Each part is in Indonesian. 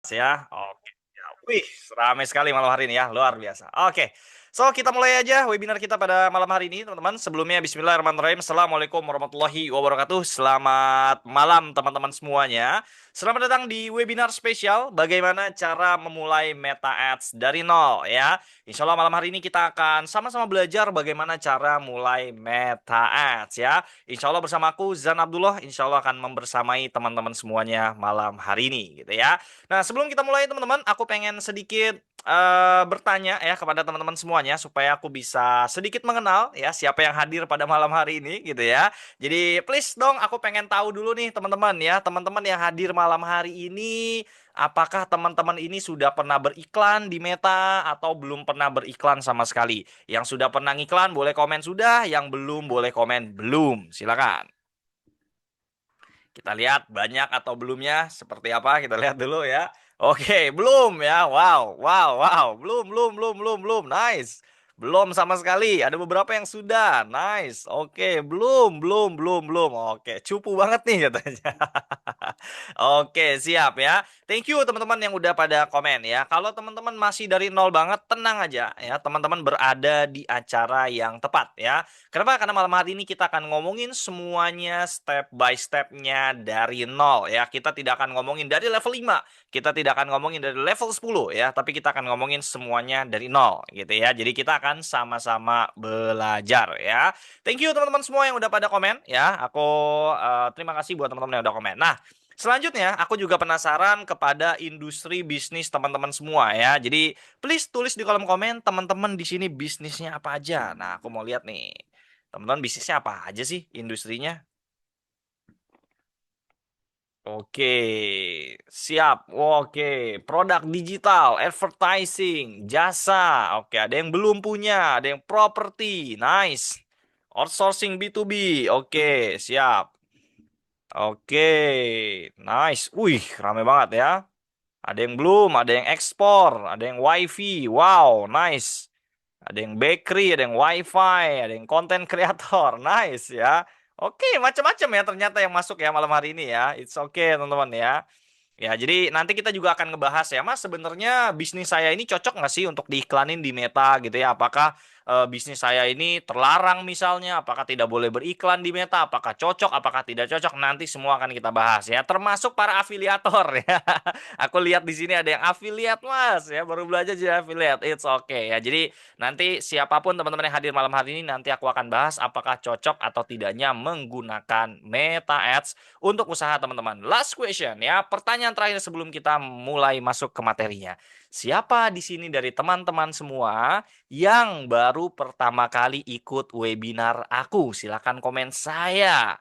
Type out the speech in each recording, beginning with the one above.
Ya. Oke. Ya. Wih, ramai sekali malam hari ini ya, luar biasa. Oke. So, kita mulai aja webinar kita pada malam hari ini, teman-teman. Sebelumnya, bismillahirrahmanirrahim. Assalamualaikum warahmatullahi wabarakatuh. Selamat malam, teman-teman semuanya. Selamat datang di webinar spesial bagaimana cara memulai Meta Ads dari nol ya. Insya Allah malam hari ini kita akan sama-sama belajar bagaimana cara mulai Meta Ads ya. Insya Allah bersama aku, Zan Abdullah, insya Allah akan membersamai teman-teman semuanya malam hari ini gitu ya. Nah, sebelum kita mulai teman-teman, aku pengen sedikit bertanya ya kepada teman-teman semuanya supaya aku bisa sedikit mengenal ya siapa yang hadir pada malam hari ini gitu ya. Jadi please dong aku pengen tahu dulu nih teman-teman ya, teman-teman yang hadir malam hari ini, apakah teman-teman ini sudah pernah beriklan di Meta atau belum pernah beriklan sama sekali? Yang sudah pernah ngiklan boleh komen sudah, yang belum boleh komen belum. Silakan. Kita lihat banyak atau belumnya seperti apa, kita lihat dulu ya. Oke, belum ya. Wow, wow, wow. Belum, belum, belum, belum, belum. Nice. Belum sama sekali. Ada beberapa yang sudah. Nice. Oke, belum, belum, belum, belum. Oke, cupu banget nih katanya. Oke, siap ya. Thank you teman-teman yang udah pada komen ya. Kalau teman-teman masih dari nol banget, tenang aja ya. Teman-teman berada di acara yang tepat ya. Kenapa? Karena malam hari ini kita akan ngomongin semuanya step by stepnya dari nol ya. Kita tidak akan ngomongin dari level 5, kita tidak akan ngomongin dari level 10 ya, tapi kita akan ngomongin semuanya dari nol gitu ya. Jadi kita akan sama-sama belajar ya. Thank you teman-teman semua yang udah pada komen ya. Aku terima kasih buat teman-teman yang udah komen. Nah, selanjutnya, aku juga penasaran kepada industri bisnis teman-teman semua ya. Jadi, please tulis di kolom komen teman-teman di sini bisnisnya apa aja. Nah, aku mau lihat nih. Teman-teman bisnisnya apa aja sih industrinya? Oke, siap. Oke, produk digital, advertising, jasa. Oke, ada yang belum punya, ada yang properti. Nice. Outsourcing B2B. Oke, siap. Oke, nice. Wih, rame banget ya. Ada yang belum, ada yang ekspor, ada yang wifi. Wow, nice. Ada yang bakery, ada yang wifi, ada yang content creator. Nice ya. Oke, macam-macam ya ternyata yang masuk ya malam hari ini ya. It's okay, teman-teman ya. Ya, jadi nanti kita juga akan ngebahas ya, Mas, sebenarnya bisnis saya ini cocok nggak sih untuk diiklanin di Meta gitu ya? Apakah bisnis saya ini terlarang misalnya? Apakah tidak boleh beriklan di Meta? Apakah cocok? Apakah tidak cocok? Nanti semua akan kita bahas ya, termasuk para afiliator ya. Aku lihat di sini ada yang afiliat, Mas, ya, baru belajar jadi afiliat. It's okay ya. Jadi nanti siapapun teman-teman yang hadir malam hari ini nanti aku akan bahas apakah cocok atau tidaknya menggunakan Meta Ads untuk usaha teman-teman. Last question ya, pertanyaan terakhir sebelum kita mulai masuk ke materinya. Siapa di sini dari teman-teman semua yang baru pertama kali ikut webinar aku? Silakan komen saya.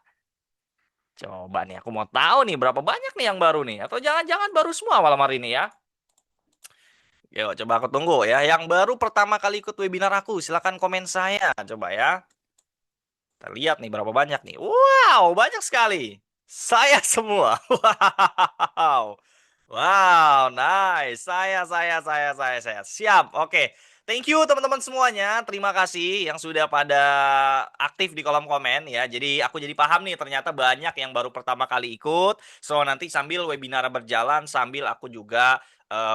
Coba nih, aku mau tahu nih berapa banyak nih yang baru nih. Atau jangan-jangan baru semua malam hari ini ya. Yuk, coba aku tunggu ya. Yang baru pertama kali ikut webinar aku, silakan komen saya. Coba ya. Kita lihat nih berapa banyak nih. Wow, banyak sekali. Saya semua. Wow. Wow, nice. Saya. Siap. Oke. Thank you teman-teman semuanya. Terima kasih yang sudah pada aktif di kolom komen ya. Jadi aku jadi paham nih ternyata banyak yang baru pertama kali ikut. So nanti sambil webinar berjalan sambil aku juga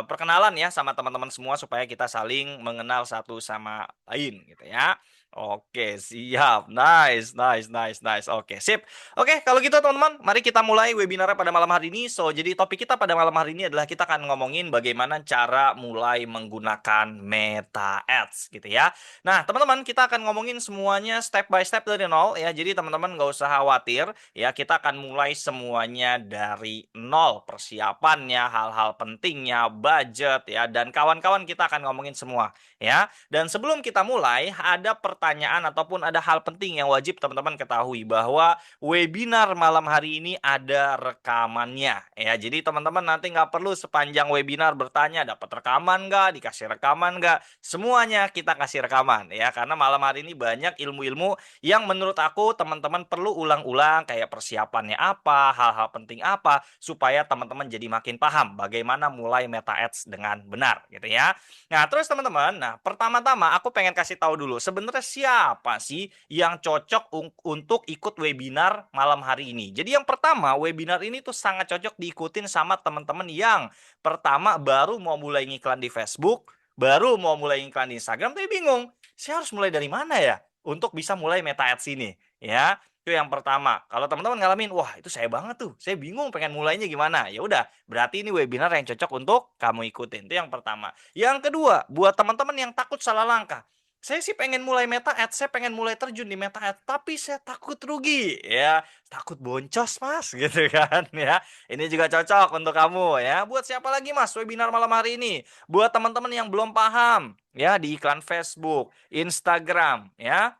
perkenalan ya sama teman-teman semua supaya kita saling mengenal satu sama lain gitu ya. Oke, siap. Nice, nice, nice, nice. Oke, sip. Oke, kalau gitu teman-teman, mari kita mulai webinarnya pada malam hari ini. So, jadi topik kita pada malam hari ini adalah kita akan ngomongin bagaimana cara mulai menggunakan Meta Ads gitu ya. Nah, teman-teman, kita akan ngomongin semuanya step by step dari nol ya. Jadi teman-teman nggak usah khawatir ya. Kita akan mulai semuanya dari nol. Persiapannya, hal-hal pentingnya, budget ya, dan kawan-kawan kita akan ngomongin semua ya. Dan sebelum kita mulai, ada pertanyaan ataupun ada hal penting yang wajib teman-teman ketahui bahwa webinar malam hari ini ada rekamannya ya. Jadi teman-teman nanti nggak perlu sepanjang webinar bertanya dapat rekaman nggak, dikasih rekaman nggak. Semuanya kita kasih rekaman ya. Karena malam hari ini banyak ilmu-ilmu yang menurut aku teman-teman perlu ulang-ulang kayak persiapannya apa, hal-hal penting apa supaya teman-teman jadi makin paham bagaimana mulai Meta Ads dengan benar gitu ya. Nah, terus teman-teman, nah pertama-tama aku pengen kasih tahu dulu, sebenarnya siapa sih yang cocok untuk ikut webinar malam hari ini. Jadi yang pertama, webinar ini tuh sangat cocok diikutin sama teman-teman yang pertama baru mau mulai ngiklan di Facebook, baru mau mulai ngiklan di Instagram, tapi bingung, saya harus mulai dari mana ya untuk bisa mulai Meta Ads ini, ya. Itu yang pertama. Kalau teman-teman ngalamin, wah itu saya banget tuh, saya bingung pengen mulainya gimana. Ya udah, berarti ini webinar yang cocok untuk kamu ikutin. Itu yang pertama. Yang kedua, buat teman-teman yang takut salah langkah. Saya sih pengen mulai Meta Ads, saya pengen mulai terjun di Meta Ads, tapi saya takut rugi, ya, takut boncos mas, gitu kan, ya. Ini juga cocok untuk kamu, ya. Buat siapa lagi mas, webinar malam hari ini? Buat teman-teman yang belum paham, ya, di iklan Facebook, Instagram, ya,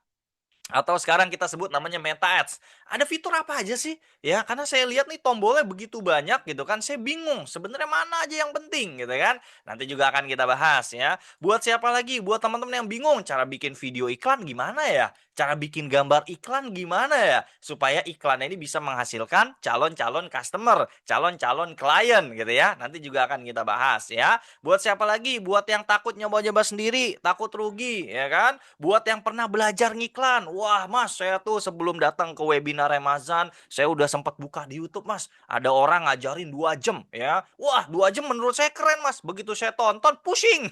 atau sekarang kita sebut namanya Meta Ads. Ada fitur apa aja sih? Ya, karena saya lihat nih tombolnya begitu banyak gitu kan. Saya bingung sebenarnya mana aja yang penting gitu kan. Nanti juga akan kita bahas ya. Buat siapa lagi? Buat teman-teman yang bingung cara bikin video iklan gimana ya? Cara bikin gambar iklan gimana ya? Supaya iklan ini bisa menghasilkan calon-calon customer, calon-calon klien gitu ya. Nanti juga akan kita bahas ya. Buat siapa lagi? Buat yang takut nyoba-nyoba sendiri, takut rugi ya kan? Buat yang pernah belajar ngiklan, wah mas saya tuh sebelum datang ke webinar Amazon, saya udah sempat buka di YouTube mas. Ada orang ngajarin 2 jam ya. Wah 2 jam menurut saya keren mas. Begitu saya tonton pusing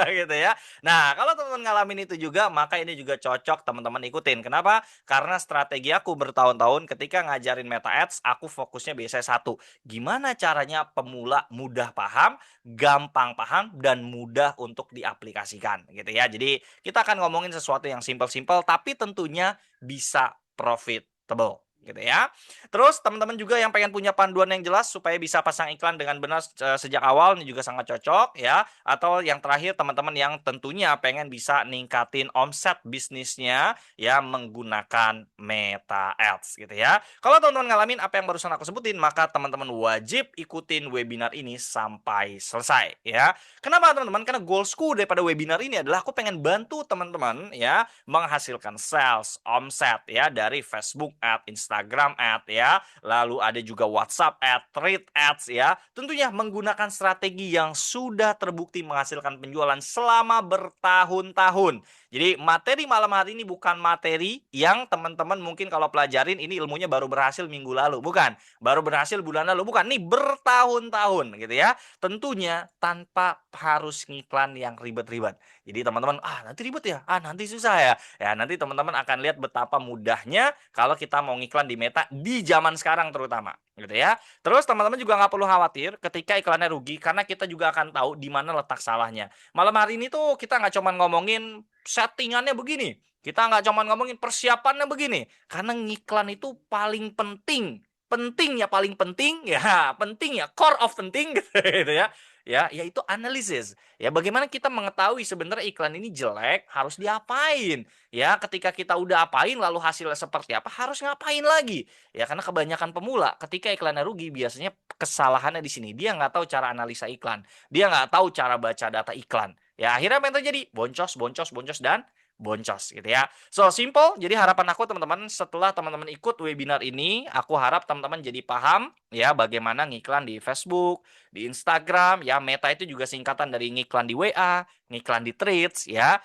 gitu ya. Nah kalau teman-teman ngalamin itu juga, maka ini juga cocok teman-teman ikutin. Kenapa? Karena strategi aku bertahun-tahun ketika ngajarin Meta Ads, aku fokusnya biasanya satu. Gimana caranya pemula mudah paham, gampang paham, dan mudah untuk diaplikasikan gitu ya. Jadi kita akan ngomongin sesuatu yang simpel-simpel tapi tentunya bisa profitable gitu ya. Terus teman-teman juga yang pengen punya panduan yang jelas supaya bisa pasang iklan dengan benar sejak awal, ini juga sangat cocok ya. Atau yang terakhir teman-teman yang tentunya pengen bisa ningkatin omset bisnisnya ya menggunakan Meta Ads gitu ya. Kalau teman-teman ngalamin apa yang barusan aku sebutin, maka teman-teman wajib ikutin webinar ini sampai selesai ya. Kenapa teman-teman? Karena goalsku daripada webinar ini adalah aku pengen bantu teman-teman ya menghasilkan sales, omset ya dari Facebook Ads, Instagram Ads ya. Lalu ada juga WhatsApp Ads, Trade Ads ya. Tentunya menggunakan strategi yang sudah terbukti menghasilkan penjualan selama bertahun-tahun. Jadi materi malam hari ini bukan materi yang teman-teman mungkin kalau pelajarin ini ilmunya baru berhasil minggu lalu, bukan. Baru berhasil bulan lalu, bukan. Nih bertahun-tahun gitu ya. Tentunya tanpa harus ngiklan yang ribet-ribet. Jadi teman-teman, nanti ribet ya, nanti susah ya. Ya nanti teman-teman akan lihat betapa mudahnya kalau kita mau ngiklan di Meta di zaman sekarang terutama, gitu ya. Terus teman-teman juga nggak perlu khawatir ketika iklannya rugi, karena kita juga akan tahu di mana letak salahnya. Malam hari ini tuh kita nggak cuma ngomongin settingannya begini, kita nggak cuma ngomongin persiapannya begini, karena ngiklan itu paling penting. Penting ya, paling penting ya, penting ya, core of penting gitu ya. Ya, yaitu analisis. Ya, bagaimana kita mengetahui sebenarnya iklan ini jelek, harus diapain? Ya, ketika kita udah apain lalu hasilnya seperti apa, harus ngapain lagi? Ya, karena kebanyakan pemula ketika iklannya rugi biasanya kesalahannya di sini. Dia nggak tahu cara analisa iklan. Dia nggak tahu cara baca data iklan. Ya, akhirnya apa yang terjadi? Boncos, boncos, boncos, dan boncos gitu ya. So, simple. Jadi harapan aku teman-teman setelah teman-teman ikut webinar ini, aku harap teman-teman jadi paham ya bagaimana ngiklan di Facebook, di Instagram, ya Meta itu juga singkatan dari ngiklan di WA, ngiklan di Threads ya,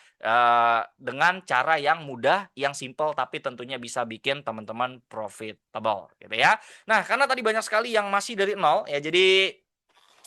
dengan cara yang mudah, yang simple tapi tentunya bisa bikin teman-teman profitable gitu ya. Nah, karena tadi banyak sekali yang masih dari nol ya, jadi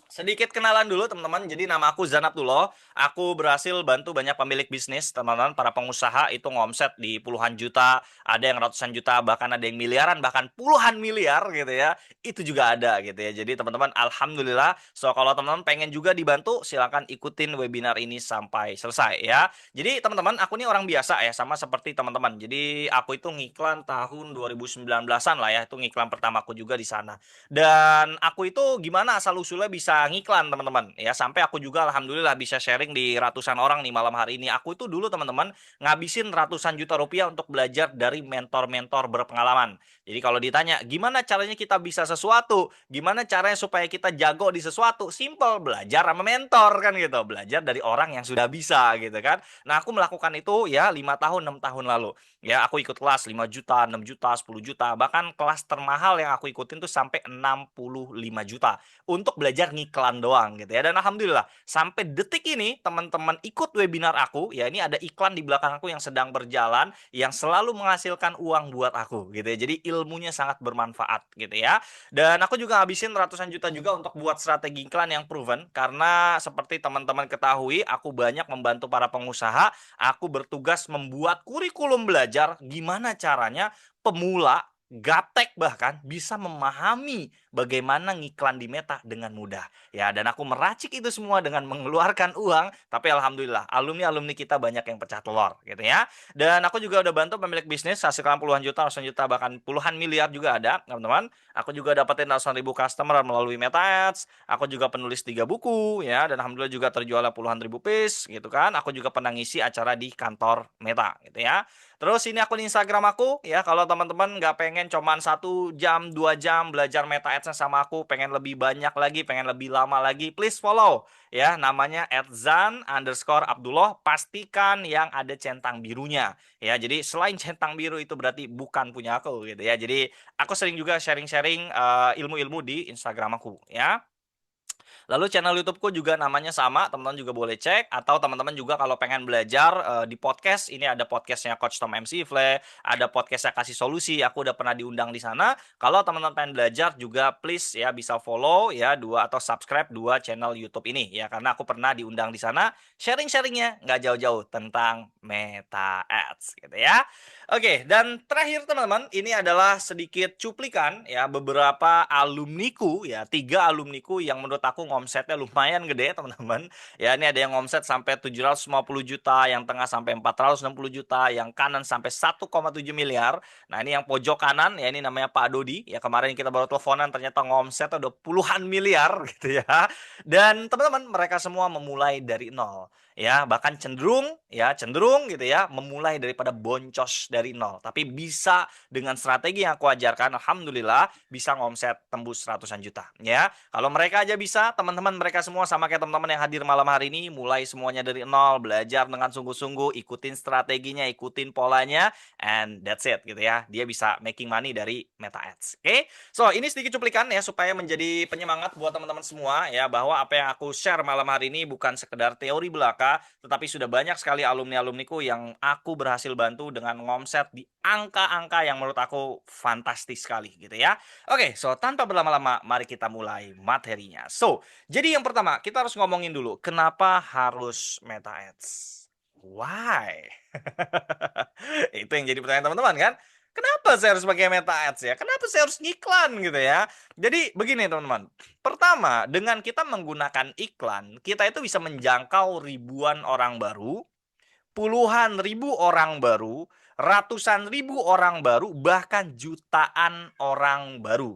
sedikit kenalan dulu teman-teman. Jadi nama aku Zan Abdullah. Aku berhasil bantu banyak pemilik bisnis, teman-teman, para pengusaha itu ngomset di puluhan juta, ada yang ratusan juta, bahkan ada yang miliaran, bahkan puluhan miliar gitu ya. Itu juga ada gitu ya. Jadi teman-teman alhamdulillah. So kalau teman-teman pengen juga dibantu, silakan ikutin webinar ini sampai selesai ya. Jadi teman-teman, aku ini orang biasa ya, sama seperti teman-teman. Jadi aku itu ngiklan tahun 2019-an lah ya. Itu ngiklan pertamaku juga di sana. Dan aku itu gimana asal usulnya bisa ngiklan teman-teman ya, sampai aku juga alhamdulillah bisa sharing di ratusan orang nih malam hari ini. Aku itu dulu teman-teman ngabisin ratusan juta rupiah untuk belajar dari mentor-mentor berpengalaman. Jadi kalau ditanya gimana caranya kita bisa sesuatu, gimana caranya supaya kita jago di sesuatu, simple, belajar sama mentor kan gitu, belajar dari orang yang sudah bisa gitu kan. Nah aku melakukan itu ya 5 tahun 6 tahun lalu. Ya, aku ikut kelas 5 juta, 6 juta, 10 juta, bahkan kelas termahal yang aku ikutin tuh sampai 65 juta untuk belajar ngiklan ngiklan doang gitu ya. Dan alhamdulillah sampai detik ini teman-teman ikut webinar aku ya, ini ada iklan di belakang aku yang sedang berjalan yang selalu menghasilkan uang buat aku gitu ya. Jadi ilmunya sangat bermanfaat gitu ya. Dan aku juga ngabisin ratusan juta juga untuk buat strategi iklan yang proven karena seperti teman-teman ketahui aku banyak membantu para pengusaha, aku bertugas membuat kurikulum belajar gimana caranya pemula gaptek bahkan bisa memahami bagaimana ngiklan di Meta dengan mudah. Ya, dan aku meracik itu semua dengan mengeluarkan uang, tapi alhamdulillah alumni-alumni kita banyak yang pecah telur gitu ya. Dan aku juga udah bantu pemilik bisnis hasilkan puluhan juta, ratusan juta, bahkan puluhan miliar juga ada, teman-teman. Aku juga dapetin ratusan ribu customer melalui Meta Ads. Aku juga penulis 3 buku ya, dan alhamdulillah juga terjual puluhan ribu piece gitu kan. Aku juga pernah ngisi acara di kantor Meta gitu ya. Terus ini akun Instagram aku ya, kalau teman-teman nggak pengen cuman 1 jam 2 jam belajar Meta Ads sama aku, pengen lebih banyak lagi, pengen lebih lama lagi, please follow ya, namanya @zan_abdullah, pastikan yang ada centang birunya ya. Jadi selain centang biru itu berarti bukan punya aku gitu ya. Jadi aku sering juga sharing-sharing ilmu-ilmu di Instagram aku ya. Lalu channel YouTubeku juga namanya sama, teman-teman juga boleh cek. Atau teman-teman juga kalau pengen belajar di podcast, ini ada podcastnya Coach Tom MC Ifle, ada podcastnya Kasih Solusi, aku udah pernah diundang di sana. Kalau teman-teman pengen belajar juga please ya bisa follow ya atau subscribe 2 channel YouTube ini ya, karena aku pernah diundang di sana sharing-sharingnya nggak jauh-jauh tentang Meta Ads gitu ya. Oke, dan terakhir teman-teman, ini adalah sedikit cuplikan ya beberapa alumniku ya, 3 alumniku yang menurut aku ngomsetnya lumayan gede teman-teman. Ya, ini ada yang ngomset sampai 750 juta, yang tengah sampai 460 juta, yang kanan sampai 1,7 miliar. Nah, ini yang pojok kanan ya, ini namanya Pak Dodi. Ya, kemarin kita baru teleponan ternyata ngomset udah puluhan miliar gitu ya. Dan teman-teman, mereka semua memulai dari nol ya, bahkan cenderung gitu ya memulai daripada boncos dari nol, tapi bisa dengan strategi yang aku ajarkan alhamdulillah bisa ngomset tembus ratusan juta ya. Kalau mereka aja bisa, teman-teman mereka semua sama kayak teman-teman yang hadir malam hari ini, mulai semuanya dari nol, belajar dengan sungguh-sungguh, ikutin strateginya, ikutin polanya, and that's it gitu ya, dia bisa making money dari Meta Ads. Oke, so ini sedikit cuplikan ya supaya menjadi penyemangat buat teman-teman semua ya, bahwa apa yang aku share malam hari ini bukan sekedar teori belaka, tetapi sudah banyak sekali alumni-alumniku yang aku berhasil bantu dengan ngomset di angka-angka yang menurut aku fantastis sekali gitu ya. Oke, so tanpa berlama-lama mari kita mulai materinya. So, jadi yang pertama kita harus ngomongin dulu kenapa harus Meta Ads. Why? Itu yang jadi pertanyaan teman-teman kan? Kenapa saya harus pakai Meta Ads ya? Kenapa saya harus ngiklan gitu ya? Jadi begini teman-teman. Pertama, dengan kita menggunakan iklan, kita itu bisa menjangkau ribuan orang baru, puluhan ribu orang baru, ratusan ribu orang baru, bahkan jutaan orang baru.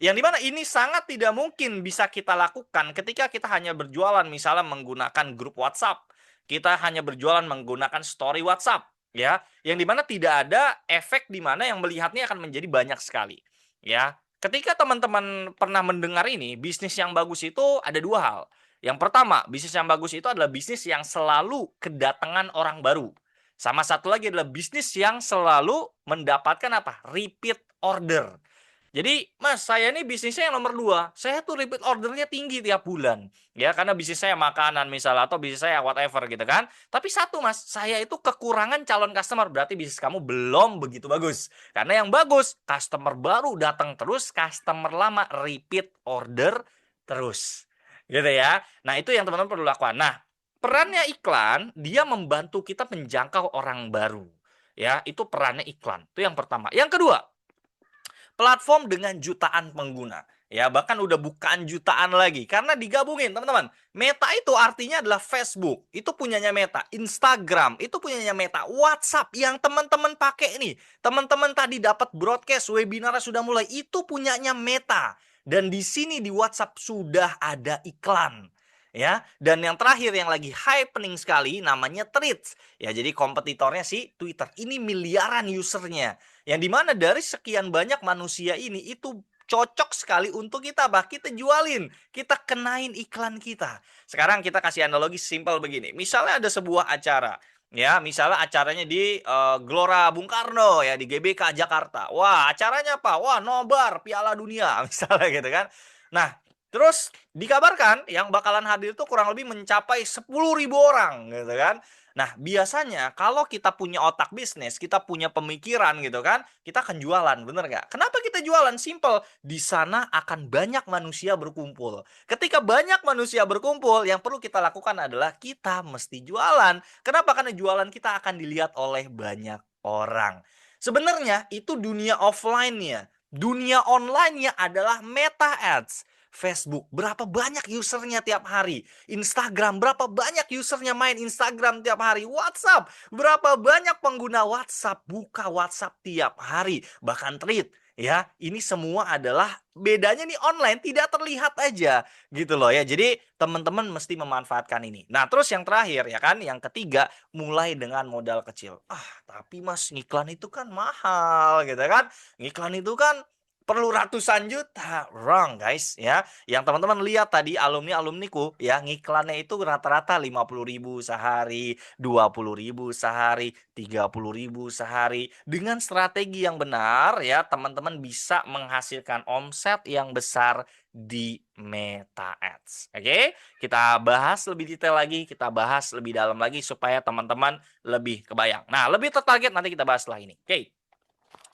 Yang dimana ini sangat tidak mungkin bisa kita lakukan ketika kita hanya berjualan misalnya menggunakan grup WhatsApp. Kita hanya berjualan menggunakan story WhatsApp. Ya, yang dimana tidak ada efek dimana yang melihatnya akan menjadi banyak sekali. Ya, ketika teman-teman pernah mendengar ini, bisnis yang bagus itu ada 2 hal. Yang pertama, bisnis yang bagus itu adalah bisnis yang selalu kedatangan orang baru. Sama satu lagi adalah bisnis yang selalu mendapatkan apa? Repeat order. Jadi, Mas, saya ini bisnisnya yang nomor 2. Saya tuh repeat ordernya tinggi tiap bulan. Ya, karena bisnis saya makanan misalnya atau bisnis saya whatever gitu kan. Tapi satu, Mas, saya itu kekurangan calon customer. Berarti bisnis kamu belum begitu bagus. Karena yang bagus, customer baru datang terus, customer lama repeat order terus. Gitu ya. Nah, itu yang teman-teman perlu lakukan. Nah, perannya iklan, dia membantu kita menjangkau orang baru. Ya, itu perannya iklan. Itu yang pertama. Yang kedua, platform dengan jutaan pengguna. Ya, bahkan udah bukan jutaan lagi karena digabungin, teman-teman. Meta itu artinya adalah Facebook, itu punyanya Meta, Instagram, itu punyanya Meta, WhatsApp yang teman-teman pakai nih. Teman-teman tadi dapat broadcast webinar sudah mulai, itu punyanya Meta. Dan di sini di WhatsApp sudah ada iklan. Ya, dan yang terakhir yang lagi happening sekali namanya Threads. Ya, jadi kompetitornya si Twitter. Ini miliaran usernya. Yang dimana dari sekian banyak manusia ini itu cocok sekali untuk kita kita jualin, kita kenain iklan kita. Sekarang kita kasih analogi simpel begini. Misalnya ada sebuah acara, ya, misalnya acaranya di Gelora Bung Karno ya di GBK Jakarta. Wah, acaranya apa? Wah, nobar Piala Dunia misalnya gitu kan. Nah, Terus dikabarkan yang bakalan hadir itu kurang lebih mencapai 10.000 orang gitu kan. Nah, biasanya kalau kita punya otak bisnis, kita punya pemikiran gitu kan, kita akan jualan, bener nggak? Kenapa kita jualan? Simple, di sana akan banyak manusia berkumpul. Ketika banyak manusia berkumpul, yang perlu kita lakukan adalah kita mesti jualan. Kenapa? Karena jualan kita akan dilihat oleh banyak orang. Sebenarnya itu dunia offline-nya. Dunia online-nya adalah Meta Ads. Facebook, berapa banyak usernya tiap hari. Instagram, berapa banyak usernya main Instagram tiap hari. WhatsApp, berapa banyak pengguna WhatsApp buka WhatsApp tiap hari. Bahkan tweet, ya, ini semua adalah bedanya nih online, tidak terlihat aja gitu loh ya. Jadi teman-teman mesti memanfaatkan ini. Nah, terus yang terakhir ya kan, yang ketiga, mulai dengan modal kecil. Tapi Mas, ngiklan itu kan mahal gitu kan. Ngiklan itu kan perlu ratusan juta. Wrong guys ya. Yang teman-teman lihat tadi alumni-alumniku ya, ngiklannya itu rata-rata 50.000 sehari, 20.000 sehari, 30.000 sehari. Dengan strategi yang benar ya, teman-teman bisa menghasilkan omset yang besar di Meta Ads. Oke, kita bahas lebih detail lagi, kita bahas lebih dalam lagi supaya teman-teman lebih kebayang. Nah, lebih tertarget nanti kita bahas setelah ini. Oke.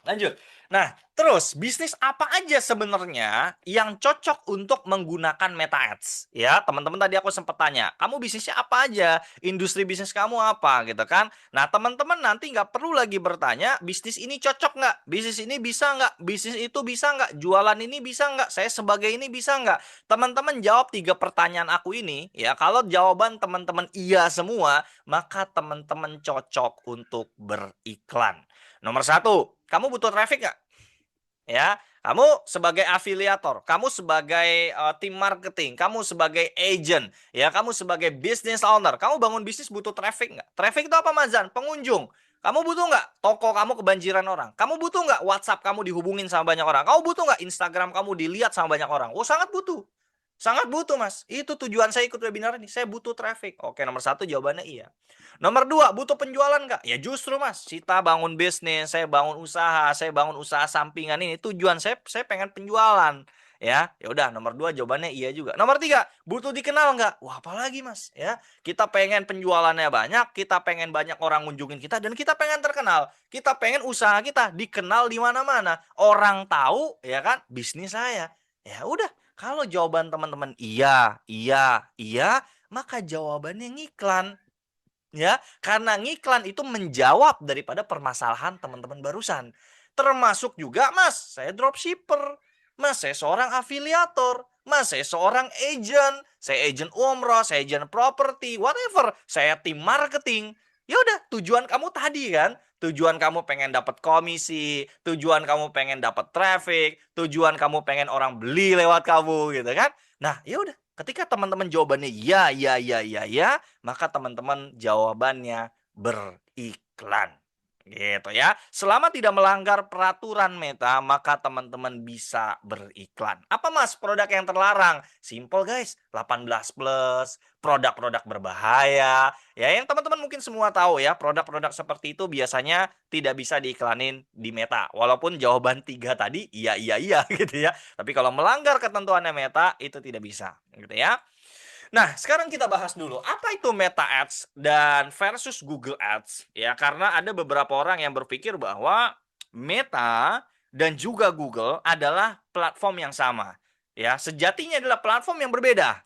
Lanjut. Nah, terus bisnis apa aja sebenarnya yang cocok untuk menggunakan Meta Ads? Ya, teman-teman tadi aku sempat tanya, kamu bisnisnya apa aja? Industri bisnis kamu apa gitu kan? Nah, teman-teman nanti nggak perlu lagi bertanya, bisnis ini cocok nggak? Bisnis ini bisa nggak? Bisnis itu bisa nggak? Jualan ini bisa nggak? Saya sebagai ini bisa nggak? Teman-teman jawab 3 pertanyaan aku ini, ya. Kalau jawaban teman-teman iya semua, maka teman-teman cocok untuk beriklan. Nomor satu, kamu butuh traffic nggak? Ya, kamu sebagai afiliator, kamu sebagai tim marketing, kamu sebagai agent, ya, kamu sebagai business owner, kamu bangun bisnis butuh traffic nggak? Traffic itu apa, Mazan? Pengunjung. Kamu butuh nggak toko kamu kebanjiran orang? Kamu butuh nggak WhatsApp kamu dihubungin sama banyak orang? Kamu butuh nggak Instagram kamu dilihat sama banyak orang? Oh, sangat butuh. Sangat butuh, Mas. Itu tujuan saya ikut webinar ini. Saya butuh traffic. Oke, nomor satu jawabannya iya. Nomor dua, butuh penjualan nggak? Ya justru, Mas. Kita bangun bisnis, saya bangun usaha, saya bangun usaha sampingan ini. Tujuan saya pengen penjualan. Ya udah. Nomor dua jawabannya iya juga. Nomor tiga, butuh dikenal nggak? Wah, apalagi, Mas. Ya, kita pengen penjualannya banyak, kita pengen banyak orang ngunjungin kita, dan kita pengen terkenal. Kita pengen usaha kita dikenal di mana-mana. Orang tahu, ya kan, bisnis saya. Ya udah, kalau jawaban teman-teman iya, iya, iya, maka jawabannya ngiklan. Ya, karena ngiklan itu menjawab daripada permasalahan teman-teman barusan. Termasuk juga, Mas, saya dropshipper. Mas, saya seorang afiliator. Mas, saya seorang agent. Saya agent umroh, saya agent property, whatever. Saya tim marketing. Ya udah, tujuan kamu tadi kan. Tujuan kamu pengen dapat komisi, tujuan kamu pengen dapat traffic, tujuan kamu pengen orang beli lewat kamu gitu kan. Nah, ya udah, ketika teman-teman jawabannya ya, ya, ya, ya, ya, maka teman-teman jawabannya beriklan. Gitu ya. Selama tidak melanggar peraturan Meta, maka teman-teman bisa beriklan. Apa Mas produk yang terlarang? Simple guys, 18 plus, produk-produk berbahaya. Ya, yang teman-teman mungkin semua tahu ya, produk-produk seperti itu biasanya tidak bisa diiklanin di Meta. Walaupun jawaban 3 tadi iya iya iya gitu ya. Tapi kalau melanggar ketentuannya Meta itu tidak bisa, gitu ya. Nah, sekarang kita bahas dulu, apa itu Meta Ads dan versus Google Ads, ya. Karena ada beberapa orang yang berpikir bahwa Meta dan juga Google adalah platform yang sama. Ya, sejatinya adalah platform yang berbeda.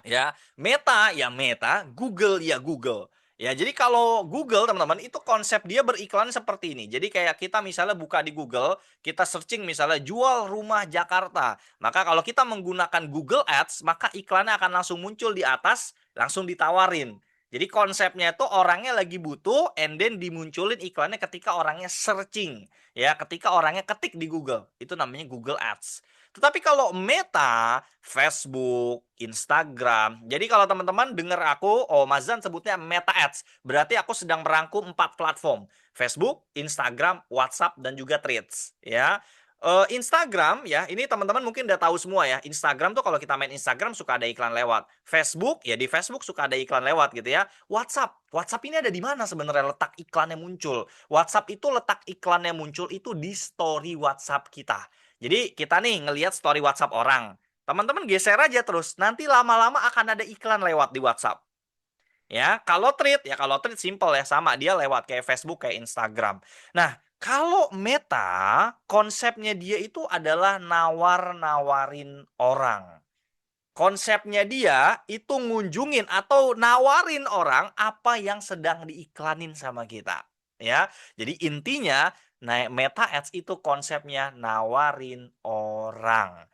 Ya, Meta ya Meta, Google ya Google. Ya, jadi kalau Google teman-teman itu konsep dia beriklan seperti ini. Jadi kayak kita misalnya buka di Google, kita searching misalnya jual rumah Jakarta. Maka kalau kita menggunakan Google Ads, maka iklannya akan langsung muncul di atas, langsung ditawarin. Jadi konsepnya itu orangnya lagi butuh, and then dimunculin iklannya ketika orangnya searching. Ya, ketika orangnya ketik di Google. Itu namanya Google Ads. Tetapi kalau Meta, Facebook, Instagram. Jadi kalau teman-teman dengar aku, oh Mazan sebutnya Meta Ads. Berarti aku sedang merangkum 4 platform. Facebook, Instagram, WhatsApp, dan juga Threads. Ya. Instagram ya, ini teman-teman mungkin udah tahu semua ya. Instagram tuh kalau kita main Instagram suka ada iklan lewat. Facebook ya, di Facebook suka ada iklan lewat gitu ya. WhatsApp ini ada di mana sebenarnya letak iklannya muncul? WhatsApp itu letak iklannya muncul itu di story WhatsApp kita. Jadi kita nih ngelihat story WhatsApp orang. Teman-teman geser aja terus. Nanti lama-lama akan ada iklan lewat di WhatsApp. Ya, kalau tweet simple ya, sama dia lewat kayak Facebook, kayak Instagram. Nah, kalau Meta, konsepnya dia itu adalah nawar-nawarin orang. Konsepnya dia itu ngunjungin atau nawarin orang apa yang sedang diiklanin sama kita. Ya, jadi intinya Meta Ads itu konsepnya nawarin orang.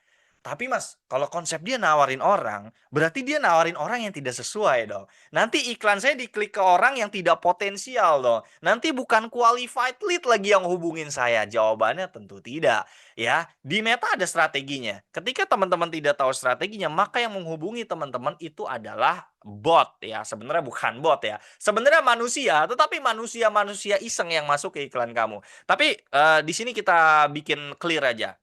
Tapi Mas, kalau konsep dia nawarin orang, berarti dia nawarin orang yang tidak sesuai dong. Nanti iklan saya diklik ke orang yang tidak potensial dong. Nanti bukan qualified lead lagi yang hubungin saya. Jawabannya tentu tidak. Ya, di Meta ada strateginya. Ketika teman-teman tidak tahu strateginya, maka yang menghubungi teman-teman itu adalah bot ya. Sebenarnya bukan bot ya. Sebenarnya manusia, tetapi manusia-manusia iseng yang masuk ke iklan kamu. Tapi di sini kita bikin clear aja.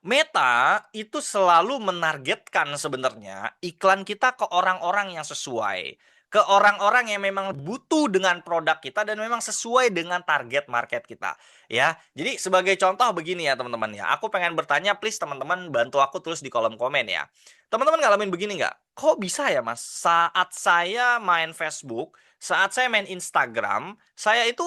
Meta itu selalu menargetkan sebenarnya iklan kita ke orang-orang yang sesuai. Ke orang-orang yang memang butuh dengan produk kita dan memang sesuai dengan target market kita. Ya, jadi sebagai contoh begini ya teman-teman ya. Aku pengen bertanya, please teman-teman bantu aku tulis di kolom komen ya. Teman-teman ngalamin begini nggak? Kok bisa ya mas? Saat saya main Facebook, saat saya main Instagram, saya itu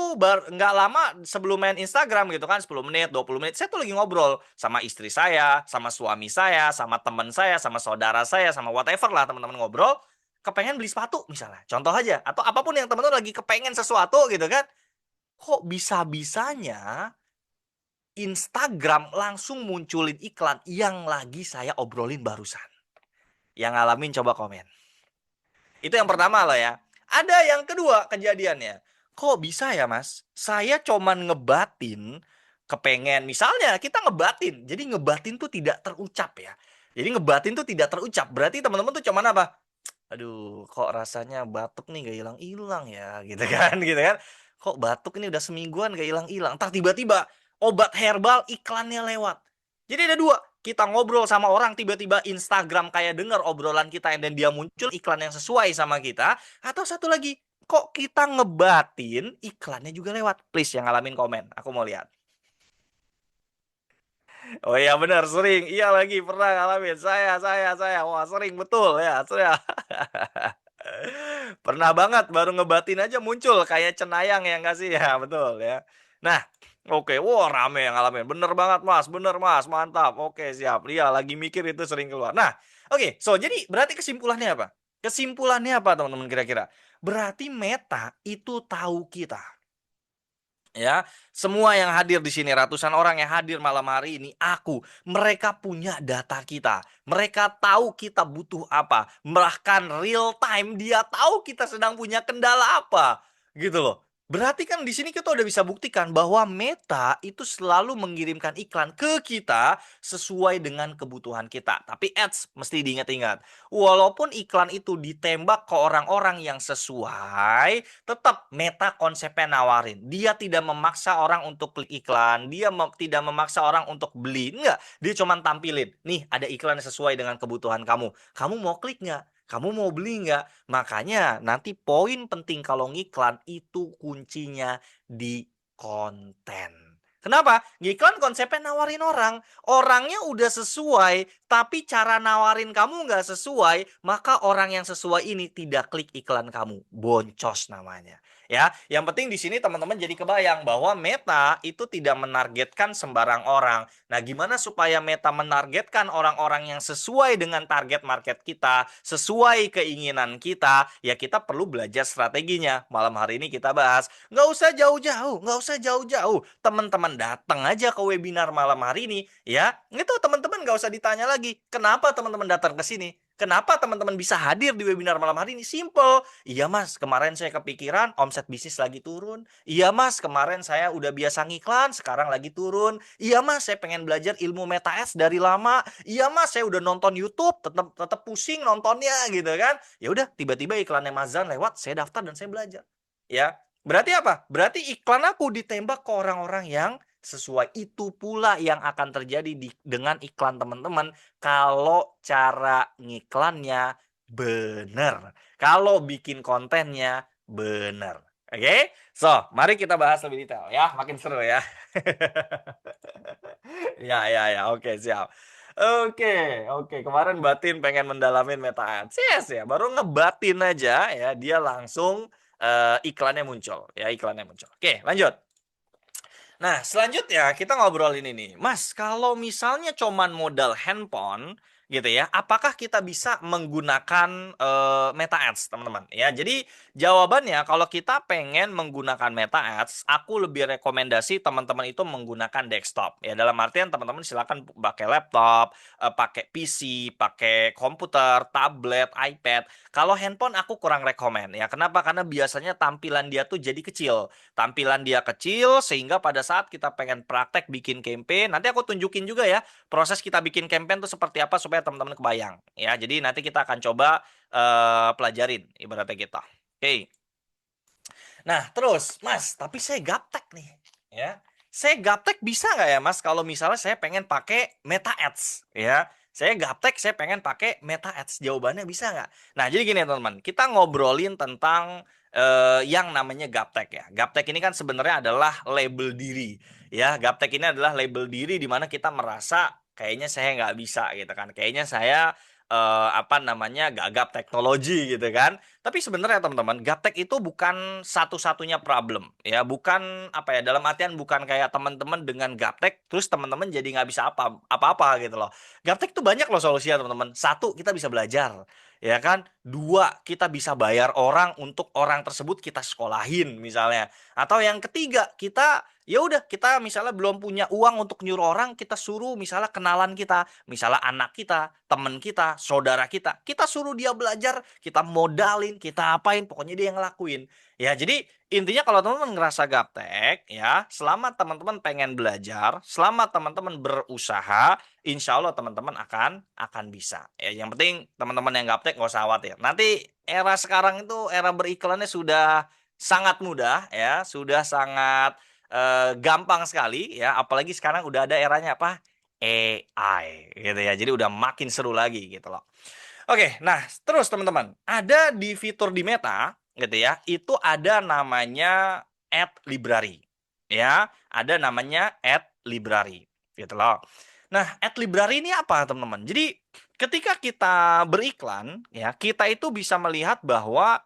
nggak lama sebelum main Instagram gitu kan, 10 menit, 20 menit, saya tuh lagi ngobrol sama istri saya, sama suami saya, sama teman saya, sama saudara saya, sama whatever lah teman-teman ngobrol, kepengen beli sepatu misalnya, contoh aja, atau apapun yang teman-teman lagi kepengen sesuatu gitu kan, kok bisa-bisanya Instagram langsung munculin iklan yang lagi saya obrolin barusan. Yang ngalamin coba komen. Itu yang pertama lah ya. Ada yang kedua kejadiannya. Kok bisa ya mas? Saya cuman ngebatin kepengen. Misalnya kita ngebatin. Jadi ngebatin tuh tidak terucap ya. Jadi ngebatin tuh tidak terucap. Berarti teman-teman tuh cuman apa? Aduh, kok rasanya batuk nih gak hilang-hilang ya, gitu kan, gitu kan. Kok batuk ini udah semingguan gak hilang-hilang. Entar tiba-tiba obat herbal iklannya lewat. Jadi ada dua, kita ngobrol sama orang tiba-tiba Instagram kayak denger obrolan kita dan dia muncul iklan yang sesuai sama kita. Atau satu lagi, kok kita ngebatin iklannya juga lewat. Please yang ngalamin komen, aku mau lihat. Oh iya benar, sering. Iya lagi pernah ngalamin. Saya. Wah sering betul ya. Saya. Pernah banget baru ngebatin aja muncul kayak cenayang yang kasih ya, betul ya. Nah, oke, wah rame yang ngalamin. Bener banget Mas, bener Mas, mantap. Oke, siap. Iya, lagi mikir itu sering keluar. Nah, oke, so jadi berarti kesimpulannya apa? Kesimpulannya apa teman-teman kira-kira? Berarti Meta itu tahu kita. Ya, semua yang hadir di sini, ratusan orang yang hadir malam hari ini, mereka punya data kita. Mereka tahu kita butuh apa. Bahkan real time dia tahu kita sedang punya kendala apa. Gitu loh. Berarti kan di sini kita udah bisa buktikan bahwa Meta itu selalu mengirimkan iklan ke kita sesuai dengan kebutuhan kita. Tapi ads mesti diingat-ingat. Walaupun iklan itu ditembak ke orang-orang yang sesuai, tetap Meta konsepnya nawarin. Dia tidak memaksa orang untuk klik iklan, dia tidak memaksa orang untuk beli. Enggak, dia cuma tampilin. Nih, ada iklan yang sesuai dengan kebutuhan kamu. Kamu mau klik nggak? Kamu mau beli nggak? Makanya nanti poin penting kalau ngiklan itu kuncinya di konten. Kenapa? Ngiklan konsepnya nawarin orang. Orangnya udah sesuai, tapi cara nawarin kamu nggak sesuai, maka orang yang sesuai ini tidak klik iklan kamu. Boncos namanya. Ya, yang penting di sini teman-teman jadi kebayang bahwa Meta itu tidak menargetkan sembarang orang. Nah, gimana supaya Meta menargetkan orang-orang yang sesuai dengan target market kita, sesuai keinginan kita? Ya, kita perlu belajar strateginya. Malam hari ini kita bahas. Nggak usah jauh-jauh. Teman-teman datang aja ke webinar malam hari ini, ya. Itu teman-teman nggak usah ditanya lagi. Kenapa teman-teman datang ke sini? Kenapa teman-teman bisa hadir di webinar malam hari ini? Simple. Iya mas, kemarin saya kepikiran omset bisnis lagi turun. Iya mas, kemarin saya udah biasa ngiklan, sekarang lagi turun. Iya mas, saya pengen belajar ilmu Meta Ads dari lama. Iya mas, saya udah nonton YouTube, tetap tetap pusing nontonnya gitu kan. Ya udah, tiba-tiba iklannya Mas Zan lewat, saya daftar dan saya belajar. Ya, berarti apa? Berarti iklan aku ditembak ke orang-orang yang sesuai. Itu pula yang akan terjadi dengan iklan teman-teman kalau cara ngiklannya bener. Kalau bikin kontennya bener. Oke? So, mari kita bahas lebih detail ya. Makin seru ya. Ya. Oke, siap. Oke, oke. Kemarin Batin pengen mendalamin Meta Ads. Yes ya, baru ngebatin aja ya, dia langsung iklannya muncul. Ya, iklannya muncul. Oke, lanjut. Nah, selanjutnya kita ngobrolin ini. Mas, kalau misalnya cuman modal handphone gitu ya, apakah kita bisa menggunakan Meta Ads, teman-teman? Ya, jadi jawabannya kalau kita pengen menggunakan Meta Ads, aku lebih rekomendasi teman-teman itu menggunakan desktop. Ya, dalam artian teman-teman silakan pakai laptop, pakai PC, pakai komputer, tablet, iPad. Kalau handphone aku kurang rekomen ya. Kenapa? Karena biasanya tampilan dia tuh jadi kecil, tampilan dia kecil sehingga pada saat kita pengen praktek bikin campaign, nanti aku tunjukin juga ya proses kita bikin campaign tuh seperti apa supaya teman-teman kebayang ya. Jadi nanti kita akan coba pelajarin ibaratnya kita. Oke. Nah, terus Mas, tapi saya gaptek nih ya. Saya gaptek bisa nggak ya Mas kalau misalnya saya pengen pakai Meta Ads ya. Saya gaptek, saya pengen pakai Meta Ads. Jawabannya bisa nggak? Nah, jadi gini teman-teman, kita ngobrolin tentang yang namanya gaptek ya. Gaptek ini kan sebenarnya adalah label diri ya. Gaptek ini adalah label diri di mana kita merasa kayaknya saya nggak bisa gitu kan. Kayaknya saya apa namanya gagap teknologi gitu kan. Tapi sebenarnya teman-teman, gaptek itu bukan satu-satunya problem ya, bukan apa ya, dalam artian bukan kayak teman-teman dengan gaptek terus teman-teman jadi nggak bisa apa-apa gitu loh. Gaptek itu banyak loh solusinya teman-teman. Satu, kita bisa belajar ya kan. Dua, kita bisa bayar orang untuk orang tersebut kita sekolahin misalnya. Atau yang ketiga, kita ya udah kita misalnya belum punya uang untuk nyuruh orang, kita suruh misalnya kenalan kita, misalnya anak kita, teman kita, saudara kita suruh dia belajar, kita modalin, kita apain, pokoknya dia yang ngelakuin. Ya, jadi intinya kalau teman-teman ngerasa gaptek, ya, selama teman-teman pengen belajar, selama teman-teman berusaha, insya Allah teman-teman akan bisa. Ya, yang penting teman-teman yang gaptek nggak usah khawatir. Nanti era sekarang itu era beriklannya sudah sangat mudah, ya, sudah sangat gampang sekali, ya. Apalagi sekarang udah ada eranya apa? AI gitu ya. Jadi udah makin seru lagi gitu loh. Oke, nah terus teman-teman, ada di fitur di Meta gitu ya, itu ada namanya Add Library. Ya, ada namanya Add Library gitu loh. Nah, Add Library ini apa, teman-teman? Jadi ketika kita beriklan ya, kita itu bisa melihat bahwa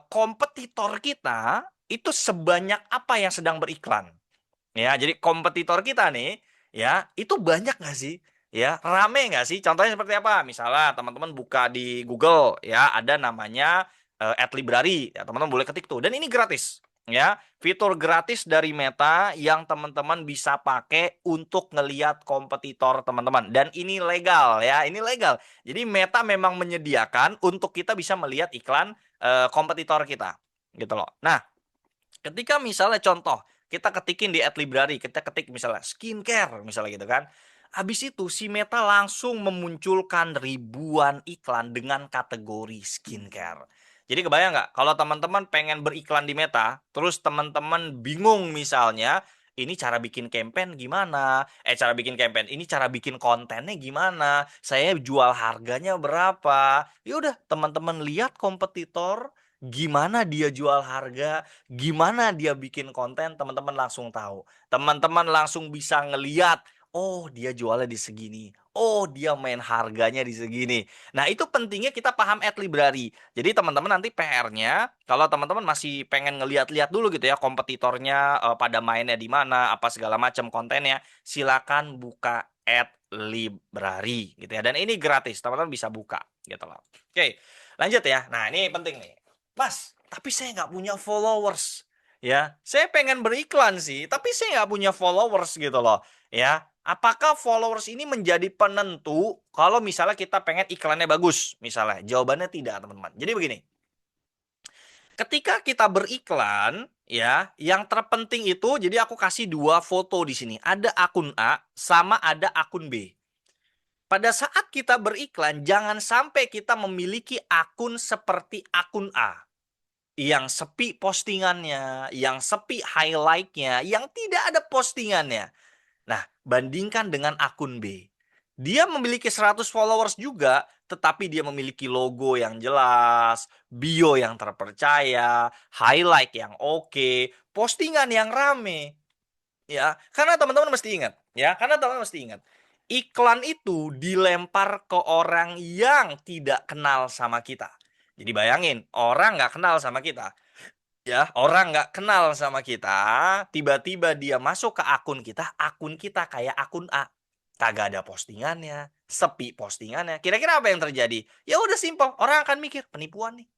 kompetitor kita itu sebanyak apa yang sedang beriklan. Ya, jadi kompetitor kita nih, ya, itu banyak nggak sih? Ya, rame nggak sih? Contohnya seperti apa? Misalnya teman-teman buka di Google, ya, ada namanya Ad Library. Ya, teman-teman boleh ketik tuh. Dan ini gratis. Ya, fitur gratis dari Meta yang teman-teman bisa pakai untuk ngeliat kompetitor teman-teman. Dan ini legal, ya, ini legal. Jadi Meta memang menyediakan untuk kita bisa melihat iklan kompetitor kita, gitu loh. Nah, ketika misalnya contoh, kita ketikin di Ad Library, kita ketik misalnya skincare, misalnya gitu kan. Habis itu si Meta langsung memunculkan ribuan iklan dengan kategori skincare. Jadi kebayang nggak kalau teman-teman pengen beriklan di Meta, terus teman-teman bingung misalnya, ini cara bikin campaign gimana? Cara bikin campaign, ini cara bikin kontennya gimana? Saya jual harganya berapa? Ya udah, teman-teman lihat kompetitor, gimana dia jual harga, gimana dia bikin konten, teman-teman langsung tahu. Teman-teman langsung bisa ngeliat, oh dia jualnya di segini. Oh dia main harganya di segini. Nah itu pentingnya kita paham ad library. Jadi teman-teman nanti PR-nya, kalau teman-teman masih pengen ngeliat-liat dulu gitu ya kompetitornya pada mainnya di mana, apa segala macam kontennya, silakan buka ad library gitu ya. Dan ini gratis, teman-teman bisa buka gitu loh. Oke, lanjut ya. Nah ini penting nih. Mas, tapi saya nggak punya followers. Ya, saya pengen beriklan sih, tapi saya nggak punya followers gitu loh. Ya, apakah followers ini menjadi penentu kalau misalnya kita pengen iklannya bagus? Misalnya, jawabannya tidak, teman-teman. Jadi begini, ketika kita beriklan, ya, yang terpenting itu, jadi aku kasih dua foto di sini. Ada akun A sama ada akun B. Pada saat kita beriklan, jangan sampai kita memiliki akun seperti akun A yang sepi postingannya, yang sepi highlightnya, yang tidak ada postingannya. Nah, bandingkan dengan akun B. Dia memiliki 100 followers juga, tetapi dia memiliki logo yang jelas, bio yang terpercaya, highlight yang oke, postingan yang rame. Ya, karena teman-teman mesti ingat, ya, karena teman-teman mesti ingat. Iklan itu dilempar ke orang yang tidak kenal sama kita. Jadi bayangin, orang nggak kenal sama kita. Ya, orang nggak kenal sama kita, tiba-tiba dia masuk ke akun kita kayak akun A. Kagak ada postingannya, sepi postingannya. Kira-kira apa yang terjadi? Ya udah simpel, orang akan mikir penipuan nih.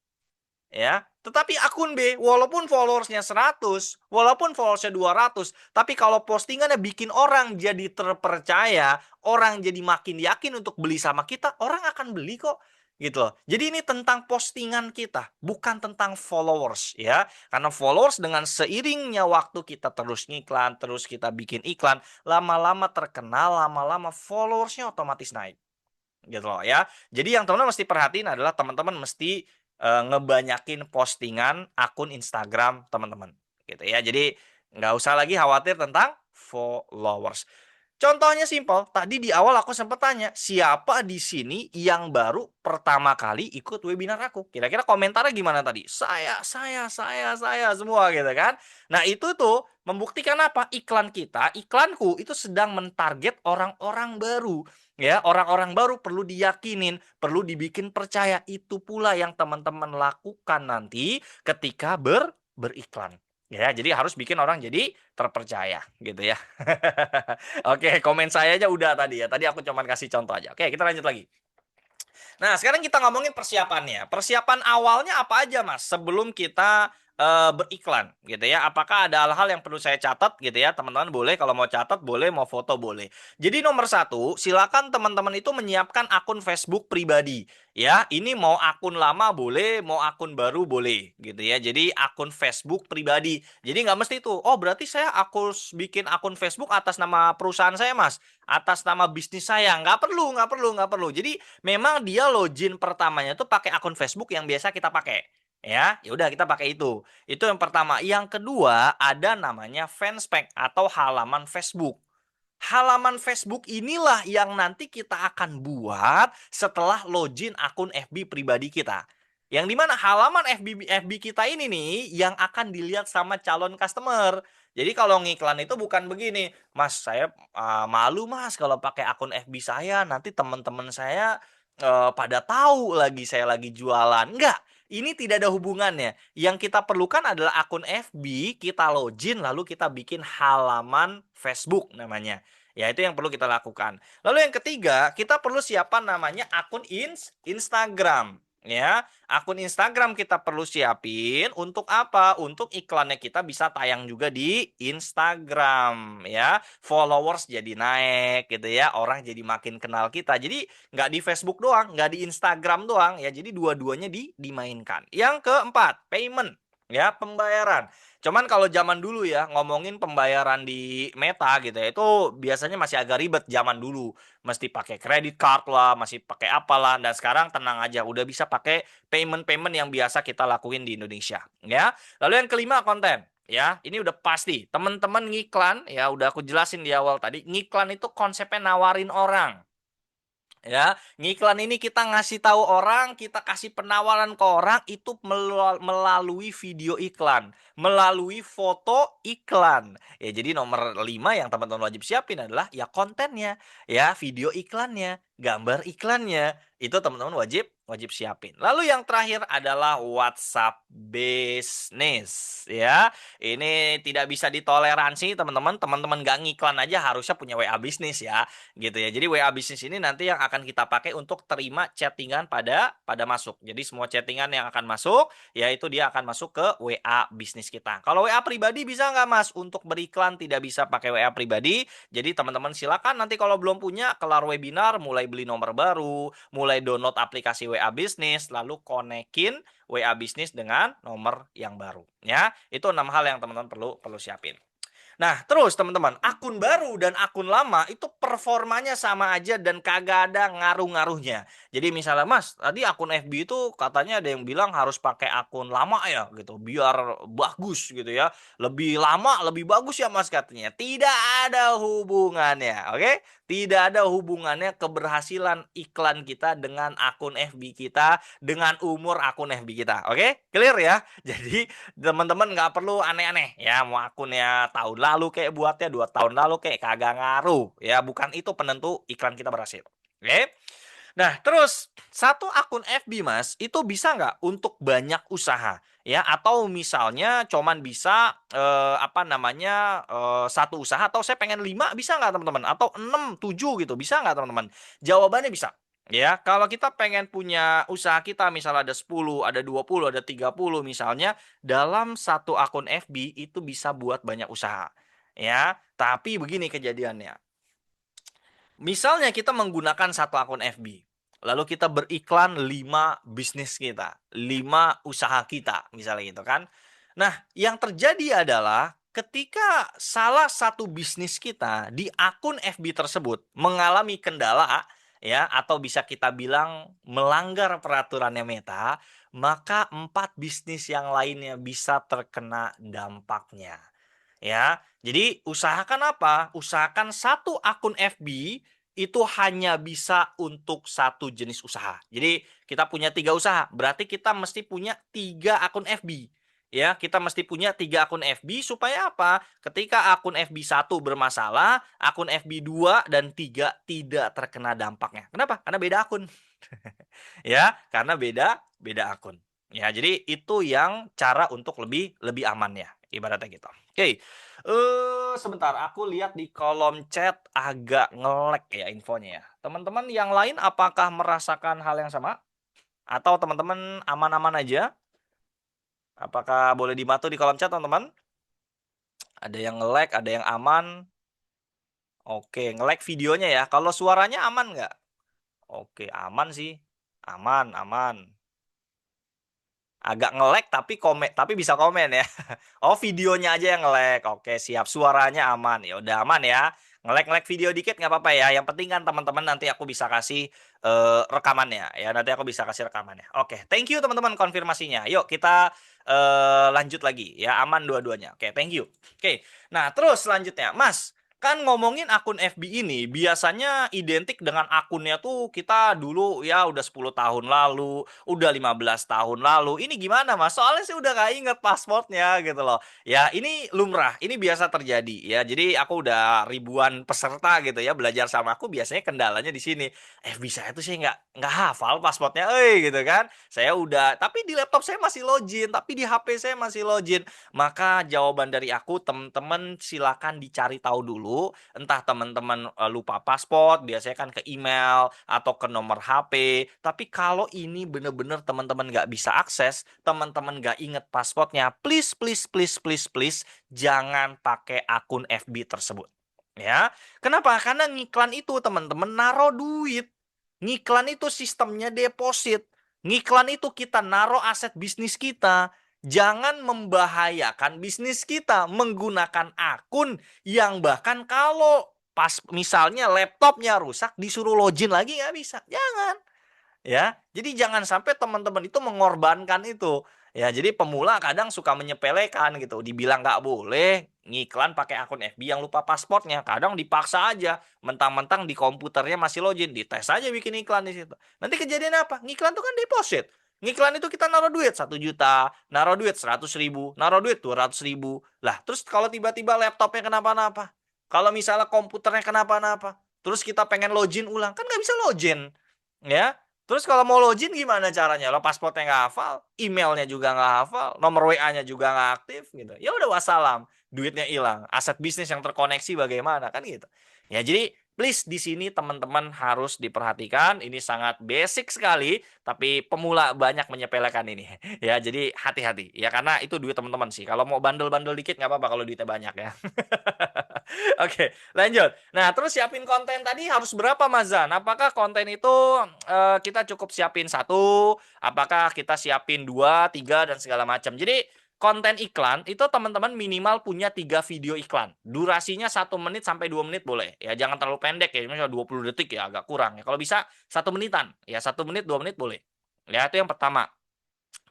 Ya, tetapi akun B, walaupun followersnya 100, walaupun followersnya 200, tapi kalau postingannya bikin orang jadi terpercaya, orang jadi makin yakin untuk beli sama kita, orang akan beli kok. Gitu loh. Jadi ini tentang postingan kita, bukan tentang followers ya. Karena followers dengan seiringnya waktu kita terus ngiklan, terus kita bikin iklan, lama-lama terkenal, lama-lama followersnya otomatis naik gitu loh ya. Jadi yang teman-teman mesti perhatiin adalah teman-teman mesti ngebanyakin postingan akun Instagram teman-teman gitu ya. Jadi nggak usah lagi khawatir tentang followers. Contohnya simpel, tadi di awal aku sempat tanya, siapa di sini yang baru pertama kali ikut webinar aku? Kira-kira komentarnya gimana tadi? Saya semua gitu kan. Nah, itu tuh membuktikan apa? Iklanku itu sedang mentarget orang-orang baru. Ya, orang-orang baru perlu diyakinin, perlu dibikin percaya. Itu pula yang teman-teman lakukan nanti ketika beriklan. Ya, jadi harus bikin orang jadi terpercaya gitu ya. Oke, komen saya aja udah tadi ya. Tadi aku cuma kasih contoh aja. Oke, kita lanjut lagi. Nah, sekarang kita ngomongin persiapannya. Persiapan awalnya apa aja, Mas? Sebelum kita beriklan gitu ya. Apakah ada hal-hal yang perlu saya catat gitu ya? Teman-teman boleh kalau mau catat boleh, mau foto boleh. Jadi nomor satu, silakan teman-teman itu menyiapkan akun Facebook pribadi. Ya, ini mau akun lama boleh, mau akun baru boleh gitu ya. Jadi akun Facebook pribadi. Jadi nggak mesti itu. Oh, berarti saya bikin akun Facebook atas nama perusahaan saya, Mas. Atas nama bisnis saya. Nggak perlu. Jadi memang dia login pertamanya tuh pakai akun Facebook yang biasa kita pakai. Ya udah kita pakai itu. Itu yang pertama. Yang kedua ada namanya fanspage atau halaman Facebook. Halaman Facebook inilah yang nanti kita akan buat setelah login akun FB pribadi kita. Yang dimana halaman FB kita ini nih yang akan dilihat sama calon customer. Jadi kalau ngiklan itu bukan begini, Mas saya malu Mas kalau pakai akun FB saya nanti teman-teman saya pada tahu lagi saya lagi jualan. Enggak, ini tidak ada hubungannya. Yang kita perlukan adalah akun FB, kita login lalu kita bikin halaman Facebook namanya. Ya, itu yang perlu kita lakukan. Lalu yang ketiga, kita perlu siapkan namanya akun Instagram. Ya, akun Instagram kita perlu siapin untuk apa? Untuk iklannya kita bisa tayang juga di Instagram, ya. Followers jadi naik gitu ya, orang jadi makin kenal kita. Jadi nggak di Facebook doang, nggak di Instagram doang ya. Jadi dua-duanya dimainkan. Yang keempat, payment. Ya, pembayaran. Cuman kalau zaman dulu ya, ngomongin pembayaran di Meta gitu ya, itu biasanya masih agak ribet zaman dulu. Mesti pakai credit card lah, masih pakai apalah. Dan sekarang tenang aja, udah bisa pakai payment-payment yang biasa kita lakuin di Indonesia. Ya. Lalu yang kelima, konten. Ya, ini udah pasti. Teman-teman ngiklan, ya udah aku jelasin di awal tadi. Ngiklan itu konsepnya nawarin orang. Ya, ngiklan ini kita ngasih tahu orang, kita kasih penawaran ke orang itu melalui video iklan, melalui foto iklan. Ya, jadi nomor 5 yang teman-teman wajib siapin adalah ya kontennya, ya video iklannya, gambar iklannya. Itu teman-teman wajib wajib siapin. Lalu yang terakhir adalah WhatsApp Business, ya. Ini tidak bisa ditoleransi, teman-teman. Teman-teman nggak ngiklan aja harusnya punya WA Business ya gitu ya. Jadi WA bisnis ini nanti yang akan kita pakai untuk terima chattingan pada masuk. Jadi semua chattingan yang akan masuk, yaitu dia akan masuk ke WA bisnis kita. Kalau WA pribadi bisa nggak Mas? Untuk beriklan tidak bisa pakai WA pribadi. Jadi teman-teman silakan nanti kalau belum punya, kelar webinar, mulai beli nomor baru, mulai download aplikasi WA bisnis, lalu konekin WA bisnis dengan nomor yang baru. Ya, itu 6 hal yang teman-teman perlu siapin. Nah, terus teman-teman, akun baru dan akun lama itu performanya sama aja dan kagak ada ngaruh-ngaruhnya. Jadi misalnya, Mas, tadi akun FB itu katanya ada yang bilang harus pakai akun lama ya gitu, biar bagus gitu ya. Lebih lama, lebih bagus ya Mas katanya. Tidak ada hubungannya, oke? Tidak ada hubungannya keberhasilan iklan kita dengan akun FB kita, dengan umur akun FB kita, oke? Clear ya? Jadi teman-teman nggak perlu aneh-aneh ya, mau akunnya tahun lalu kayak buatnya 2 tahun lalu kayak kagak ngaruh ya, bukan itu penentu iklan kita berhasil. Oke. Nah, terus satu akun FB Mas, itu bisa nggak untuk banyak usaha? Ya, atau misalnya cuman bisa satu usaha atau saya pengen 5 bisa nggak teman-teman? Atau 6, 7 gitu, bisa nggak teman-teman? Jawabannya bisa. Ya, kalau kita pengen punya usaha kita misalnya ada 10, ada 20, ada 30 misalnya, dalam satu akun FB itu bisa buat banyak usaha. Ya, tapi begini kejadiannya. Misalnya kita menggunakan satu akun FB, lalu kita beriklan 5 bisnis kita, 5 usaha kita, misalnya gitu kan. Nah, yang terjadi adalah ketika salah satu bisnis kita di akun FB tersebut mengalami kendala ya atau bisa kita bilang melanggar peraturannya Meta, maka 4 bisnis yang lainnya bisa terkena dampaknya. Ya, jadi usahakan apa? Usahakan satu akun FB itu hanya bisa untuk satu jenis usaha. Jadi kita punya 3 usaha, berarti kita mesti punya 3 akun FB. Ya, kita mesti punya 3 akun FB supaya apa? Ketika akun FB 1 bermasalah, akun FB 2 dan 3 tidak terkena dampaknya. Kenapa? Karena beda akun. Ya, karena beda beda akun. Ya, jadi itu yang cara untuk lebih lebih aman ya, ibaratnya gitu. Oke. Sebentar aku lihat di kolom chat agak nge-lag ya infonya ya. Teman-teman yang lain apakah merasakan hal yang sama? Atau teman-teman aman-aman aja? Apakah boleh dibantu di kolom chat teman-teman? Ada yang nge-lag, ada yang aman? Oke, nge-lag videonya ya. Kalau suaranya aman nggak? Oke, aman sih. Aman, aman. Agak nge-lag tapi bisa komen ya. Oh, videonya aja yang nge-lag. Oke, siap. Suaranya aman. Ya udah aman ya. Nge-lag video dikit nggak apa-apa ya. Yang penting kan teman-teman nanti aku bisa kasih rekamannya ya. Nanti aku bisa kasih rekamannya. Oke, thank you teman-teman konfirmasinya. Yuk kita lanjut lagi ya. Aman dua-duanya. Oke, thank you. Oke. Nah, terus selanjutnya, Mas, kan ngomongin akun FB ini biasanya identik dengan akunnya tuh kita dulu ya udah 10 tahun lalu, udah 15 tahun lalu. Ini gimana Mas? Soalnya saya udah gak inget passwordnya gitu loh. Ya ini lumrah, ini biasa terjadi ya. Jadi aku udah ribuan peserta gitu ya belajar sama aku biasanya kendalanya di sini. FB saya tuh saya nggak hafal passwordnya, gitu kan. Saya udah, tapi di laptop saya masih login, tapi di HP saya masih login. Maka jawaban dari aku teman-teman silakan dicari tahu dulu, entah teman-teman lupa paspor, biasanya kan ke email atau ke nomor HP. Tapi kalau ini bener-bener teman-teman nggak bisa akses, teman-teman nggak inget passwordnya, please, please, please, please, please, jangan pakai akun FB tersebut. Ya, kenapa? Karena ngiklan itu teman-teman naruh duit. Ngiklan itu sistemnya deposit. Ngiklan itu kita naruh aset bisnis kita. Jangan membahayakan bisnis kita menggunakan akun yang bahkan kalau pas misalnya laptopnya rusak disuruh login lagi nggak bisa. Jangan. Ya, jadi jangan sampai teman-teman itu mengorbankan itu. Ya, jadi pemula kadang suka menyepelekan gitu, dibilang nggak boleh ngiklan pakai akun FB yang lupa paspornya. Kadang dipaksa aja, mentang-mentang di komputernya masih login, dites aja bikin iklan di situ. Nanti kejadian apa? Ngiklan itu kan deposit. Ngiklan itu kita naruh duit 1 juta, naruh duit 100 ribu, naruh duit 200 ribu. Lah, terus kalau tiba-tiba laptopnya kenapa-napa? Kalau misalnya komputernya kenapa-napa? Terus kita pengen login ulang, kan nggak bisa login. Ya, terus kalau mau login gimana caranya? Lo paspornya nggak hafal, emailnya juga nggak hafal, nomor WA-nya juga nggak aktif gitu. Ya udah wassalam, duitnya hilang, aset bisnis yang terkoneksi bagaimana kan gitu. Ya jadi please di sini teman-teman harus diperhatikan. Ini sangat basic sekali, tapi pemula banyak menyepelekan ini. Ya jadi hati-hati. Ya karena itu duit teman-teman sih. Kalau mau bandel-bandel dikit nggak apa-apa kalau duitnya banyak ya. Oke, lanjut. Nah, terus siapin konten tadi harus berapa, Mas Zan? Apakah konten itu kita cukup siapin satu? Apakah kita siapin dua, tiga, dan segala macam? Jadi, konten iklan itu teman-teman minimal punya 3 video iklan. Durasinya 1 menit sampai 2 menit boleh. Ya, jangan terlalu pendek ya. Misalnya 20 detik ya, agak kurang ya. Kalau bisa 1 menitan. Ya, 1 menit, 2 menit boleh. Ya, itu yang pertama.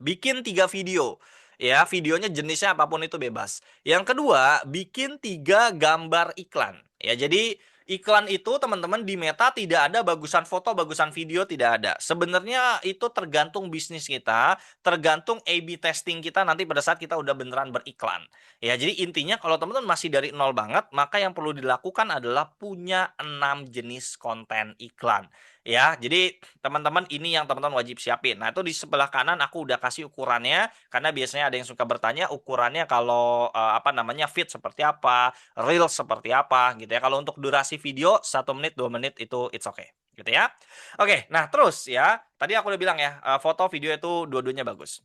Bikin 3 video. Ya, videonya jenisnya apapun itu bebas. Yang kedua, bikin 3 gambar iklan. Ya, jadi Iklan itu teman-teman di Meta tidak ada bagusan foto, bagusan video, tidak ada. Sebenarnya itu tergantung bisnis kita, tergantung A/B testing kita nanti pada saat kita udah beneran beriklan. Ya, jadi intinya kalau teman-teman masih dari nol banget, maka yang perlu dilakukan adalah punya 6 jenis konten iklan. Ya, jadi teman-teman ini yang teman-teman wajib siapin. Nah, itu di sebelah kanan aku udah kasih ukurannya karena biasanya ada yang suka bertanya ukurannya kalau apa namanya feed seperti apa, reels seperti apa gitu ya. Kalau untuk durasi video 1 menit 2 menit itu it's okay gitu ya. Oke, nah terus ya tadi aku udah bilang ya foto video itu dua-duanya bagus.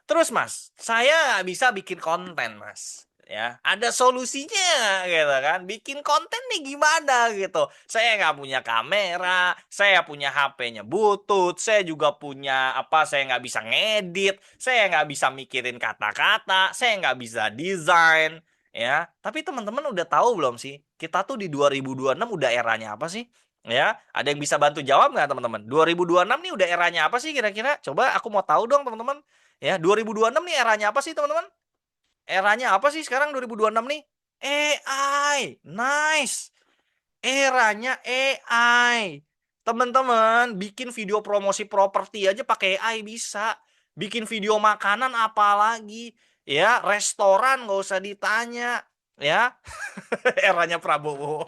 Terus Mas, saya nggak bisa bikin konten Mas. Ya, ada solusinya gitu kan. Bikin konten nih gimana gitu. Saya nggak punya kamera, saya punya HP-nya butut, saya juga punya apa, saya nggak bisa ngedit, saya nggak bisa mikirin kata-kata, saya nggak bisa desain. Ya, tapi teman-teman udah tahu belum sih? Kita tuh di 2026 udah eranya apa sih? Ya, ada yang bisa bantu jawab nggak teman-teman? 2026 nih udah eranya apa sih kira-kira? Coba aku mau tahu dong teman-teman. Ya, 2026 nih eranya apa sih teman-teman? Eranya apa sih sekarang 2026 nih? AI. Nice. Eranya AI. Teman-teman, bikin video promosi properti aja pakai AI bisa. Bikin video makanan apalagi. Ya, restoran nggak usah ditanya. Ya, eranya Prabowo.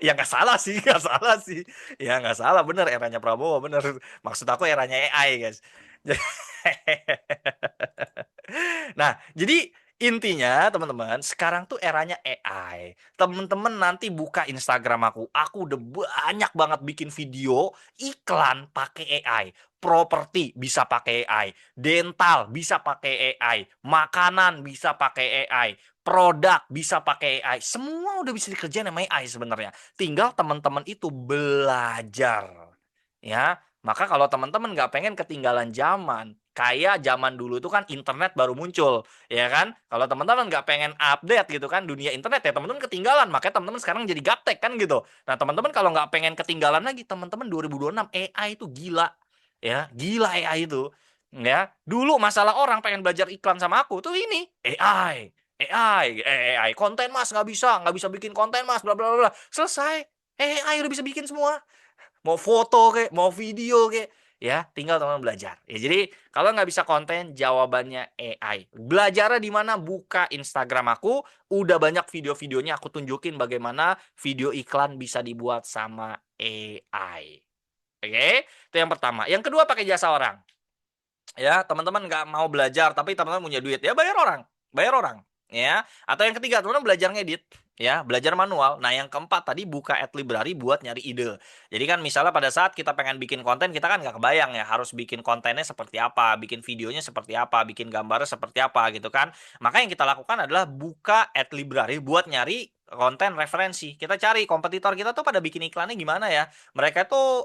Ya nggak salah sih, nggak salah sih. Ya nggak salah, bener eranya Prabowo, bener. Maksud aku eranya AI, guys. Nah, jadi intinya teman-teman, sekarang tuh eranya AI. Teman-teman nanti buka Instagram aku udah banyak banget bikin video iklan pakai AI. Properti bisa pakai AI, dental bisa pakai AI, makanan bisa pakai AI, produk bisa pakai AI. Semua udah bisa dikerjain sama AI sebenarnya. Tinggal teman-teman itu belajar. Ya, maka kalau teman-teman nggak pengen ketinggalan zaman, kayak zaman dulu itu kan internet baru muncul, ya kan? Kalau teman-teman nggak pengen update gitu kan dunia internet ya teman-teman ketinggalan, makanya teman-teman sekarang jadi gaptek kan gitu. Nah teman-teman kalau nggak pengen ketinggalan lagi, teman-teman 2026 AI itu gila, ya gila AI itu, ya. Dulu masalah orang pengen belajar iklan sama aku tuh ini AI, AI, konten mas nggak bisa bikin konten mas, bla bla bla, selesai. AI udah bisa bikin semua, mau foto kek, mau video kek, ya tinggal teman belajar. Ya jadi kalau nggak bisa konten jawabannya AI. Belajarnya di mana? Buka Instagram aku, udah banyak video-videonya aku tunjukin bagaimana video iklan bisa dibuat sama AI. Oke, itu yang pertama. Yang kedua pakai jasa orang. Ya, teman-teman nggak mau belajar tapi teman-teman punya duit, ya bayar orang, ya. Atau yang ketiga, teman-teman belajar ngedit, ya, belajar manual. Nah, yang keempat tadi buka ad library buat nyari ide. Jadi kan misalnya pada saat kita pengen bikin konten, kita kan nggak kebayang ya harus bikin kontennya seperti apa, bikin videonya seperti apa, bikin gambarnya seperti apa gitu kan. Maka yang kita lakukan adalah buka ad library buat nyari konten referensi. Kita cari kompetitor kita tuh pada bikin iklannya gimana ya. Mereka tuh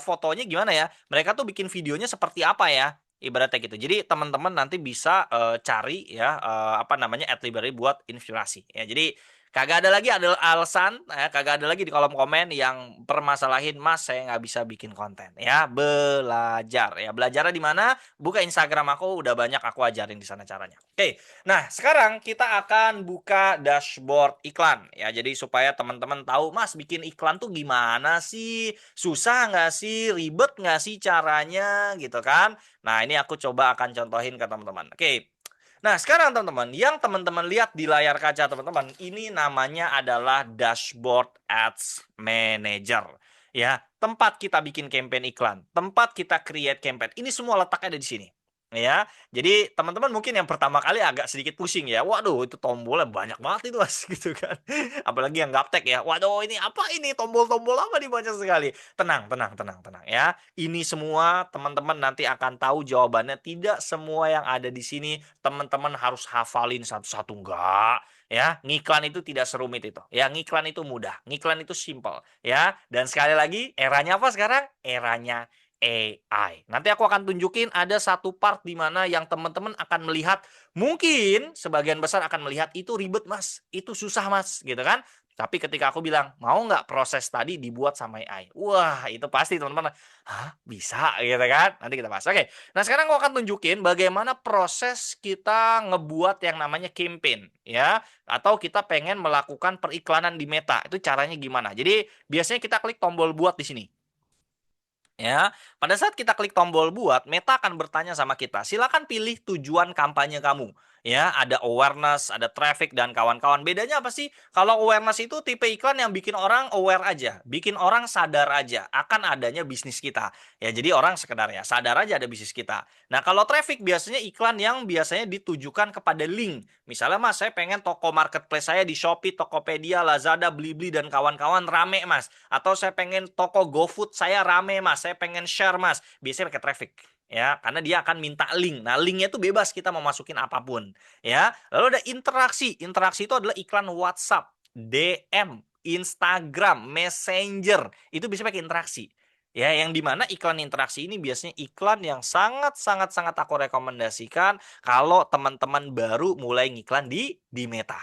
fotonya gimana ya. Mereka tuh bikin videonya seperti apa ya. Ibaratnya gitu. Jadi teman-teman nanti bisa cari ya apa namanya ad library buat inspirasi ya. Jadi kagak ada lagi ada alasan ya, kagak ada lagi di kolom komen yang permasalahin Mas saya nggak bisa bikin konten ya. Belajar ya. Belajarnya di mana? Buka Instagram aku udah banyak aku ajarin di sana caranya. Oke. Nah, sekarang kita akan buka dashboard iklan ya. Jadi supaya teman-teman tahu Mas bikin iklan tuh gimana sih? Susah nggak sih? Ribet nggak sih caranya gitu kan? Nah, ini aku coba akan contohin ke teman-teman. Oke. Nah, sekarang teman-teman, yang teman-teman lihat di layar kaca teman-teman, ini namanya adalah Dashboard Ads Manager. Ya, tempat kita bikin campaign iklan, tempat kita create campaign. Ini semua letaknya ada di sini. Ya, jadi teman-teman mungkin yang pertama kali agak sedikit pusing ya. Waduh, itu tombolnya banyak banget itu Mas gitu kan. Apalagi yang gaptek ya. Waduh, ini apa ini? Tombol-tombol apa nih banyak sekali. Tenang, tenang, tenang, tenang ya. Ini semua teman-teman nanti akan tahu jawabannya. Tidak semua yang ada di sini teman-teman harus hafalin satu-satu, enggak. Ya, ngiklan itu tidak serumit itu. Ya, ngiklan itu mudah. Ngiklan itu simple. Ya, dan sekali lagi, eranya apa sekarang? Eranya AI. Nanti aku akan tunjukin ada satu part di mana yang teman-teman akan melihat, mungkin sebagian besar akan melihat itu ribet mas, itu susah mas, gitu kan. Tapi ketika aku bilang, mau nggak proses tadi dibuat sama AI? Wah, itu pasti teman-teman, hah, bisa gitu kan? Nanti kita bahas. Oke, nah sekarang aku akan tunjukin bagaimana proses kita ngebuat yang namanya campaign, ya. Atau kita pengen melakukan periklanan di Meta. Itu caranya gimana? Jadi, biasanya kita klik tombol buat di sini. Ya, pada saat kita klik tombol buat, Meta akan bertanya sama kita, silakan pilih tujuan kampanye kamu. Ya, ada awareness, ada traffic dan kawan-kawan. Bedanya apa sih? Kalau awareness itu tipe iklan yang bikin orang aware aja, bikin orang sadar aja akan adanya bisnis kita. Ya, jadi orang sekedar ya sadar aja ada bisnis kita. Nah, kalau traffic biasanya iklan yang biasanya ditujukan kepada link. Misalnya Mas, saya pengen toko marketplace saya di Shopee, Tokopedia, Lazada, Blibli dan kawan-kawan rame Mas. Atau saya pengen toko GoFood saya rame Mas, saya pengen share Mas. Biasanya pakai traffic. Ya, karena dia akan minta link. Nah, linknya itu bebas kita mau masukin apapun. Ya, lalu ada interaksi. Interaksi itu adalah iklan WhatsApp, DM, Instagram, Messenger. Itu bisa pakai interaksi. Ya, yang dimana iklan interaksi ini biasanya iklan yang sangat aku rekomendasikan kalau teman-teman baru mulai ngiklan di Meta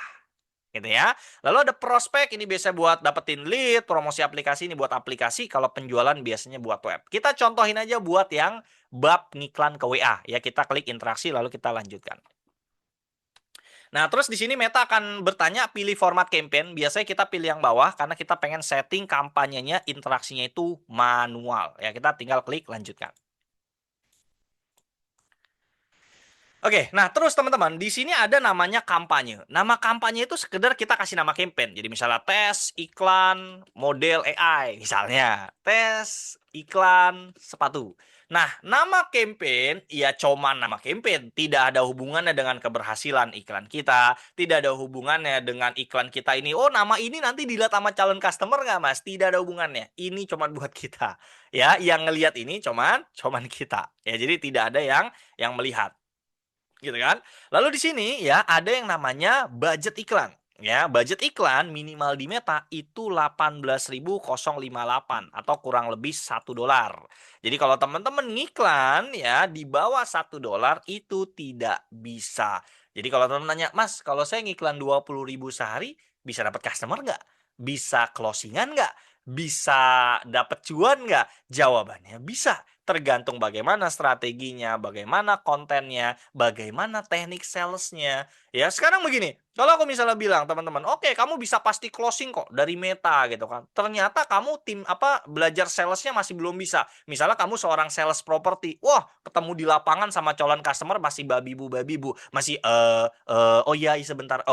gitu ya. Lalu ada prospek, ini biasa buat dapetin lead, promosi aplikasi ini buat aplikasi, kalau penjualan biasanya buat web. Kita contohin aja buat yang bab ngiklan ke WA ya, kita klik interaksi lalu kita lanjutkan. Nah, terus di sini Meta akan bertanya pilih format campaign. Biasanya kita pilih yang bawah karena kita pengen setting kampanyenya, interaksinya itu manual ya. Kita tinggal klik lanjutkan. Oke, nah terus teman-teman, di sini ada namanya kampanye. Nama kampanye itu sekedar kita kasih nama campaign. Jadi misalnya tes, iklan, model AI. Misalnya, tes, iklan, sepatu. Nah, nama campaign, ya cuma nama campaign. Tidak ada hubungannya dengan keberhasilan iklan kita. Tidak ada hubungannya dengan iklan kita ini. Oh, nama ini nanti dilihat sama calon customer nggak, Mas? Tidak ada hubungannya. Ini cuma buat kita. Ya, yang ngelihat ini cuman kita. Ya, jadi tidak ada yang melihat gitu kan. Lalu di sini ya ada yang namanya budget iklan. Ya, budget iklan minimal di Meta itu 18.058 atau kurang lebih $1. Jadi kalau teman-teman ngiklan ya di bawah $1 itu tidak bisa. Jadi kalau teman nanya, Mas, kalau saya ngiklan 20.000 sehari bisa dapat customer nggak? Bisa closingan nggak? Bisa dapat cuan nggak? Jawabannya bisa. Tergantung bagaimana strateginya, bagaimana kontennya, bagaimana teknik salesnya. Ya, sekarang begini, kalau aku misalnya bilang teman-teman, oke, kamu bisa pasti closing kok dari Meta gitu kan. Ternyata kamu tim apa belajar salesnya masih belum bisa. Misalnya kamu seorang sales properti, wah, ketemu di lapangan sama calon customer masih babi bu, masih oh iya sebentar,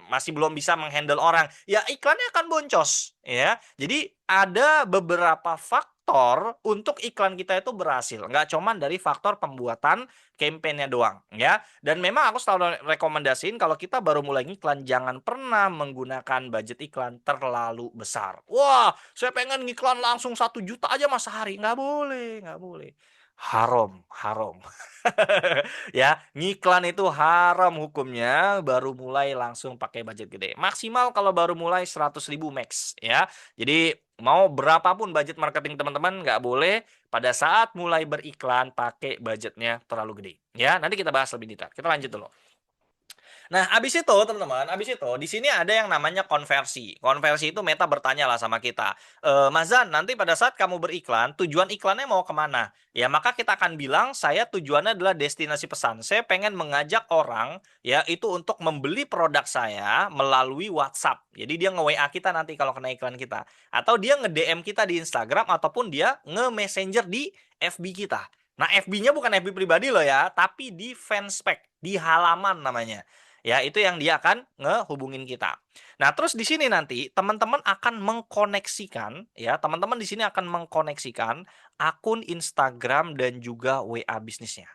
masih belum bisa menghandle orang. Ya, iklannya akan boncos, ya. Jadi ada beberapa faktor untuk iklan kita itu berhasil. Nggak cuman dari faktor pembuatan campaign-nya doang, ya. Dan memang aku selalu rekomendasiin kalau kita baru mulai ngiklan, jangan pernah menggunakan budget iklan terlalu besar. Wah, saya pengen ngiklan langsung 1 juta aja mas sehari. Nggak boleh, nggak boleh. Haram, haram. Ya, ngiklan itu haram hukumnya, baru mulai langsung pakai budget gede. Maksimal kalau baru mulai 100.000 max ya. Jadi mau berapapun budget marketing teman-teman nggak boleh pada saat mulai beriklan pakai budgetnya terlalu gede. Ya, nanti kita bahas lebih detail. Kita lanjut dulu. Nah, abis itu teman-teman, abis itu di sini ada yang namanya konversi. Konversi itu Meta bertanya lah sama kita, Mas Zan, nanti pada saat kamu beriklan, tujuan iklannya mau kemana? Ya, maka kita akan bilang, saya tujuannya adalah destinasi pesan. Saya pengen mengajak orang, ya, itu untuk membeli produk saya melalui WhatsApp. Jadi dia nge-WA kita nanti kalau kena iklan kita. Atau dia nge-DM kita di Instagram, ataupun dia nge-messenger di FB kita. Nah, FB-nya bukan FB pribadi loh ya, tapi di fanspage, di halaman namanya. Ya, itu yang dia akan ngehubungin kita. Nah, terus di sini nanti teman-teman akan mengkoneksikan ya, teman-teman di sini akan mengkoneksikan akun Instagram dan juga WA bisnisnya.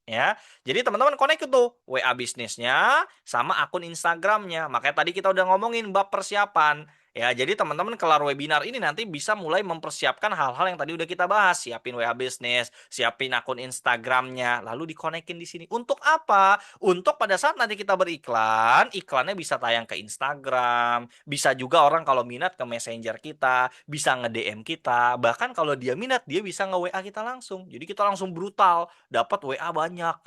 Ya, jadi teman-teman connect itu WA bisnisnya sama akun Instagramnya. Makanya tadi kita udah ngomongin bab persiapan. Ya, jadi teman-teman kelar webinar ini nanti bisa mulai mempersiapkan hal-hal yang tadi udah kita bahas. Siapin WA bisnis, siapin akun Instagramnya, lalu dikonekin di sini. Untuk apa? Untuk pada saat nanti kita beriklan, iklannya bisa tayang ke Instagram, bisa juga orang kalau minat ke Messenger kita, bisa nge-DM kita, bahkan kalau dia minat dia bisa nge-WA kita langsung. Jadi kita langsung brutal dapat WA banyak.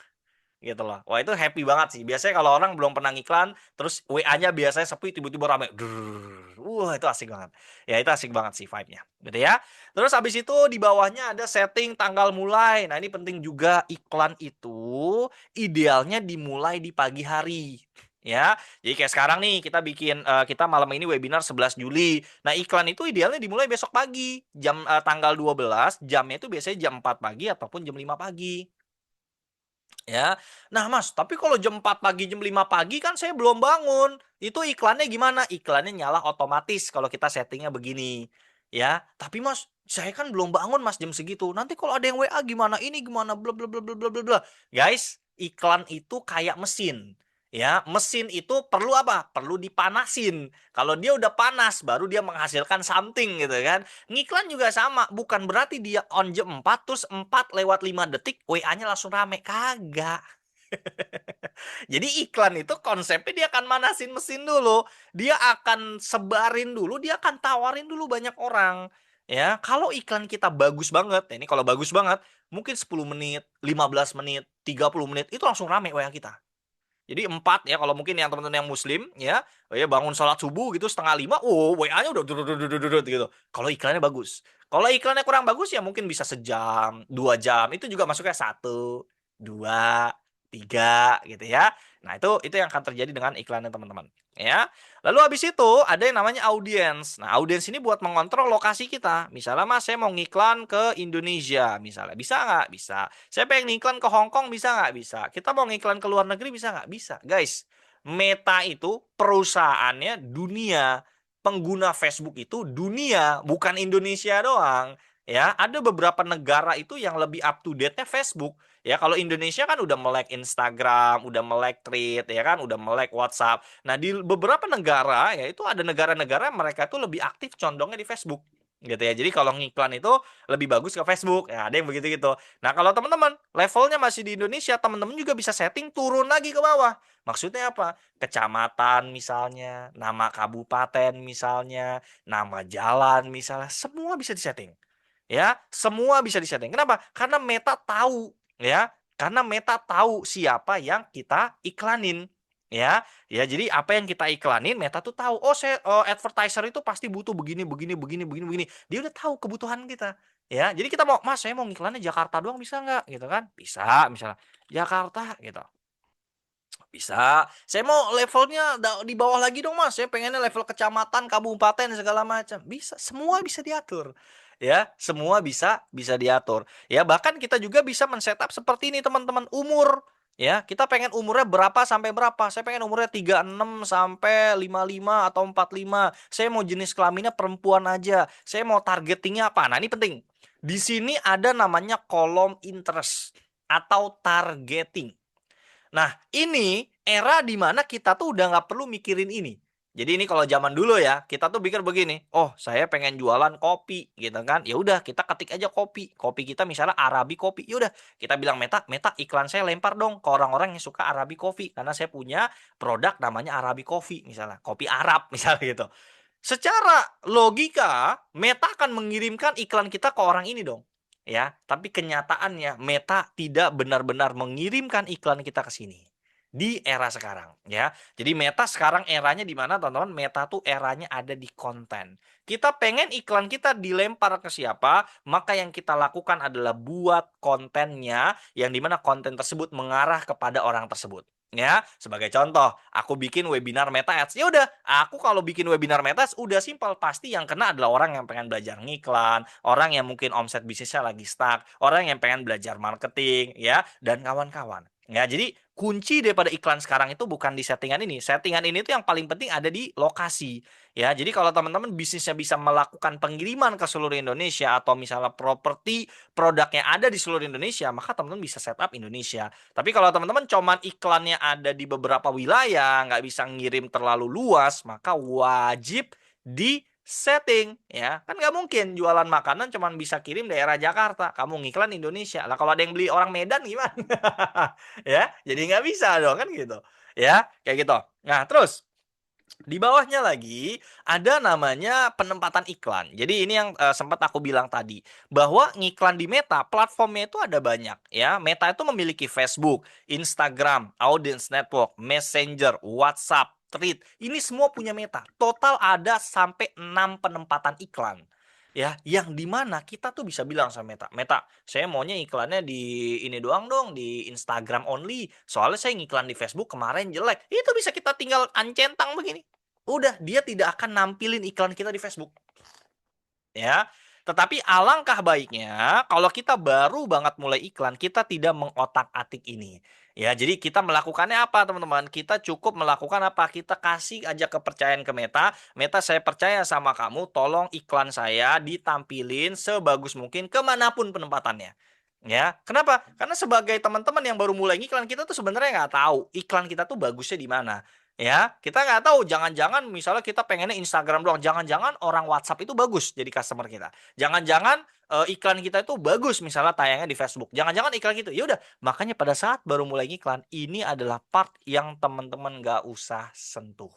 gitu loh. Wah itu happy banget sih. Biasanya kalau orang belum pernah ngiklan, terus WA-nya biasanya sepi, tiba-tiba rame. Drrrr. Wah itu asik banget. Ya itu asik banget sih vibe-nya. Gitu ya. Terus habis itu di bawahnya ada setting tanggal mulai. Nah ini penting juga, iklan itu idealnya dimulai di pagi hari. Ya, jadi kayak sekarang nih kita bikin kita malam ini webinar 11 Juli. Nah, iklan itu idealnya dimulai besok pagi, tanggal 12, jamnya itu biasanya jam 4 pagi ataupun jam 5 pagi. Ya. Nah, Mas, tapi kalau jam 4 pagi, jam 5 pagi kan saya belum bangun. Itu iklannya gimana? Iklannya nyala otomatis kalau kita settingnya begini. Ya, tapi Mas, saya kan belum bangun Mas jam segitu. Nanti kalau ada yang WA gimana? Ini gimana? Bla bla bla bla bla bla bla. Guys, iklan itu kayak mesin. Ya, mesin itu perlu apa? Perlu dipanasin. Kalau dia udah panas, baru dia menghasilkan something gitu kan. Ngiklan juga sama, bukan berarti dia on jam 4 terus 4 lewat 5 detik WA-nya langsung rame. Kagak. Jadi iklan itu konsepnya dia akan manasin mesin dulu. Dia akan sebarin dulu, dia akan tawarin dulu banyak orang. Ya, kalau iklan kita bagus banget, ini kalau bagus banget, mungkin 10 menit, 15 menit, 30 menit itu langsung rame WA kita. Jadi 4 ya kalau mungkin yang teman-teman yang muslim ya, ya bangun sholat subuh gitu setengah 5, oh WA-nya udah gitu. Kalau iklannya bagus. Kalau iklannya kurang bagus ya mungkin bisa sejam, 2 jam. Itu juga masuknya 1, 2, 3 gitu ya. Nah, itu yang akan terjadi dengan iklannya teman-teman. Ya. Lalu habis itu ada yang namanya audiens. Nah, audiens ini buat mengontrol lokasi kita. Misalnya Mas, saya mau ngiklan ke Indonesia misalnya. Bisa nggak? Bisa. Saya pengen ngiklan ke Hong Kong, bisa nggak? Bisa. Kita mau ngiklan ke luar negeri, bisa nggak? Bisa. Guys, Meta itu perusahaannya dunia. Pengguna Facebook itu dunia, bukan Indonesia doang. Ya, ada beberapa negara itu yang lebih up to date-nya Facebook. Ya, kalau Indonesia kan udah melek Instagram, udah melek Thread, ya kan, udah melek WhatsApp. Nah, di beberapa negara, ya itu ada negara-negara mereka tuh lebih aktif condongnya di Facebook. Gitu ya. Jadi kalau ngiklan itu lebih bagus ke Facebook. Ya, ada yang begitu gitu. Nah, kalau teman-teman levelnya masih di Indonesia, teman-teman juga bisa setting turun lagi ke bawah. Maksudnya apa? Kecamatan misalnya, nama kabupaten misalnya, nama jalan misalnya, semua bisa disetting. Ya, semua bisa disetting. Kenapa? Karena Meta tahu, ya. Karena Meta tahu siapa yang kita iklanin. Ya, ya jadi apa yang kita iklanin Meta tuh tahu. Oh, advertiser itu pasti butuh begini begini begini begini begini. Dia udah tahu kebutuhan kita. Ya, jadi kita mau, Mas, saya mau ngiklannya Jakarta doang bisa nggak? Gitu kan? Bisa, misalnya Jakarta gitu. Bisa. Saya mau levelnya di bawah lagi dong Mas. Saya pengennya level kecamatan, kabupaten segala macam. Bisa, semua bisa diatur. Ya, semua bisa bisa diatur. Ya, bahkan kita juga bisa men-setup seperti ini teman-teman, umur. Ya, kita pengen umurnya berapa sampai berapa? Saya pengen umurnya 36 sampai 55 atau 45. Saya mau jenis kelaminnya perempuan aja. Saya mau targetingnya apa? Nah, ini penting. Di sini ada namanya kolom interest atau targeting. Nah, ini era di mana kita tuh udah nggak perlu mikirin ini. Jadi ini kalau zaman dulu ya, kita tuh pikir begini, oh saya pengen jualan kopi gitu kan. Ya udah kita ketik aja kopi. Kopi kita misalnya Arabi kopi. Ya udah kita bilang Meta, Meta iklan saya lempar dong ke orang-orang yang suka Arabi kopi karena saya punya produk namanya Arabi Coffee misalnya, kopi Arab misalnya gitu. Secara logika, Meta akan mengirimkan iklan kita ke orang ini dong. Ya, tapi kenyataannya Meta tidak benar-benar mengirimkan iklan kita ke sini di era sekarang ya. Jadi Meta sekarang eranya di mana teman-teman? Meta tuh eranya ada di konten. Kita pengen iklan kita dilempar ke siapa, maka yang kita lakukan adalah buat kontennya yang dimana konten tersebut mengarah kepada orang tersebut. Ya, sebagai contoh, aku bikin webinar Meta Ads. Ya udah, aku kalau bikin webinar Meta Ads udah simpel, pasti yang kena adalah orang yang pengen belajar ngiklan, orang yang mungkin omset bisnisnya lagi stuck, orang yang pengen belajar marketing, ya, dan kawan-kawan. Ya, jadi kunci daripada iklan sekarang itu bukan di settingan ini. Settingan ini tuh yang paling penting ada di lokasi. Ya, jadi kalau teman-teman bisnisnya bisa melakukan pengiriman ke seluruh Indonesia atau misalnya properti produknya ada di seluruh Indonesia, maka teman-teman bisa setup Indonesia. Tapi kalau teman-teman cuman iklannya ada di beberapa wilayah, nggak bisa ngirim terlalu luas, maka wajib di setting ya. Kan nggak mungkin jualan makanan cuman bisa kirim daerah Jakarta, kamu ngiklan Indonesia. Lah kalau ada yang beli orang Medan gimana? Ya, jadi nggak bisa dong kan gitu. Ya, kayak gitu. Nah, terus Di bawahnya lagi ada namanya penempatan iklan. Jadi ini yang sempat aku bilang tadi bahwa ngiklan di Meta, platformnya itu ada banyak ya. Meta itu memiliki Facebook, Instagram, Audience Network, Messenger, WhatsApp, Thread. Ini semua punya Meta. Total ada sampai 6 penempatan iklan. Ya, yang dimana kita tuh bisa bilang sama Meta, Meta, saya maunya iklannya di ini doang dong, di Instagram only. Soalnya saya ngiklan di Facebook kemarin jelek. Itu bisa kita tinggal ancentang begini. Udah, dia tidak akan nampilin iklan kita di Facebook. Ya. Tetapi alangkah baiknya kalau kita baru banget mulai iklan, kita tidak mengotak-atik ini. Ya, jadi kita melakukannya apa, teman-teman? Kita cukup melakukan apa? Kita kasih aja kepercayaan ke Meta. Meta, saya percaya sama kamu, tolong iklan saya ditampilin sebagus mungkin kemanapun penempatannya. Ya, kenapa? Karena sebagai teman-teman yang baru mulai iklan, kita tuh sebenarnya nggak tahu iklan kita tuh bagusnya di mana. Ya, kita nggak tahu. Jangan-jangan misalnya kita pengennya Instagram doang. Jangan-jangan orang WhatsApp itu bagus jadi customer kita. Jangan-jangan iklan kita itu bagus misalnya tayangnya di Facebook. Jangan-jangan iklan gitu. Ya udah, makanya pada saat baru mulai iklan, ini adalah part yang teman-teman nggak usah sentuh.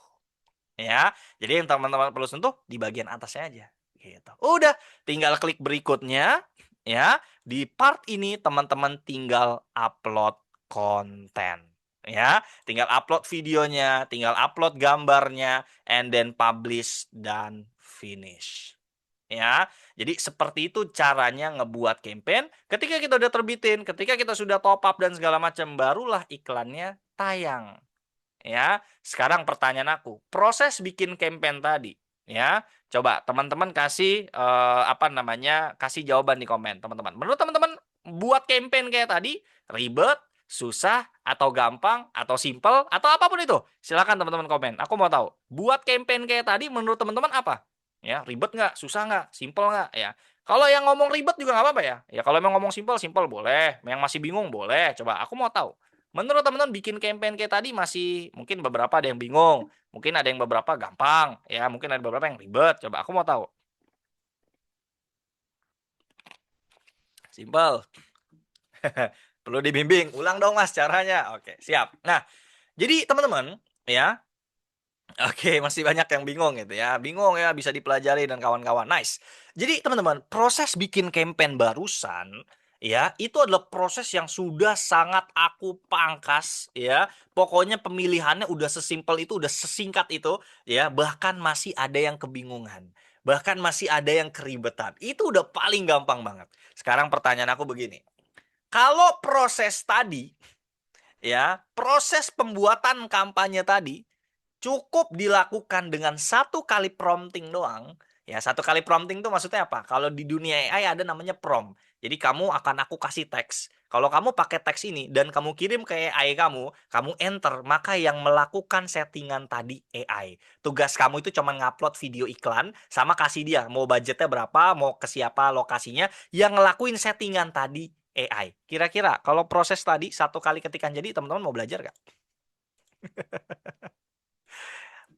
Ya, jadi yang teman-teman perlu sentuh di bagian atasnya aja. Gitu. Udah, tinggal klik berikutnya. Ya, di part ini teman-teman tinggal upload konten. Ya, tinggal upload videonya, tinggal upload gambarnya, and then publish dan finish. Ya, jadi seperti itu caranya ngebuat campaign. Ketika kita udah terbitin, ketika kita sudah top up dan segala macam, barulah iklannya tayang. Ya, sekarang pertanyaan aku, proses bikin campaign tadi, ya, coba teman-teman kasih apa namanya, kasih jawaban di komen, teman-teman. Menurut teman-teman, buat campaign kayak tadi ribet, susah, atau gampang, atau simple, atau apapun itu, silakan teman-teman komen. Aku mau tahu, buat campaign kayak tadi menurut teman-teman apa? Ya, ribet nggak, susah nggak, simple nggak? Ya, kalau yang ngomong ribet juga nggak apa-apa ya. Ya, kalau memang ngomong simple, simple boleh. Yang masih bingung boleh. Coba, aku mau tahu. Menurut teman-teman bikin campaign kayak tadi masih mungkin beberapa ada yang bingung, mungkin ada yang beberapa gampang, ya mungkin ada beberapa yang ribet. Coba aku mau tahu. Simple. Perlu dibimbing. Ulang dong Mas caranya. Oke, siap. Nah, jadi teman-teman, ya. Oke, masih banyak yang bingung gitu ya. Bingung ya bisa dipelajari dan kawan-kawan. Nice. Jadi teman-teman, proses bikin campaign barusan ya, itu adalah proses yang sudah sangat aku pangkas ya. Pokoknya pemilihannya udah sesimpel itu, udah sesingkat itu ya, bahkan masih ada yang kebingungan. Bahkan masih ada yang keribetan. Itu udah paling gampang banget. Sekarang pertanyaan aku begini. Kalau proses tadi ya, proses pembuatan kampanye tadi cukup dilakukan dengan satu kali prompting doang. Ya, satu kali prompting itu maksudnya apa? Kalau di dunia AI ada namanya prompt. Jadi kamu akan aku kasih teks. Kalau kamu pakai teks ini dan kamu kirim ke AI kamu enter, maka yang melakukan settingan tadi AI. Tugas kamu itu cuma ngupload video iklan sama kasih dia mau budgetnya berapa, mau ke siapa lokasinya, yang ngelakuin settingan tadi AI. Kira-kira kalau proses tadi satu kali ketikan jadi teman-teman mau belajar gak?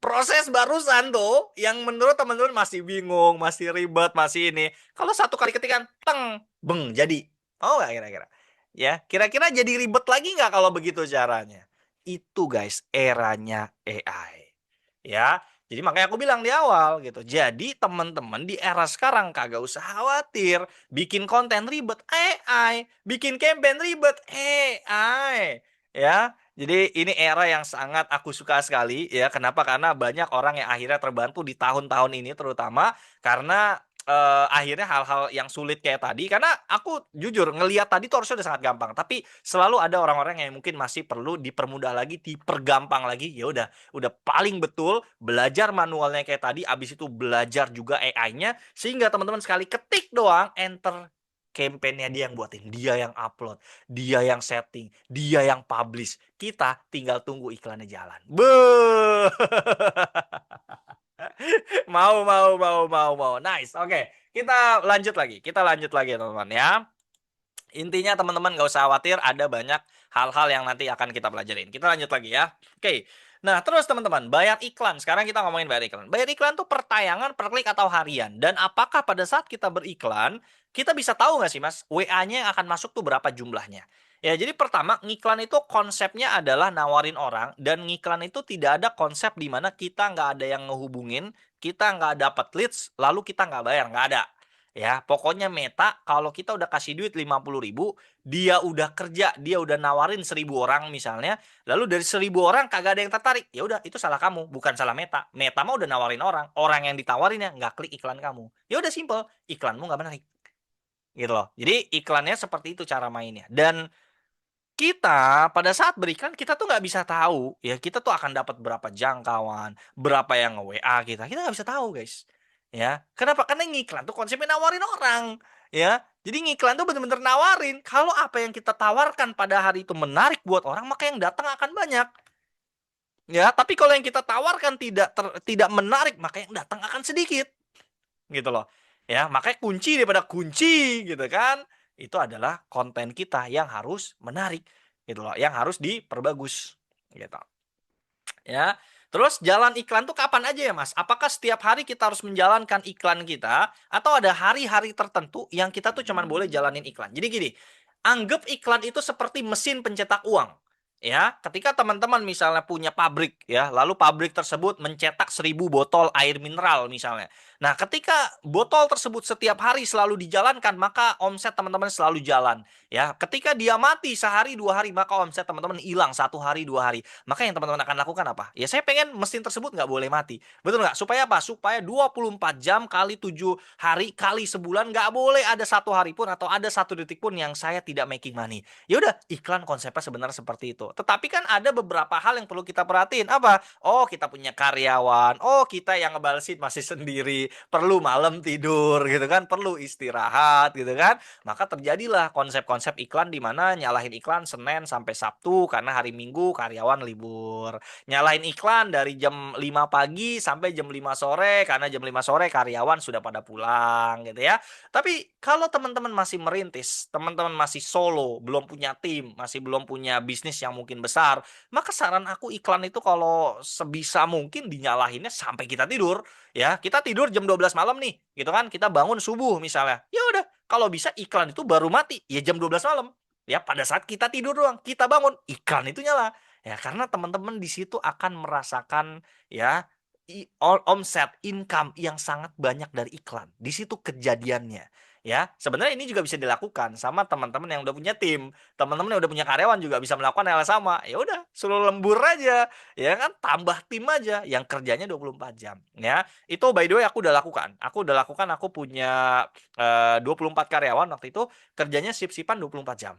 Proses barusan tuh yang menurut teman-teman masih bingung, masih ribet, masih ini. Kalau satu kali ketikan, teng, beng, jadi. Oh nggak kira-kira? Ya, kira-kira jadi ribet lagi nggak kalau begitu caranya? Itu guys, eranya AI. Ya, jadi makanya aku bilang di awal gitu. Jadi teman-teman di era sekarang kagak usah khawatir. Bikin konten ribet, AI. Bikin campaign ribet, AI. Ya, jadi ini era yang sangat aku suka sekali ya. Kenapa? Karena banyak orang yang akhirnya terbantu di tahun-tahun ini terutama karena akhirnya hal-hal yang sulit kayak tadi karena aku jujur ngelihat tadi tuh harusnya udah sangat gampang, tapi selalu ada orang-orang yang mungkin masih perlu dipermudah lagi, dipergampang lagi. Ya udah paling betul belajar manualnya kayak tadi, abis itu belajar juga AI-nya sehingga teman-teman sekali ketik doang enter campaign-nya dia yang buatin, dia yang upload, dia yang setting, dia yang publish. Kita tinggal tunggu iklannya jalan. Be. Mau. Nice. Oke, kita lanjut lagi. Kita lanjut lagi teman-teman ya. Intinya teman-teman nggak usah khawatir, ada banyak hal-hal yang nanti akan kita pelajarin. Kita lanjut lagi ya. Oke. Nah, terus teman-teman, bayar iklan. Sekarang kita ngomongin bayar iklan. Bayar iklan tuh per tayangan, per klik atau harian. Dan apakah pada saat kita beriklan, Kita bisa tahu nggak sih Mas, WA-nya yang akan masuk tuh berapa jumlahnya? Ya, jadi pertama, ngiklan itu konsepnya adalah nawarin orang, dan ngiklan itu tidak ada konsep di mana kita nggak ada yang ngehubungin, kita nggak dapat leads, lalu kita nggak bayar, nggak ada. Ya, pokoknya Meta kalau kita udah kasih duit 50.000, dia udah kerja, dia udah nawarin 1.000 orang misalnya, lalu dari 1.000 orang kagak ada yang tertarik, ya udah itu salah kamu, bukan salah Meta. Meta mah udah nawarin orang, orang yang ditawarin ya nggak klik iklan kamu. Ya udah simple, iklanmu nggak menarik gitu loh. Jadi iklannya seperti itu cara mainnya. Dan kita pada saat berikan kita tuh nggak bisa tahu ya kita tuh akan dapat berapa jangkauan, berapa yang nge-WA kita nggak bisa tahu guys. Ya, kenapa? Karena ngiklan tuh konsepnya nawarin orang, ya. Jadi ngiklan tuh bener-bener nawarin. Kalau apa yang kita tawarkan pada hari itu menarik buat orang, maka yang datang akan banyak. Ya, tapi kalau yang kita tawarkan tidak menarik, maka yang datang akan sedikit gitu loh. Ya, makanya kunci daripada kunci gitu kan, itu adalah konten kita yang harus menarik gitu loh, yang harus diperbagus gitu. Ya. Terus jalan iklan tuh kapan aja ya Mas? Apakah setiap hari kita harus menjalankan iklan kita atau ada hari-hari tertentu yang kita tuh cuman boleh jalanin iklan? Jadi gini, anggap iklan itu seperti mesin pencetak uang. Ya, ketika teman-teman misalnya punya pabrik ya, lalu pabrik tersebut mencetak 1.000 botol air mineral misalnya. Nah, ketika botol tersebut setiap hari selalu dijalankan, maka omset teman-teman selalu jalan. Ya, ketika dia mati sehari 2 hari, maka omset teman-teman hilang 1 hari 2 hari. Maka yang teman-teman akan lakukan apa? Ya saya pengen mesin tersebut nggak boleh mati. Betul nggak? Supaya apa? Supaya 24 jam kali 7 hari kali sebulan nggak boleh ada 1 hari pun atau ada 1 detik pun yang saya tidak making money. Ya udah, iklan konsepnya sebenarnya seperti itu. Tetapi kan ada beberapa hal yang perlu kita perhatiin. Apa? Oh, kita punya karyawan. Oh, kita yang ngebalesin masih sendiri. Perlu malam tidur gitu kan. Perlu istirahat gitu kan. Maka terjadilah konsep-konsep iklan di mana nyalahin iklan Senin sampai Sabtu karena hari Minggu karyawan libur. Nyalahin iklan dari jam 5 pagi sampai jam 5 sore karena jam 5 sore karyawan sudah pada pulang gitu ya. Tapi kalau teman-teman masih merintis, teman-teman masih solo, belum punya tim, masih belum punya bisnis yang mungkin besar, maka saran aku iklan itu kalau sebisa mungkin dinyalahinnya sampai kita tidur. Ya, kita tidur jam 12 malam nih, gitu kan? Kita bangun subuh misalnya. Ya udah, kalau bisa iklan itu baru mati ya jam 12 malam. Ya, pada saat kita tidur doang, kita bangun, iklan itu nyala. Ya, karena teman-teman di situ akan merasakan ya omset, income yang sangat banyak dari iklan. Di situ kejadiannya. Ya, sebenarnya ini juga bisa dilakukan sama teman-teman yang udah punya tim, teman-teman yang udah punya karyawan juga bisa melakukan hal yang sama. Ya udah, suruh lembur aja, ya kan, tambah tim aja yang kerjanya 24 jam. Ya, itu by the way aku udah lakukan. Aku punya 24 karyawan waktu itu kerjanya sip-sipan 24 jam.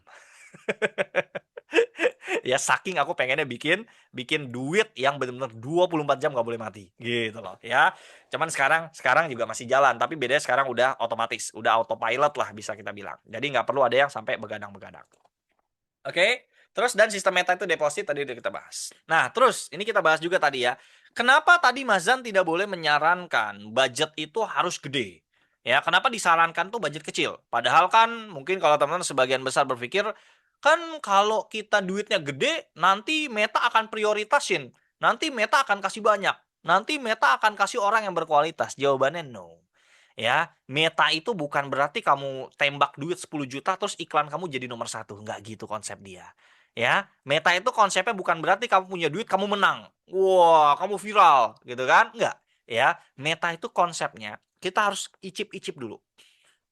Ya saking aku pengennya bikin bikin duit yang benar-benar 24 jam nggak boleh mati gitu loh ya. Cuman sekarang sekarang juga masih jalan tapi bedanya sekarang udah otomatis, udah autopilot lah bisa kita bilang. Jadi nggak perlu ada yang sampai begadang-begadang. Oke, terus dan sistem meta itu deposit tadi udah kita bahas. Nah, terus ini kita bahas juga tadi ya. Kenapa tadi Mazan tidak boleh menyarankan budget itu harus gede? Ya, kenapa disarankan tuh budget kecil? Padahal kan mungkin kalau teman-teman sebagian besar berpikir kan kalau kita duitnya gede, nanti Meta akan prioritasin. Nanti Meta akan kasih banyak. Nanti Meta akan kasih orang yang berkualitas. Jawabannya no. Ya, Meta itu bukan berarti kamu tembak duit 10 juta terus iklan kamu jadi nomor satu. Nggak gitu konsep dia. Ya, Meta itu konsepnya bukan berarti kamu punya duit kamu menang. Wah, kamu viral gitu kan? Nggak. Ya, Meta itu konsepnya kita harus icip-icip dulu.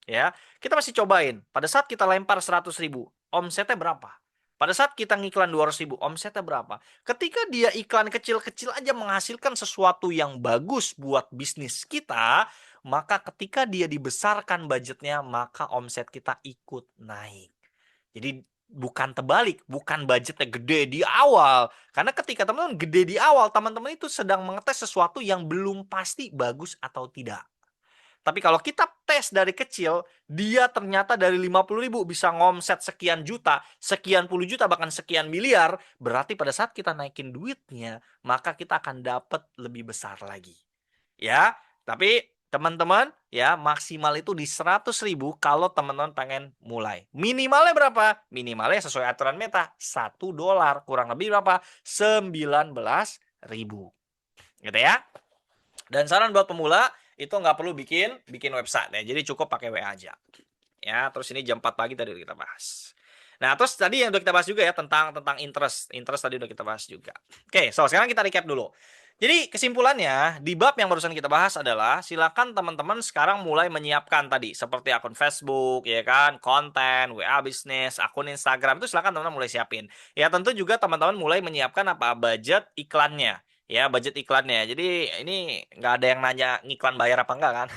Ya, kita masih cobain. Pada saat kita lempar 100.000, omsetnya berapa? Pada saat kita ngiklan 200.000, omsetnya berapa? Ketika dia iklan kecil-kecil aja menghasilkan sesuatu yang bagus buat bisnis kita, maka ketika dia dibesarkan budgetnya, maka omset kita ikut naik. Jadi bukan terbalik, bukan budgetnya gede di awal. Karena ketika teman-teman gede di awal, teman-teman itu sedang mengetes sesuatu yang belum pasti bagus atau tidak. Tapi kalau kita tes dari kecil, dia ternyata dari 50.000 bisa ngomset sekian juta, sekian puluh juta, bahkan sekian miliar. Berarti pada saat kita naikin duitnya, maka kita akan dapat lebih besar lagi. Ya, tapi teman-teman ya maksimal itu di 100.000 kalau teman-teman pengen mulai. Minimalnya berapa? Minimalnya sesuai aturan Meta, $1. Kurang lebih berapa? 19.000. Gitu ya. Dan saran buat pemula, itu nggak perlu bikin bikin website ya. Jadi cukup pakai WA aja. ya. Terus ini jam 4 pagi tadi udah kita bahas. Nah, terus tadi yang udah kita bahas juga ya tentang interest. Interest tadi udah kita bahas juga. Oke, so sekarang kita recap dulu. Jadi kesimpulannya di bab yang barusan kita bahas adalah silakan teman-teman sekarang mulai menyiapkan tadi seperti akun Facebook, ya kan, konten, WA bisnis, akun Instagram itu silakan teman-teman mulai siapin. Ya tentu juga teman-teman mulai menyiapkan apa budget iklannya, ya budget iklannya. Jadi ini nggak ada yang nanya ngiklan bayar apa enggak kan?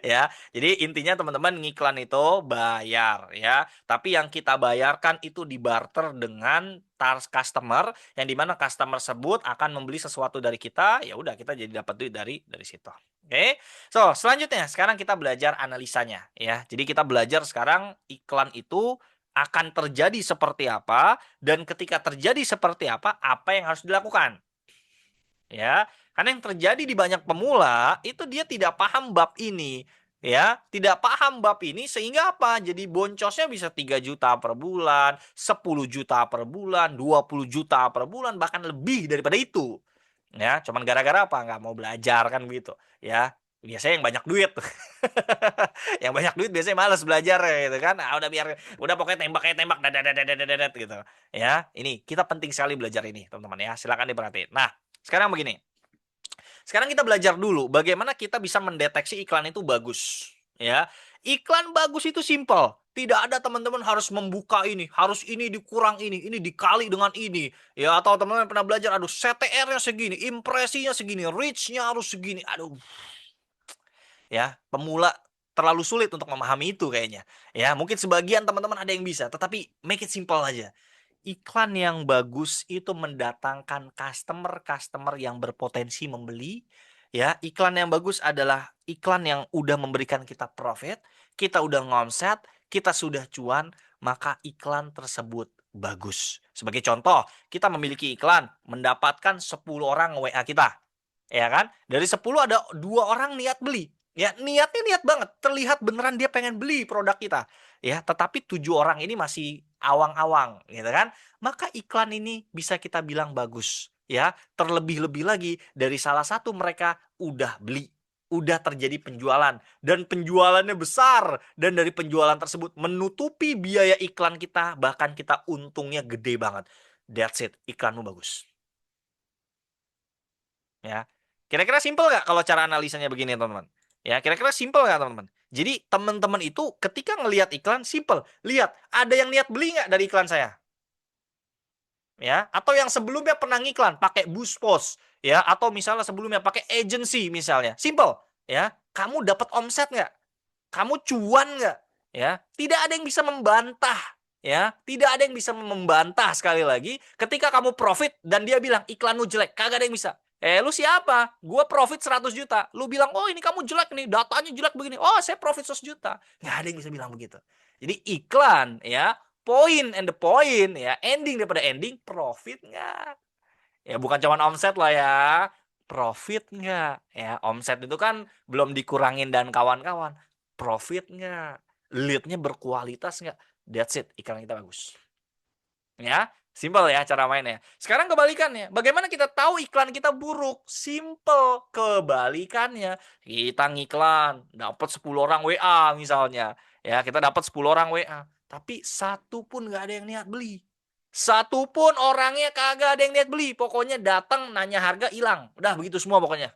Ya, jadi intinya teman-teman ngiklan itu bayar ya. Tapi yang kita bayarkan itu dibarter dengan customer yang dimana customer tersebut akan membeli sesuatu dari kita, ya udah kita jadi dapat duit dari situ. Oke. So, selanjutnya sekarang kita belajar analisanya ya. Jadi kita belajar sekarang iklan itu akan terjadi seperti apa dan ketika terjadi seperti apa yang harus dilakukan. Ya, karena yang terjadi di banyak pemula itu dia tidak paham bab ini, ya, tidak paham bab ini sehingga apa? Jadi boncosnya bisa 3 juta per bulan, 10 juta per bulan, 20 juta per bulan, bahkan lebih daripada itu. Ya, cuman gara-gara apa? Nggak mau belajar kan begitu, ya. Biasanya yang banyak duit. Yang banyak duit biasanya males belajar gitu kan. Ah, udah pokoknya tembak kayak tembak gitu. Ya, ini kita penting sekali belajar ini, teman-teman ya. Silakan diperhatiin. Nah, sekarang begini. Sekarang kita belajar dulu bagaimana kita bisa mendeteksi iklan itu bagus. Ya, iklan bagus itu simple. Tidak ada teman-teman harus membuka ini, harus ini dikurang ini dikali dengan ini. Ya, atau teman-teman pernah belajar, aduh CTR-nya segini, impresinya segini, reach-nya harus segini. Aduh, ya, pemula terlalu sulit untuk memahami itu kayaknya. Ya, mungkin sebagian teman-teman ada yang bisa, tetapi make it simple aja. Iklan yang bagus itu mendatangkan customer-customer yang berpotensi membeli. Ya, iklan yang bagus adalah iklan yang udah memberikan kita profit, kita udah ngomset, kita sudah cuan, maka iklan tersebut bagus. Sebagai contoh, kita memiliki iklan, mendapatkan 10 orang WA kita. Ya kan? Dari 10 ada 2 orang niat beli. Ya, niatnya niat banget. Terlihat beneran dia pengen beli produk kita. Ya, tetapi 7 orang ini masih awang-awang, gitu kan? Maka iklan ini bisa kita bilang bagus. Ya, terlebih-lebih lagi dari salah satu mereka udah beli. Udah terjadi penjualan. Dan penjualannya besar. Dan dari penjualan tersebut menutupi biaya iklan kita. Bahkan kita untungnya gede banget. That's it. Iklanmu bagus. Ya. Kira-kira simpel nggak kalau cara analisanya begini, teman-teman? Ya, kira-kira simpel nggak, teman-teman? Jadi, teman-teman itu ketika ngelihat iklan, simpel. Lihat, ada yang niat beli nggak dari iklan saya? Ya, atau yang sebelumnya pernah ngiklan, pakai Buspos, ya, atau misalnya sebelumnya pakai agency misalnya. Simpel, ya. Kamu dapat omset nggak? Kamu cuan nggak? Ya, tidak ada yang bisa membantah. Ya, tidak ada yang bisa membantah sekali lagi ketika kamu profit dan dia bilang iklanmu jelek, kagak ada yang bisa. Lu siapa? Gua profit 100 juta. Lu bilang, "Oh, ini kamu jelek nih, datanya jelek begini." "Oh, saya profit 100 juta." Nggak ada yang bisa bilang begitu. Jadi iklan ya, point and the point ya, ending daripada ending, profit nggak? Ya bukan cuma omset lah ya. Profit nggak? Ya, omset itu kan belum dikurangin dan kawan-kawan. Profit nggak? Lead-nya berkualitas nggak? That's it, iklan kita bagus. Ya, simple ya cara mainnya. Sekarang kebalikannya, bagaimana kita tahu iklan kita buruk? Simple, kebalikannya. Kita ngiklan, dapat 10 orang WA misalnya. Ya, kita dapat 10 orang WA, tapi satu pun nggak ada yang niat beli. Satu pun orangnya kagak ada yang niat beli. Pokoknya datang nanya harga hilang. Udah begitu semua pokoknya.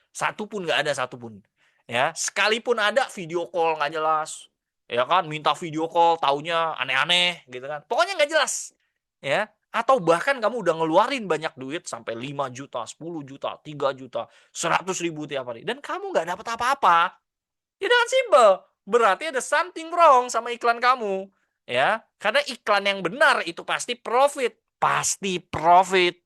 Satu pun nggak ada, satu pun. Ya, sekalipun ada video call nggak jelas. Ya kan, minta video call taunya aneh-aneh gitu kan. Pokoknya nggak jelas. Ya, atau bahkan kamu udah ngeluarin banyak duit sampai 5 juta, 10 juta, 3 juta, 100 ribu tiap hari. Dan kamu nggak dapat apa-apa. Ya dengan simple. Berarti ada something wrong sama iklan kamu. Ya, karena iklan yang benar itu pasti profit. Pasti profit.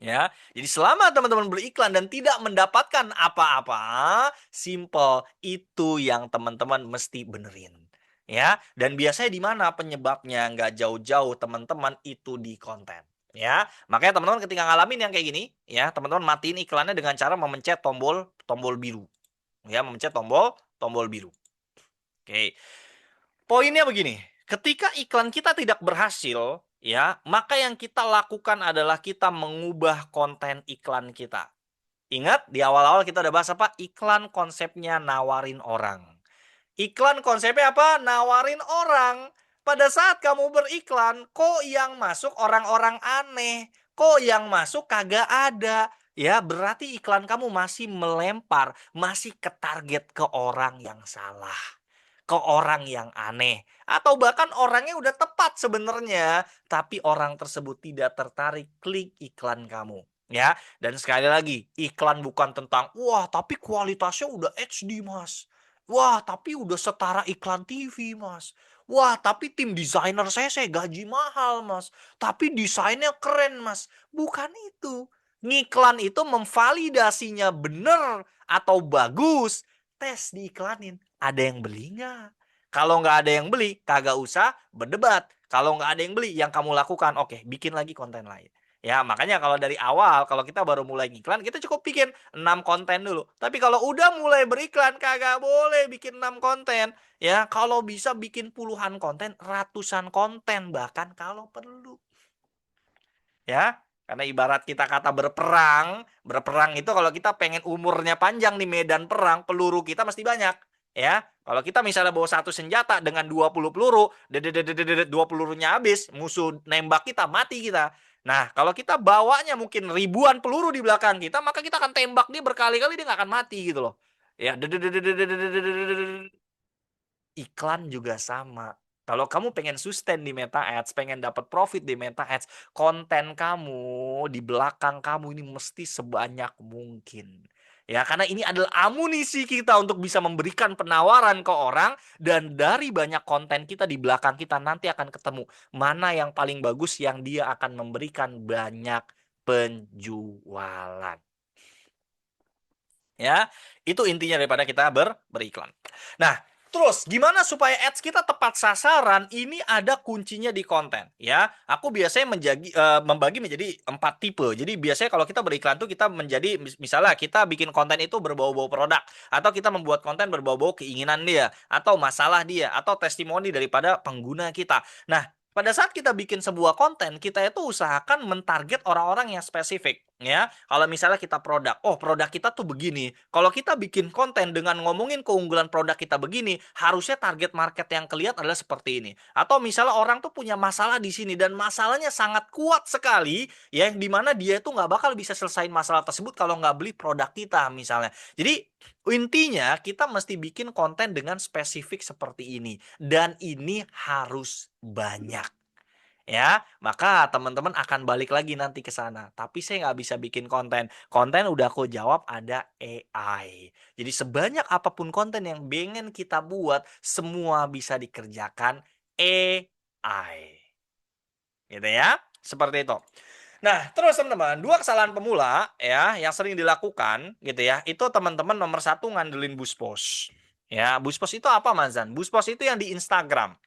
Ya, jadi selama teman-teman beriklan dan tidak mendapatkan apa-apa, simple itu yang teman-teman mesti benerin. Ya, dan biasanya di mana penyebabnya? Nggak jauh-jauh teman-teman itu di konten. Ya, makanya teman-teman ketika ngalamin yang kayak gini, ya teman-teman matiin iklannya dengan cara memencet tombol tombol biru. Ya, memencet tombol tombol biru. Oke. Poinnya begini, ketika iklan kita tidak berhasil, ya, maka yang kita lakukan adalah kita mengubah konten iklan kita. Ingat di awal-awal kita udah bahas apa? Iklan konsepnya nawarin orang. Iklan konsepnya apa? Nawarin orang. Pada saat kamu beriklan, kok yang masuk orang-orang aneh? Kok yang masuk kagak ada? Ya, berarti iklan kamu masih melempar, masih ke target ke orang yang salah, ke orang yang aneh, atau bahkan orangnya udah tepat sebenarnya, tapi orang tersebut tidak tertarik klik iklan kamu. Ya, dan sekali lagi, iklan bukan tentang, wah, tapi kualitasnya udah HD, Mas. Wah, tapi udah setara iklan TV, Mas. Wah, tapi tim desainer saya gaji mahal, Mas. Tapi desainnya keren, Mas. Bukan itu. Ngiklan itu memvalidasinya bener atau bagus. Tes diiklanin. Ada yang beli nggak? Kalau nggak ada yang beli, kagak usah berdebat. Kalau nggak ada yang beli, yang kamu lakukan, oke, bikin lagi konten lain. Ya, makanya kalau dari awal, kalau kita baru mulai ngiklan, kita cukup bikin 6 konten dulu. Tapi kalau udah mulai beriklan, kagak boleh bikin 6 konten. Ya, kalau bisa bikin puluhan konten, ratusan konten, bahkan kalau perlu. Ya, karena ibarat kita kata berperang, berperang itu kalau kita pengen umurnya panjang di medan perang, peluru kita mesti banyak. Ya, kalau kita misalnya bawa satu senjata dengan 20 peluru, 2 pelurunya habis, musuh nembak kita, mati kita. Nah, kalau kita bawanya mungkin ribuan peluru di belakang kita, maka kita akan tembak dia berkali-kali, dia nggak akan mati gitu loh. Ya, iklan juga sama. Kalau kamu pengen sustain di Meta Ads, pengen dapat profit di Meta Ads, konten kamu di belakang kamu ini mesti sebanyak mungkin. Ya, karena ini adalah amunisi kita untuk bisa memberikan penawaran ke orang, dan dari banyak konten kita di belakang kita nanti akan ketemu mana yang paling bagus yang dia akan memberikan banyak penjualan. Ya, itu intinya daripada kita beriklan. Nah, terus gimana supaya ads kita tepat sasaran? Ini ada kuncinya di konten, ya. Aku biasanya membagi menjadi 4 tipe. Jadi biasanya kalau kita beriklan tuh kita menjadi, misalnya kita bikin konten itu berbau-bau produk, atau kita membuat konten berbau-bau keinginan dia, atau masalah dia, atau testimoni daripada pengguna kita. Nah, pada saat kita bikin sebuah konten, kita itu usahakan mentarget orang-orang yang spesifik. Ya, kalau misalnya kita produk, oh produk kita tuh begini. Kalau kita bikin konten dengan ngomongin keunggulan produk kita begini, harusnya target market yang kelihatan adalah seperti ini. Atau misalnya orang tuh punya masalah di sini dan masalahnya sangat kuat sekali, ya, yang dimana dia itu nggak bakal bisa selesaiin masalah tersebut kalau nggak beli produk kita misalnya. Jadi intinya kita mesti bikin konten dengan spesifik seperti ini, dan ini harus banyak. Ya, maka teman-teman akan balik lagi nanti ke sana. Tapi saya nggak bisa bikin konten. Konten udah aku jawab ada AI. Jadi sebanyak apapun konten yang pengen kita buat, semua bisa dikerjakan AI. Gitu ya. Seperti itu. Nah, terus teman-teman, dua kesalahan pemula ya yang sering dilakukan gitu ya. Itu teman-teman nomor satu ngandelin Buspos. Ya, Buspos itu apa, Mazan? Buspos itu yang di Instagram.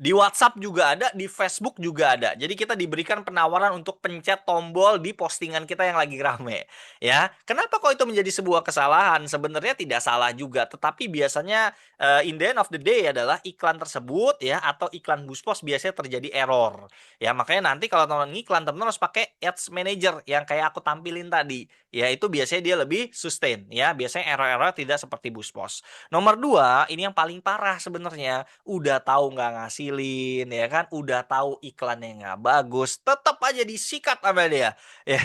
Di WhatsApp juga ada, di Facebook juga ada. Jadi kita diberikan penawaran untuk pencet tombol di postingan kita yang lagi rame. Ya, kenapa kok itu menjadi sebuah kesalahan? Sebenarnya tidak salah juga, tetapi biasanya in the end of the day adalah iklan tersebut ya atau iklan Buspos biasanya terjadi error. Ya, makanya nanti kalau teman ngiklan, teman harus pakai Ads Manager yang kayak aku tampilin tadi. Ya, itu biasanya dia lebih sustain ya. Biasanya error-error tidak seperti Buspos. Nomor dua, ini yang paling parah sebenarnya. Udah tahu nggak ngasilin, ya kan, udah tahu iklannya nggak bagus, tetap aja disikat sama dia, ya.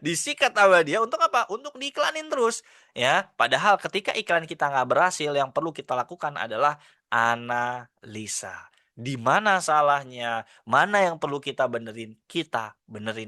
Disikat sama dia untuk apa? Untuk diiklanin terus, ya. Padahal ketika iklan kita nggak berhasil, yang perlu kita lakukan adalah analisa. Di mana salahnya, mana yang perlu kita benerin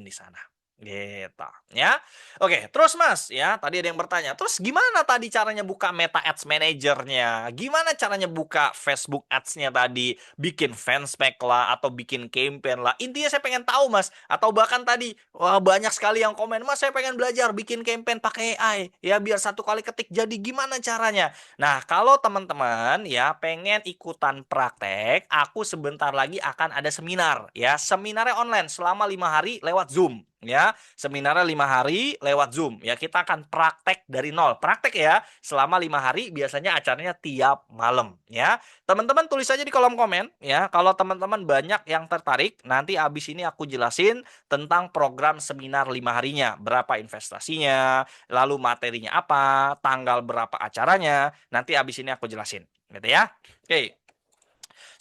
di sana. Gitu, ya. Oke, terus Mas, ya, tadi ada yang bertanya, terus gimana tadi caranya buka Meta Ads Manager-nya? Gimana caranya buka Facebook Ads-nya tadi? Bikin fanspage lah, atau bikin campaign lah. Intinya saya pengen tahu, Mas. Atau bahkan tadi, wah, banyak sekali yang komen, Mas, saya pengen belajar bikin campaign pakai AI. Ya, biar satu kali ketik jadi gimana caranya? Nah, kalau teman-teman ya pengen ikutan praktek, aku sebentar lagi akan ada seminar. Ya, seminarnya online selama 5 hari lewat Zoom. Ya, seminarnya 5 hari lewat Zoom. Ya, kita akan praktek dari nol. Praktek ya, selama 5 hari. Biasanya acaranya tiap malam. Ya, teman-teman tulis aja di kolom komen. Ya, kalau teman-teman banyak yang tertarik, nanti abis ini aku jelasin tentang program seminar 5 harinya. Berapa investasinya, lalu materinya apa, tanggal berapa acaranya. Nanti abis ini aku jelasin. Gitu ya. Oke.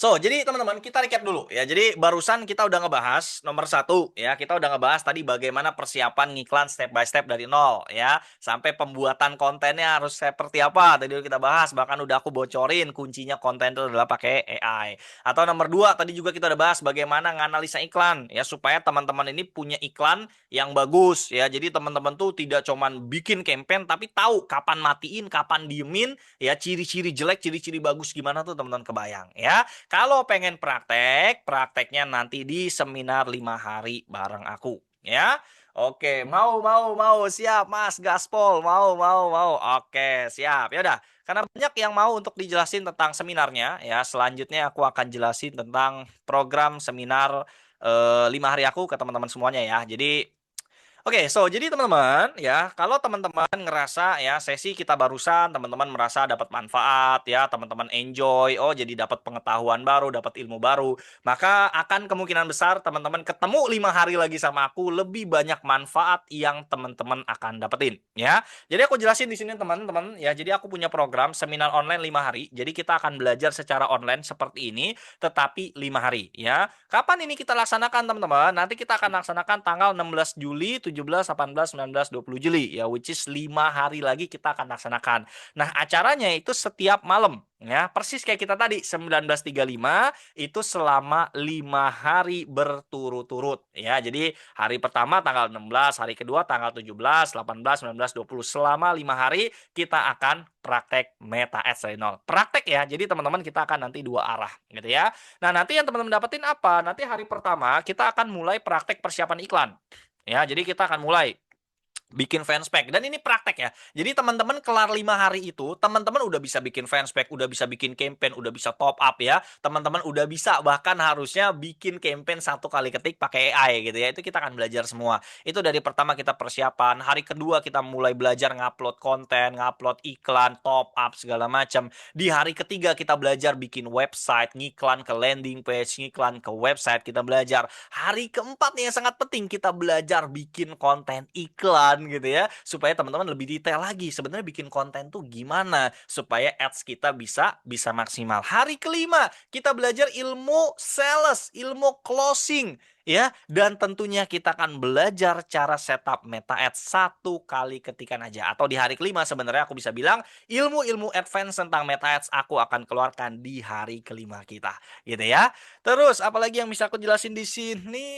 So, jadi teman-teman kita recap dulu ya. Jadi barusan kita udah ngebahas nomor satu ya. Kita udah ngebahas tadi bagaimana persiapan ngiklan step by step dari nol ya. Sampai pembuatan kontennya harus seperti apa. Tadi udah kita bahas. Bahkan udah aku bocorin kuncinya konten itu adalah pakai AI. Atau nomor dua tadi juga kita udah bahas bagaimana nganalisa iklan ya. Supaya teman-teman ini punya iklan yang bagus ya. Jadi teman-teman tuh tidak cuman bikin campaign tapi tahu kapan matiin, kapan diemin ya. Ciri-ciri jelek, ciri-ciri bagus gimana tuh teman-teman kebayang ya. Kalau pengen praktek, prakteknya nanti di seminar 5 hari bareng aku, ya. Oke, mau, siap, Mas Gaspol, mau. Oke, siap. Ya udah, karena banyak yang mau untuk dijelasin tentang seminarnya, ya. Selanjutnya aku akan jelasin tentang program seminar 5 hari aku ke teman-teman semuanya ya. Jadi oke, so jadi teman-teman ya, kalau teman-teman ngerasa ya sesi kita barusan teman-teman merasa dapat manfaat ya, teman-teman enjoy, oh jadi dapat pengetahuan baru, dapat ilmu baru, maka akan kemungkinan besar teman-teman ketemu 5 hari lagi sama aku lebih banyak manfaat yang teman-teman akan dapetin ya. Jadi aku jelasin di sini teman-teman ya, jadi aku punya program seminar online 5 hari. Jadi kita akan belajar secara online seperti ini, tetapi 5 hari ya. Kapan ini kita laksanakan teman-teman? Nanti kita akan laksanakan tanggal 16 Juli, 17, 18, 19, 20 Juli ya, which is 5 hari lagi kita akan laksanakan. Nah, acaranya itu setiap malam ya, persis kayak kita tadi 19.35 itu selama 5 hari berturut-turut ya. Jadi hari pertama tanggal 16, hari kedua tanggal 17, 18, 19, 20 selama 5 hari kita akan praktek Meta Ads dari nol. Praktek ya. Jadi teman-teman kita akan nanti dua arah gitu ya. Nah, nanti yang teman-teman dapetin apa? Nanti hari pertama kita akan mulai praktek persiapan iklan. Ya, jadi kita akan mulai bikin fanspage dan ini praktek ya. Jadi teman-teman kelar 5 hari itu, teman-teman udah bisa bikin fanspage, udah bisa bikin campaign, udah bisa top up ya. Teman-teman udah bisa bahkan harusnya bikin campaign satu kali ketik pakai AI gitu ya. Itu kita akan belajar semua. Itu dari pertama kita persiapan, hari kedua kita mulai belajar ngupload konten, ngupload iklan, top up segala macam. Di hari ketiga kita belajar bikin website, ngiklan ke landing page, ngiklan ke website, kita belajar. Hari keempat nih yang sangat penting, kita belajar bikin konten iklan gitu ya, supaya teman-teman lebih detail lagi sebenarnya bikin konten tuh gimana supaya ads kita bisa maksimal. Hari kelima kita belajar ilmu sales, ilmu closing ya, dan tentunya kita akan belajar cara setup Meta Ads satu kali ketikan aja. Atau di hari kelima sebenarnya aku bisa bilang ilmu-ilmu advance tentang Meta Ads aku akan keluarkan di hari kelima kita gitu ya. Terus apalagi yang bisa aku jelasin di sini?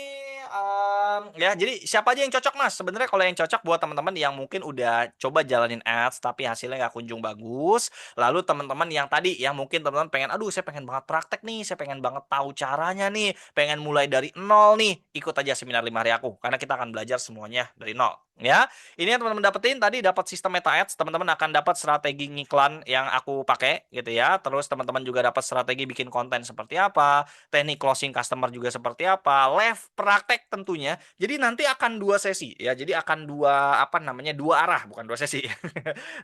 Ya, jadi siapa aja yang cocok Mas? Sebenarnya kalau yang cocok buat teman-teman yang mungkin udah coba jalanin ads tapi hasilnya nggak kunjung bagus. Lalu teman-teman yang tadi yang mungkin teman-teman pengen, aduh saya pengen banget praktek nih, saya pengen banget tahu caranya nih, pengen mulai dari nol nih, ikut aja seminar 5 hari aku karena kita akan belajar semuanya dari nol. Ya, ini yang teman-teman dapetin tadi dapat sistem Meta Ads, teman-teman akan dapat strategi ngiklan yang aku pakai gitu ya. Terus teman-teman juga dapat strategi bikin konten seperti apa, teknik closing customer juga seperti apa, live praktek tentunya. Jadi nanti akan dua sesi ya. Jadi akan dua apa namanya? Dua arah, bukan dua sesi.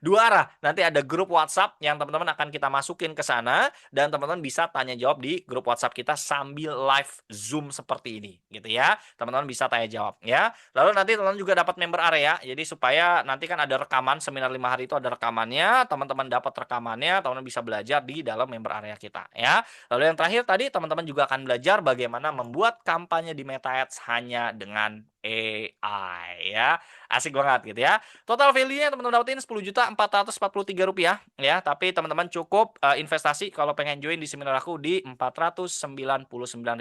Dua arah. Nanti ada grup WhatsApp yang teman-teman akan kita masukin ke sana dan teman-teman bisa tanya jawab di grup WhatsApp kita sambil live Zoom seperti ini gitu ya. Teman-teman bisa tanya jawab ya. Lalu nanti teman-teman juga dapat member area. Jadi supaya nanti kan ada rekaman seminar 5 hari itu ada rekamannya, teman-teman dapat rekamannya, teman-teman bisa belajar di dalam member area kita ya. Lalu yang terakhir tadi teman-teman juga akan belajar bagaimana membuat kampanye di Meta Ads hanya dengan AI ya. Asik banget gitu ya. Total value-nya teman-teman dapetin 10.443 rupiah ya. Tapi teman-teman cukup investasi kalau pengen join di seminar aku di 499.000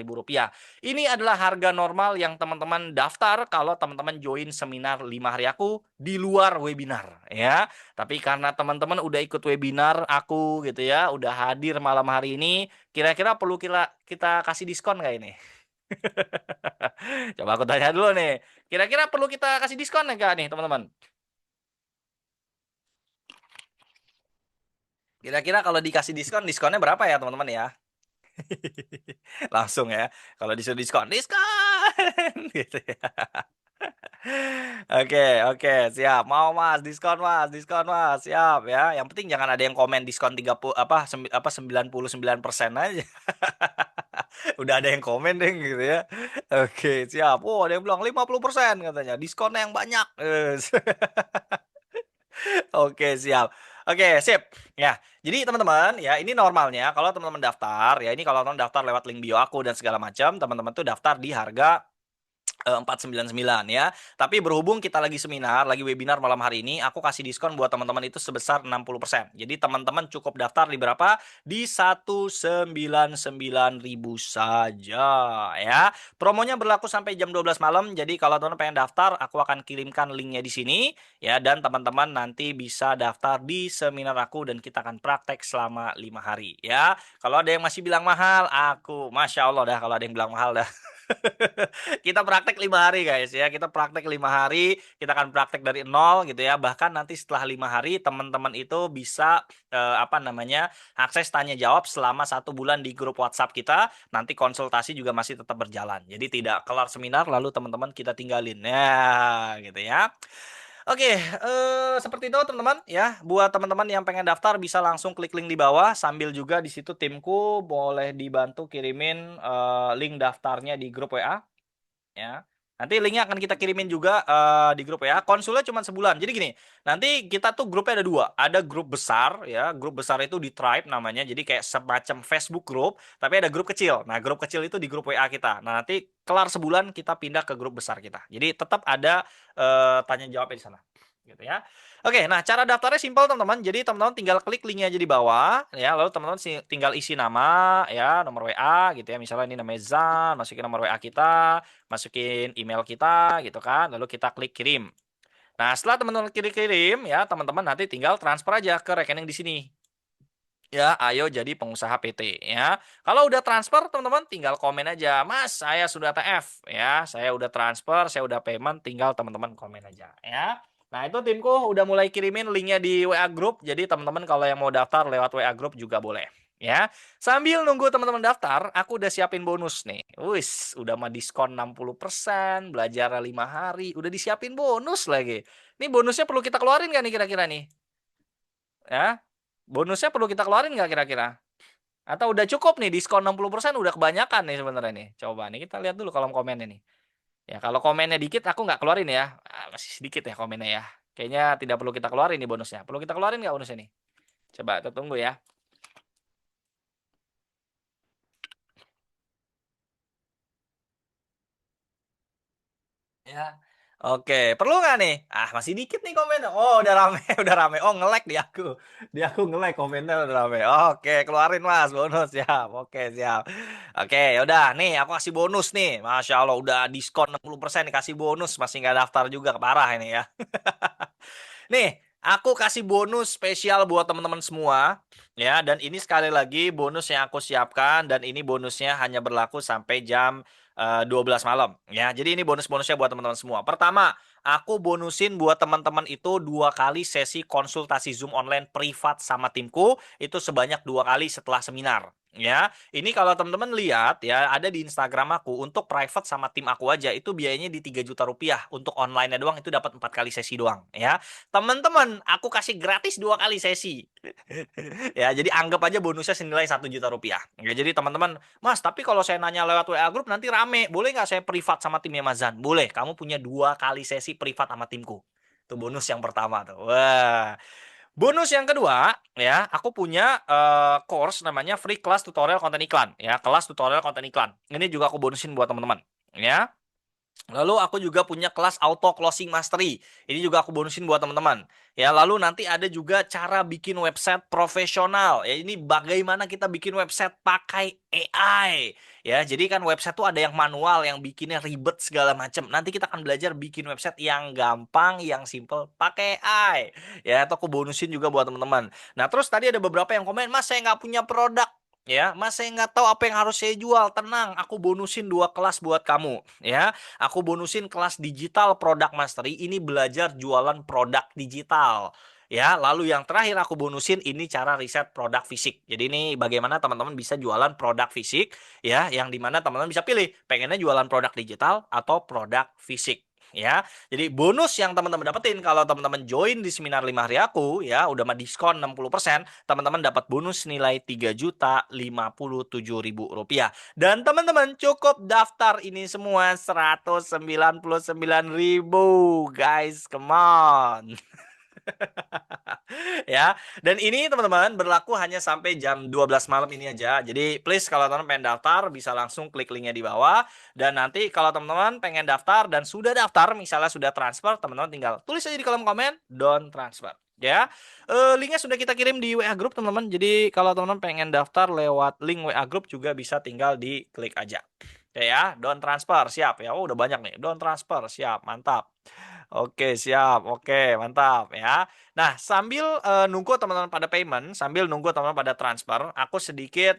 rupiah. Ini adalah harga normal yang teman-teman daftar kalau teman-teman join seminar 5 hari aku di luar webinar ya. Tapi karena teman-teman udah ikut webinar aku gitu ya, udah hadir malam hari ini, kira-kira perlu kita kasih diskon nggak ini? Coba aku tanya dulu nih. Kira-kira perlu kita kasih diskon nggak nih, teman-teman? Kira-kira kalau dikasih diskon, diskonnya berapa ya, teman-teman ya? Langsung ya. Kalau disuruh diskon, diskon gitu ya. Oke, oke, siap. Mau diskon Mas, siap ya. Yang penting jangan ada yang komen diskon 30 apa 99% aja. Udah ada yang komen deh gitu ya. Oke, siap. Oh, ada yang bilang 50% katanya. Diskonnya yang banyak. Oke, siap. Oke, sip. Ya, jadi teman-teman, ya ini normalnya kalau teman-teman daftar, ya ini kalau teman daftar lewat link bio aku dan segala macam, teman-teman tuh daftar di harga 499 ya. Tapi berhubung kita lagi seminar, lagi webinar malam hari ini, aku kasih diskon buat teman-teman itu sebesar 60%. Jadi teman-teman cukup daftar di berapa? Di 199.000 saja ya. Promonya berlaku sampai jam 12 malam. Jadi kalau teman-teman pengen daftar, aku akan kirimkan linknya di sini ya, dan teman-teman nanti bisa daftar di seminar aku dan kita akan praktek selama 5 hari ya. Kalau ada yang masih bilang mahal, aku Masya Allah dah kalau ada yang bilang mahal dah. Kita praktek 5 hari guys ya. Kita praktek 5 hari. Kita akan praktek dari nol gitu ya. Bahkan nanti setelah 5 hari teman-teman itu bisa apa namanya akses tanya jawab selama 1 bulan di grup WhatsApp kita. Nanti konsultasi juga masih tetap berjalan. Jadi tidak kelar seminar lalu teman-teman kita tinggalin ya gitu ya. Oke, seperti itu teman-teman ya. Buat teman-teman yang pengen daftar bisa langsung klik link di bawah sambil juga di situ timku boleh dibantu kirimin link daftarnya di grup WA ya. Nanti linknya akan kita kirimin juga di grup ya. Konsulnya cuma sebulan. Jadi gini, nanti kita tuh grupnya ada dua. Ada grup besar ya. Grup besar itu di Tribe namanya. Jadi kayak semacam Facebook group, tapi ada grup kecil. Nah, grup kecil itu di grup WA kita. Nah, nanti kelar sebulan kita pindah ke grup besar kita. Jadi tetap ada tanya jawabnya di sana. Gitu ya. Oke, nah cara daftarnya simpel teman-teman. Jadi teman-teman tinggal klik linknya aja di bawah ya. Lalu teman-teman tinggal isi nama ya, nomor WA gitu ya. Misalnya ini namanya Zan, masukin nomor WA kita, masukin email kita gitu kan. Lalu kita klik kirim. Nah, setelah teman-teman klik kirim ya, teman-teman nanti tinggal transfer aja ke rekening di sini. Ya, ayo jadi pengusaha PT ya. Kalau udah transfer, teman-teman tinggal komen aja, Mas, saya sudah TF ya, saya udah transfer, saya udah payment, tinggal teman-teman komen aja ya. Nah, itu timku udah mulai kirimin linknya di WA Group, jadi teman-teman kalau yang mau daftar lewat WA Group juga boleh ya. Sambil nunggu teman-teman daftar, aku udah siapin bonus nih. Wis, udah mah diskon 60%, belajar 5 hari, udah disiapin bonus lagi. Ini bonusnya perlu kita keluarin nggak nih kira-kira nih? Ya, bonusnya perlu kita keluarin nggak kira-kira? Atau udah cukup nih diskon 60% udah kebanyakan nih sebenarnya nih. Coba nih kita lihat dulu kolom komennya nih. Ya kalau komennya dikit aku nggak keluarin ya. Masih sedikit ya komennya ya. Kayaknya tidak perlu kita keluarin nih bonusnya. Perlu kita keluarin nggak bonusnya nih? Coba kita tunggu ya. Ya. Oke, perlu nggak nih? Ah, masih dikit nih komen. Oh, udah rame, udah rame. Oh, nge-lag di aku. Di aku nge-lag komennya udah rame. Oke, keluarin Mas bonus siap. Oke, siap. Oke, yaudah nih aku kasih bonus nih. Masya Allah udah diskon 60% dikasih bonus masih nggak daftar juga parah ini ya. Nih, aku kasih bonus spesial buat teman-teman semua ya, dan ini sekali lagi bonus yang aku siapkan dan ini bonusnya hanya berlaku sampai jam 12 malam ya. Jadi ini bonus-bonusnya buat teman-teman semua. Pertama, aku bonusin buat teman-teman itu 2 kali sesi konsultasi Zoom online privat sama timku itu sebanyak 2 kali setelah seminar. Ya, ini kalau teman-teman lihat ya ada di Instagram aku untuk private sama tim aku aja itu biayanya di 3 juta rupiah untuk online-nya doang itu dapat 4 kali sesi doang ya. Teman-teman, aku kasih gratis 2 kali sesi. Ya, jadi anggap aja bonusnya senilai 1 juta rupiah. Ya, jadi teman-teman, Mas, tapi kalau saya nanya lewat WA Group nanti rame. Boleh nggak saya privat sama timnya Mas Zan? Boleh, kamu punya 2 kali sesi privat sama timku. Itu bonus yang pertama tuh. Wah. Bonus yang kedua, ya, aku punya course namanya Free Class Tutorial Konten Iklan. Ya, kelas tutorial konten iklan. Ini juga aku bonusin buat teman-teman. Ya. Lalu aku juga punya kelas auto closing mastery. Ini juga aku bonusin buat teman-teman. Ya, lalu nanti ada juga cara bikin website profesional. Ya, ini bagaimana kita bikin website pakai AI. Ya, jadi kan website tuh ada yang manual, yang bikinnya ribet segala macam. Nanti kita akan belajar bikin website yang gampang, yang simple pakai AI. Ya, atau aku bonusin juga buat teman-teman. Nah, terus tadi ada beberapa yang komen, Mas, saya nggak punya produk. Ya, Mas, saya nggak tahu apa yang harus saya jual. Tenang, aku bonusin 2 kelas buat kamu. Ya, aku bonusin kelas digital produk mastery. Ini belajar jualan produk digital. Ya, lalu yang terakhir aku bonusin ini cara riset produk fisik. Jadi ini bagaimana teman-teman bisa jualan produk fisik ya, yang dimana teman-teman bisa pilih pengennya jualan produk digital atau produk fisik. Ya. Jadi bonus yang teman-teman dapetin kalau teman-teman join di seminar 5 hari aku ya udah mah diskon 60%, teman-teman dapat bonus nilai 3.057.000 rupiah. Dan teman-teman cukup daftar ini semua 199.000. Guys, come on. Ya. Dan ini teman-teman berlaku hanya sampai jam 12 malam ini aja. Jadi please kalau teman-teman pengen daftar bisa langsung klik linknya di bawah. Dan nanti kalau teman-teman pengen daftar dan sudah daftar, misalnya sudah transfer, teman-teman tinggal tulis aja di kolom komen don't transfer. Ya, linknya sudah kita kirim di WA Group teman-teman. Jadi kalau teman-teman pengen daftar lewat link WA Group juga bisa tinggal diklik aja. Oke ya, don't transfer siap ya. Oh udah banyak nih, don't transfer siap, mantap. Oke, siap. Oke, mantap ya. Nah, sambil nunggu teman-teman pada payment, sambil nunggu teman-teman pada transfer, aku sedikit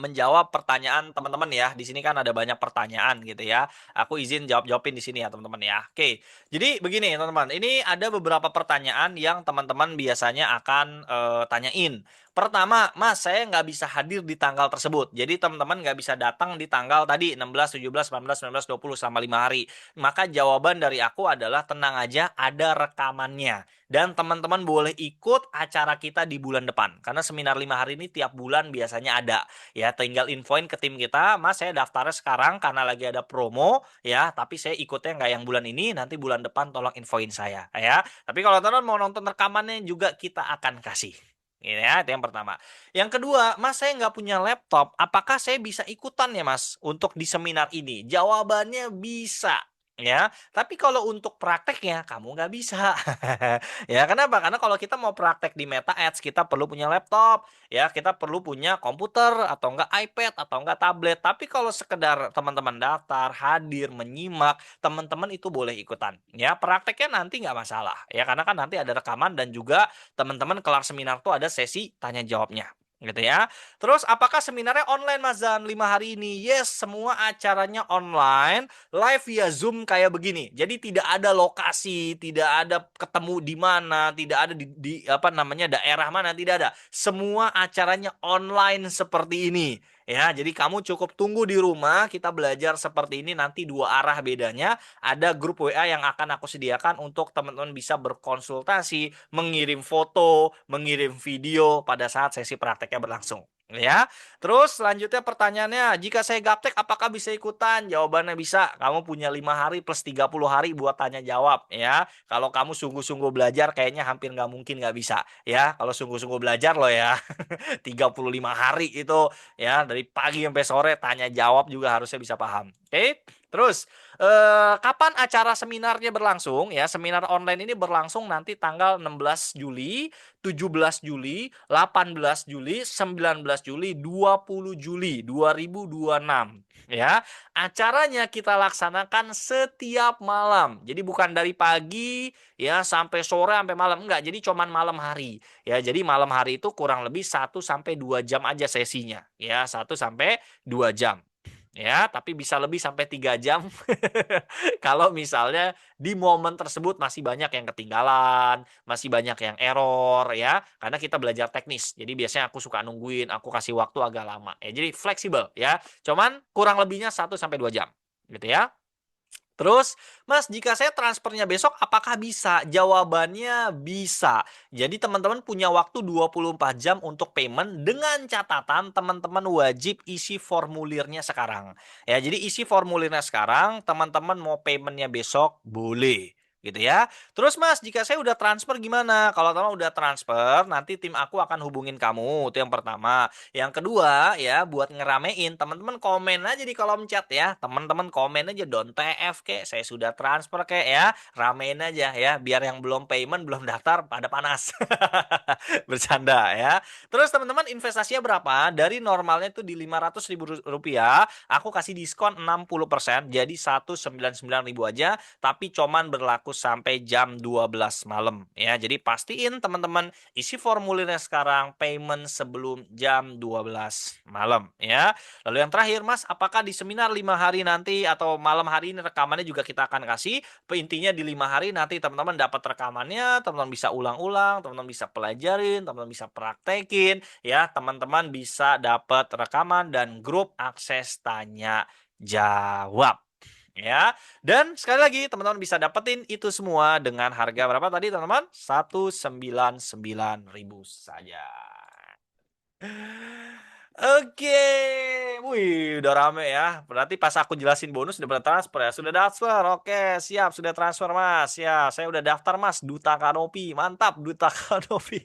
menjawab pertanyaan teman-teman ya. Di sini kan ada banyak pertanyaan gitu ya. Aku izin jawab-jawabin di sini ya teman-teman ya. Oke. Jadi begini teman-teman, ini ada beberapa pertanyaan yang teman-teman biasanya akan tanyain. Pertama, Mas, saya nggak bisa hadir di tanggal tersebut. Jadi teman-teman nggak bisa datang di tanggal tadi 16, 17, 18, 19, 20 selama 5 hari. Maka jawaban dari aku adalah tenang aja, ada rekamannya. Dan teman-teman boleh ikut acara kita di bulan depan. Karena seminar 5 hari ini tiap bulan biasanya ada. Ya, tinggal infoin ke tim kita, Mas saya daftarnya sekarang karena lagi ada promo. Ya, tapi saya ikutnya nggak yang bulan ini, nanti bulan depan tolong infoin saya. Ya, tapi kalau teman-teman mau nonton rekamannya juga kita akan kasih. Ini ya, itu yang pertama. Yang kedua, Mas saya nggak punya laptop, apakah saya bisa ikutan ya Mas untuk di seminar ini? Jawabannya bisa. Ya, tapi kalau untuk prakteknya kamu nggak bisa. Ya, kenapa? Karena kalau kita mau praktek di Meta Ads, kita perlu punya laptop, ya, kita perlu punya komputer atau enggak iPad atau enggak tablet. Tapi kalau sekedar teman-teman daftar, hadir, menyimak, teman-teman itu boleh ikutan. Ya, prakteknya nanti nggak masalah. Ya, karena kan nanti ada rekaman dan juga teman-teman kelar seminar tuh ada sesi tanya jawabnya. Gitu ya. Terus apakah seminarnya online Mas Zan 5 hari ini? Yes, semua acaranya online, live via Zoom kayak begini. Jadi tidak ada lokasi, tidak ada ketemu di mana, tidak ada di apa namanya daerah mana, tidak ada. Semua acaranya online seperti ini. Ya, jadi kamu cukup tunggu di rumah, kita belajar seperti ini nanti dua arah bedanya. Ada grup WA yang akan aku sediakan untuk teman-teman bisa berkonsultasi, mengirim foto, mengirim video pada saat sesi prakteknya berlangsung. Ya, terus selanjutnya pertanyaannya, jika saya gaptek apakah bisa ikutan? Jawabannya bisa. Kamu punya 5 hari plus 30 hari buat tanya jawab ya. Kalau kamu sungguh-sungguh belajar kayaknya hampir nggak mungkin nggak bisa ya. Kalau sungguh-sungguh belajar loh ya. 35 hari itu ya dari pagi sampai sore tanya jawab juga harusnya bisa paham. Oke. Terus kapan acara seminarnya berlangsung ya? Seminar online ini berlangsung nanti tanggal 16 Juli, 17 Juli, 18 Juli, 19 Juli, 20 Juli 2026 ya. Acaranya kita laksanakan setiap malam. Jadi bukan dari pagi ya sampai sore sampai malam enggak. Jadi cuman malam hari. Ya, jadi malam hari itu kurang lebih 1 sampai 2 jam aja sesinya. Ya, 1 sampai 2 jam. Ya, tapi bisa lebih sampai 3 jam. Kalau misalnya di momen tersebut masih banyak yang ketinggalan, masih banyak yang error ya, karena kita belajar teknis. Jadi biasanya aku suka nungguin, aku kasih waktu agak lama. Ya, jadi fleksibel ya. Cuman kurang lebihnya 1 sampai 2 jam. Gitu ya. Terus, Mas, jika saya transfernya besok, apakah bisa? Jawabannya bisa. Jadi teman-teman punya waktu 24 jam untuk payment dengan catatan teman-teman wajib isi formulirnya sekarang. Ya, jadi isi formulirnya sekarang, teman-teman mau paymentnya besok, boleh. Gitu ya. Terus Mas, jika saya udah transfer gimana? Kalau teman udah transfer, nanti tim aku akan hubungin kamu. Itu yang pertama. Yang kedua, ya buat ngeramein, teman-teman komen aja di kolom chat ya. Teman-teman komen aja don PF kek, saya sudah transfer kek ya. Ramein aja ya, biar yang belum payment, belum daftar pada panas. Bercanda ya. Terus teman-teman investasinya berapa? Dari normalnya itu di 500.000 rupiah, aku kasih diskon 60%, jadi 199.000 aja, tapi cuman berlaku sampai jam 12 malam ya. Jadi pastiin teman-teman isi formulirnya sekarang, payment sebelum jam 12 malam ya. Lalu yang terakhir Mas, apakah di seminar 5 hari nanti atau malam hari ini rekamannya juga kita akan kasih? Intinya di 5 hari nanti teman-teman dapat rekamannya, teman-teman bisa ulang-ulang, teman-teman bisa pelajarin, teman-teman bisa praktekin ya, teman-teman bisa dapat rekaman dan grup akses tanya jawab. Ya. Dan sekali lagi teman-teman bisa dapetin itu semua dengan harga berapa tadi teman-teman? 199.000 saja. Oke, wih, udah rame ya. Berarti pas aku jelasin bonus udah pada transfer ya. Sudah transfer, oke, siap, sudah transfer mas. Ya, saya udah daftar mas, Duta Kanopi, mantap, Duta Kanopi.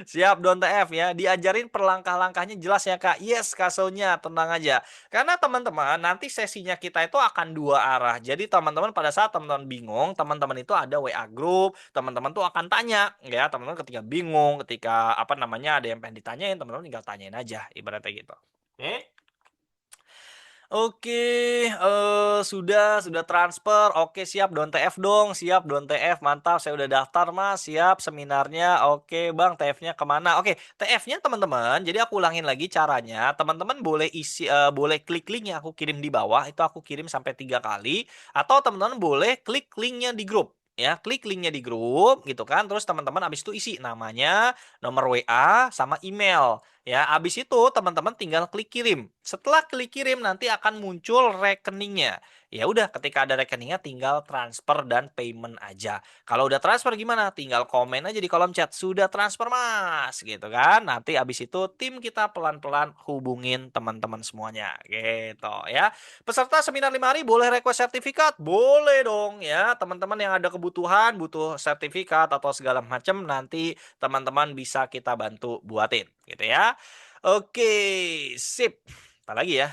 Siap, Don TF ya. Diajarin perlangkah-langkahnya jelas ya kak. Yes, Kak Sonya, tenang aja. Karena teman-teman nanti sesinya kita itu akan dua arah. Jadi teman-teman pada saat teman-teman bingung, teman-teman itu ada WA group, teman-teman tuh akan tanya ya. Teman-teman ketika bingung, ketika apa namanya ada yang pengen ditanyain, teman-teman tinggal tanyain aja ibaratnya gitu. Oke. Oke, sudah transfer. Oke, siap Don TF dong. Siap Don TF, mantap. Saya udah daftar, Mas. Siap seminarnya. Oke, Bang, TF-nya kemana? Oke, TF-nya teman-teman. Jadi aku ulangin lagi caranya. Teman-teman boleh boleh klik link yang aku kirim di bawah. Itu aku kirim sampai 3 kali. Atau teman-teman boleh klik linknya di grup. Ya, klik linknya di grup gitu kan. Terus teman-teman habis itu isi namanya, nomor WA, sama email. Ya, habis itu teman-teman tinggal klik kirim. Setelah klik kirim nanti akan muncul rekeningnya. Ya udah, ketika ada rekeningnya tinggal transfer dan payment aja. Kalau udah transfer gimana? Tinggal komen aja di kolom chat, sudah transfer Mas, gitu kan. Nanti habis itu tim kita pelan-pelan hubungin teman-teman semuanya, gitu ya. Peserta seminar 5 hari boleh request sertifikat? Boleh dong ya. Teman-teman yang ada kebutuhan, butuh sertifikat atau segala macam nanti teman-teman bisa kita bantu buatin gitu ya. Oke, sip. Apa lagi ya?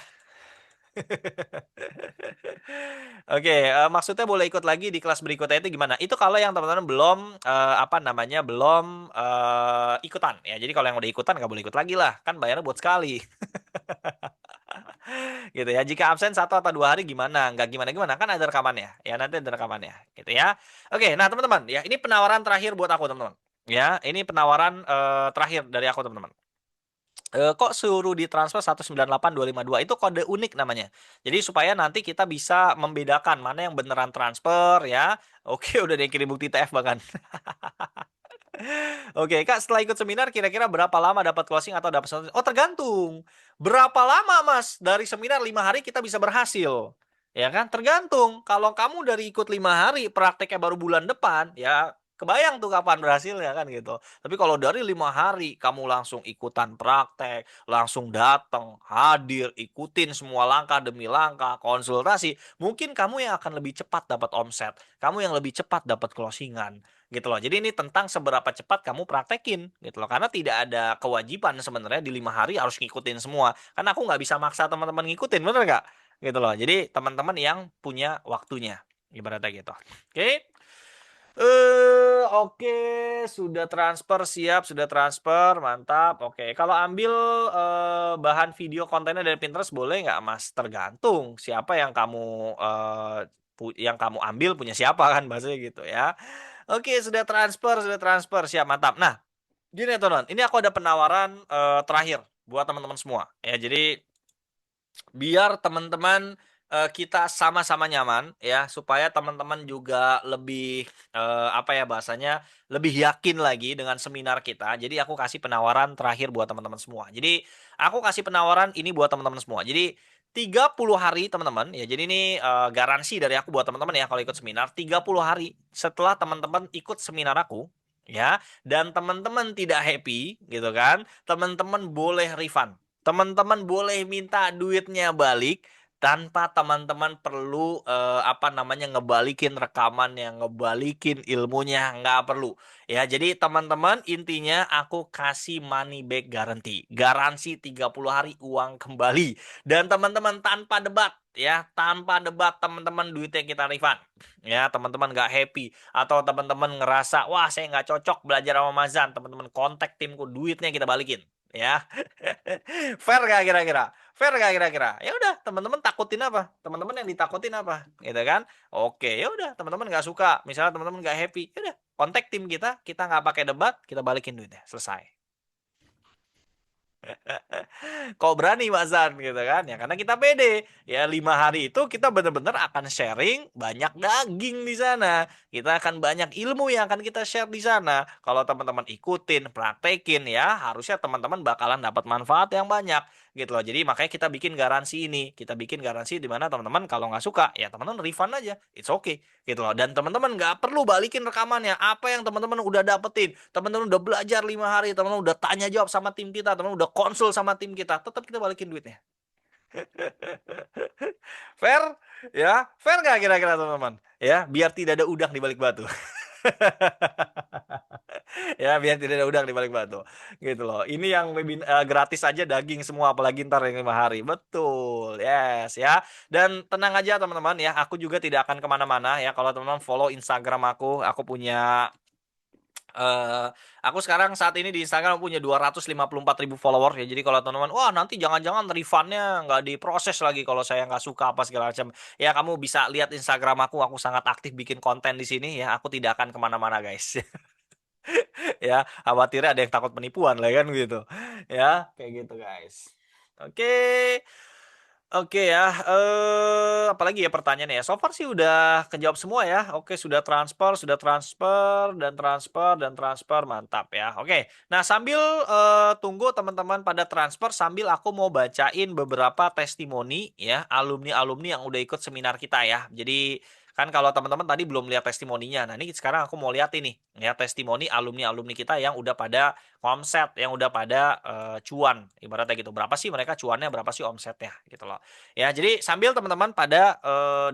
Oke, maksudnya boleh ikut lagi di kelas berikutnya itu gimana? Itu kalau yang teman-teman belum apa namanya belum ikutan ya. Jadi kalau yang udah ikutan nggak boleh ikut lagi lah, kan bayarnya buat sekali. Gitu ya. Jika absen 1 atau 2 hari gimana? Nggak gimana-gimana kan ada rekamannya. Ya nanti ada rekamannya. Gitu ya. Oke, nah teman-teman ya ini penawaran terakhir buat aku teman-teman. Ya, ini penawaran terakhir dari aku teman-teman. Kok suruh ditransfer 198.252 itu kode unik namanya. Jadi supaya nanti kita bisa membedakan mana yang beneran transfer ya. Oke, udah dia kirim bukti TF bahkan. Oke, Kak, setelah ikut seminar kira-kira berapa lama dapat closing atau dapat solusi? Oh, tergantung. Berapa lama, Mas? Dari seminar 5 hari kita bisa berhasil. Ya kan? Tergantung. Kalau kamu dari ikut 5 hari, prakteknya baru bulan depan, ya kebayang tuh kapan berhasilnya kan gitu. Tapi kalau dari 5 hari kamu langsung ikutan praktek, langsung datang, hadir, ikutin semua langkah demi langkah, konsultasi, mungkin kamu yang akan lebih cepat dapat omset, kamu yang lebih cepat dapat closingan gitu loh. Jadi ini tentang seberapa cepat kamu praktekin gitu loh. Karena tidak ada kewajiban sebenarnya di 5 hari harus ngikutin semua. Karena aku nggak bisa maksa teman-teman ngikutin, bener nggak? Gitu loh. Jadi teman-teman yang punya waktunya, ibaratnya gitu. Oke. Oke, sudah transfer siap, sudah transfer, mantap. Oke, kalau ambil bahan video kontennya dari Pinterest boleh nggak, Mas? Tergantung siapa yang kamu yang kamu ambil punya siapa kan bahasanya gitu ya. Oke, sudah transfer, siap, mantap. Nah, gini ya teman, ini aku ada penawaran terakhir buat teman-teman semua. Ya, jadi biar teman-teman kita sama-sama nyaman ya supaya teman-teman juga lebih apa ya bahasanya lebih yakin lagi dengan seminar kita. Jadi aku kasih penawaran terakhir buat teman-teman semua. Jadi aku kasih penawaran ini buat teman-teman semua. Jadi 30 hari teman-teman ya. Jadi ini garansi dari aku buat teman-teman ya kalau ikut seminar 30 hari setelah teman-teman ikut seminar aku ya dan teman-teman tidak happy gitu kan. Teman-teman boleh refund. Teman-teman boleh minta duitnya balik tanpa teman-teman perlu apa namanya ngebalikin rekamannya, ngebalikin ilmunya, nggak perlu. Ya, jadi teman-teman intinya aku kasih money back guarantee. Garansi 30 hari uang kembali. Dan teman-teman tanpa debat ya, tanpa debat teman-teman duitnya kita refund. Ya, teman-teman nggak happy atau teman-teman ngerasa wah saya nggak cocok belajar sama Mazan, teman-teman kontak timku duitnya kita balikin. Ya, fair gak kira-kira? Fair gak kira-kira? Ya udah, teman-teman takutin apa? Teman-teman yang ditakutin apa? Gitu kan? Oke, ya udah, teman-teman nggak suka, misalnya teman-teman nggak happy, ya udah, kontak tim kita nggak pakai debat, kita balikin duitnya, selesai. Kok berani Mas Zan gitu kan? Ya karena kita pede. Ya 5 hari itu kita benar-benar akan sharing banyak daging di sana. Kita akan banyak ilmu yang akan kita share di sana. Kalau teman-teman ikutin, praktekin ya, harusnya teman-teman bakalan dapat manfaat yang banyak gitu loh. Jadi makanya kita bikin garansi ini. Kita bikin garansi di mana teman-teman kalau nggak suka, ya teman-teman refund aja. It's okay gitu loh. Dan teman-teman nggak perlu balikin rekamannya. Apa yang teman-teman udah dapetin, teman-teman udah belajar 5 hari, teman-teman udah tanya jawab sama tim kita, teman-teman udah konsul sama tim kita, tetap kita balikin duitnya. Fair? Ya, fair nggak kira-kira teman-teman? Ya, biar tidak ada udang di balik batu. Ya, biar tidak ada udang di balik batu. Gitu loh. Ini yang gratis aja daging semua, apalagi ntar yang 5 hari. Betul, yes ya. Dan tenang aja teman-teman ya, aku juga tidak akan kemana-mana ya. Kalau teman-teman follow Instagram aku punya eh aku sekarang saat ini di Instagram punya 254.000 follower ya. Jadi kalau teman-teman, wah nanti jangan-jangan refundnya nggak diproses lagi kalau saya nggak suka apa segala macam. Ya kamu bisa lihat Instagram aku sangat aktif bikin konten di sini ya. Aku tidak akan kemana-mana guys. Ya, khawatirnya ada yang takut penipuan lah kan gitu. Ya, kayak gitu guys. Oke. Oke ya, apalagi ya pertanyaannya ya. So far sih udah kejawab semua ya. Oke, sudah transfer dan transfer dan transfer, mantap ya. Oke, nah sambil tunggu teman-teman pada transfer, sambil aku mau bacain beberapa testimoni ya, alumni-alumni yang udah ikut seminar kita ya. Jadi kan kalau teman-teman tadi belum lihat testimoninya, nah ini sekarang aku mau lihat ini ya testimoni alumni-alumni kita yang udah pada omset, yang udah pada cuan, ibaratnya gitu. Berapa sih mereka cuannya, berapa sih omsetnya gitu loh. Ya, jadi sambil teman-teman pada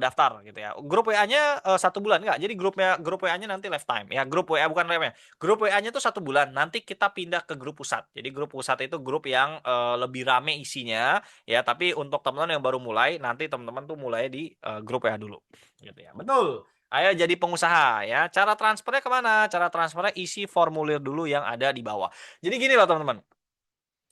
daftar gitu ya. Grup WA-nya 1 bulan enggak. Jadi grup WA-nya nanti lifetime. Ya, grup WA bukan lifetime. Grup WA-nya tuh 1 bulan. Nanti kita pindah ke grup pusat. Jadi grup pusat itu grup yang lebih rame isinya ya, tapi untuk teman-teman yang baru mulai, nanti teman-teman tuh mulai di grup WA dulu. Gitu ya. Betul. Ayo jadi pengusaha ya. Cara transfernya kemana? Cara transfernya isi formulir dulu yang ada di bawah. Jadi gini loh teman-teman.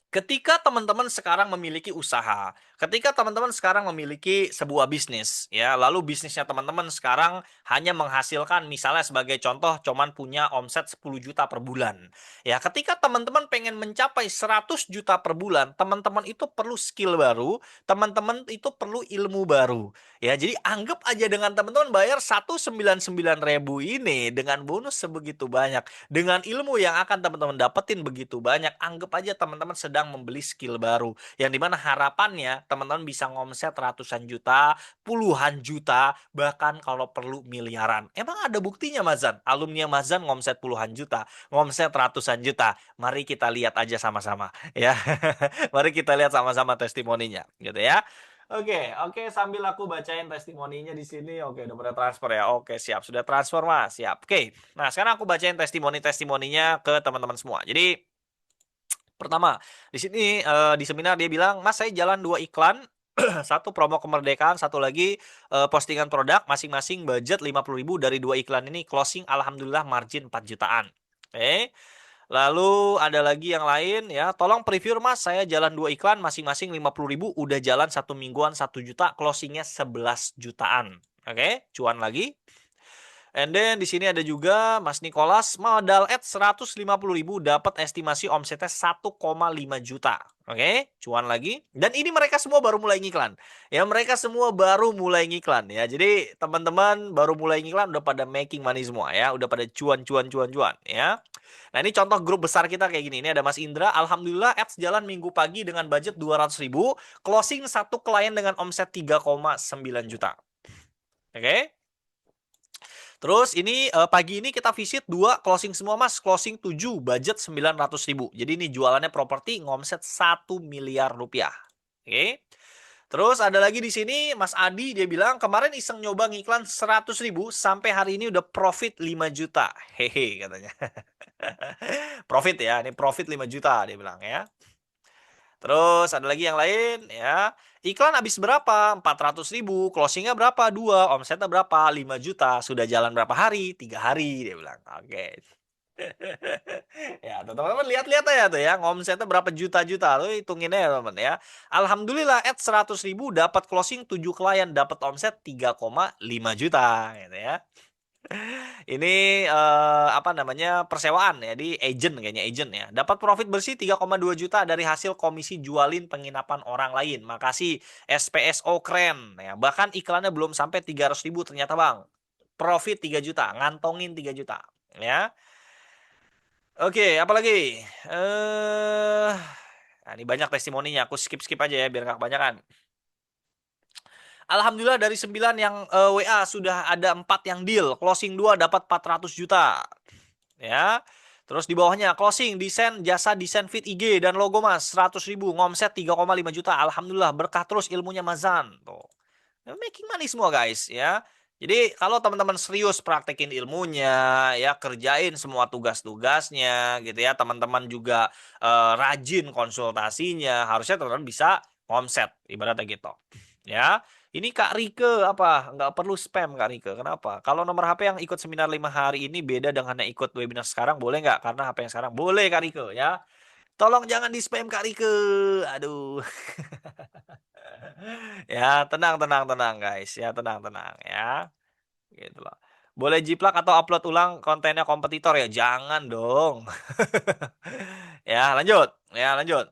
Ketika teman-teman sekarang memiliki usaha, ketika teman-teman sekarang memiliki sebuah bisnis, ya, lalu bisnisnya teman-teman sekarang hanya menghasilkan, misalnya sebagai contoh, cuman punya omset 10 juta per bulan. Ya, ketika teman-teman pengen mencapai 100 juta per bulan, teman-teman itu perlu skill baru, teman-teman itu perlu ilmu baru. Ya, jadi anggap aja dengan teman-teman bayar 199.000 ini dengan bonus sebegitu banyak, dengan ilmu yang akan teman-teman dapetin begitu banyak, anggap aja teman-teman sedang membeli skill baru. Yang dimana harapannya teman-teman bisa ngomset ratusan juta, puluhan juta, bahkan kalau perlu miliaran. Emang ada buktinya Mazan? Alumni Mazan ngomset puluhan juta, ngomset ratusan juta. Mari kita lihat aja sama-sama ya. Mari kita lihat sama-sama testimoninya gitu ya. Oke, oke, sambil aku bacain testimoninya di sini. Oke, udah pada transfer ya. Oke, siap. Sudah transfer, Mas. Siap. Oke. Nah, sekarang aku bacain testimoni-testimoninya ke teman-teman semua. Jadi, pertama, di sini di seminar dia bilang, "Mas, saya jalan 2 iklan. Satu promo kemerdekaan, satu lagi postingan produk, masing-masing budget 50.000 dari 2 iklan ini closing alhamdulillah margin 4 jutaan." Oke. Lalu ada lagi yang lain ya, tolong preview Mas, saya jalan 2 iklan masing-masing 50.000, udah jalan 1 mingguan 1 juta, closingnya 11 jutaan. Oke, cuan lagi. And then di sini ada juga Mas Nicholas, modal ads 150.000 dapat estimasi omsetnya 1,5 juta. Oke, cuan lagi. Dan ini mereka semua baru mulai ngiklan. Ya, mereka semua baru mulai ngiklan ya. Jadi teman-teman baru mulai ngiklan udah pada making money semua ya, udah pada cuan ya. Nah, ini contoh grup besar kita kayak gini. Ini ada Mas Indra, alhamdulillah ads jalan minggu pagi dengan budget 200.000, closing satu klien dengan omset 3,9 juta. Oke. Terus ini pagi ini kita visit 2, closing semua Mas, closing 7, budget 900.000. Jadi ini jualannya properti ngomset 1 miliar rupiah. Oke. Terus ada lagi di sini Mas Adi, dia bilang kemarin iseng nyoba ngiklan 100.000 sampai hari ini udah profit 5 juta. Hehe katanya. Profit ya, ini profit 5 juta dia bilang ya. Terus ada lagi yang lain ya. Iklan habis berapa? 400.000. Closingnya berapa? 2. Omsetnya berapa? 5 juta. Sudah jalan berapa hari? 3 hari dia bilang. Oke. Ya, teman-teman lihat-lihat aja tuh ya. Omsetnya berapa juta-juta. Tuh hitunginnya ya teman ya. Alhamdulillah ads 100.000 dapat closing 7 klien. Dapat omset 3,5 juta gitu ya. Ini apa namanya persewaan ya di agent kayaknya agent ya. Dapat profit bersih 3,2 juta dari hasil komisi jualin penginapan orang lain. Makasih SPSO keren ya. Bahkan iklannya belum sampai 300.000 ternyata Bang. Profit 3 juta, ngantongin 3 juta ya. Oke, apa lagi? Nah, ini banyak testimoninya. Aku skip-skip aja ya biar nggak kebanyakan. Alhamdulillah dari 9 yang WA sudah ada 4 yang deal. Closing 2 dapat 400 juta. Ya. Terus di bawahnya closing desain jasa desain feed IG dan logo Mas 100.000 ngomset 3,5 juta. Alhamdulillah berkah terus ilmunya Mazan. Tuh. Making money semua guys ya. Jadi kalau teman-teman serius praktekin ilmunya ya kerjain semua tugas-tugasnya gitu ya. Teman-teman juga rajin konsultasinya, harusnya teman-teman bisa omset ibaratnya gitu. Ya. Ini Kak Rike apa? Nggak perlu spam Kak Rike. Kenapa? Kalau nomor HP yang ikut seminar 5 hari ini beda dengan yang ikut webinar sekarang, boleh nggak? Karena HP yang sekarang boleh Kak Rike ya. Tolong jangan di spam Kak Rike. Aduh. Ya, tenang, tenang, tenang guys. Ya, tenang, tenang ya. Gitu loh. Boleh jiplak atau upload ulang kontennya kompetitor ya? Jangan dong. Ya, lanjut. Ya, lanjut.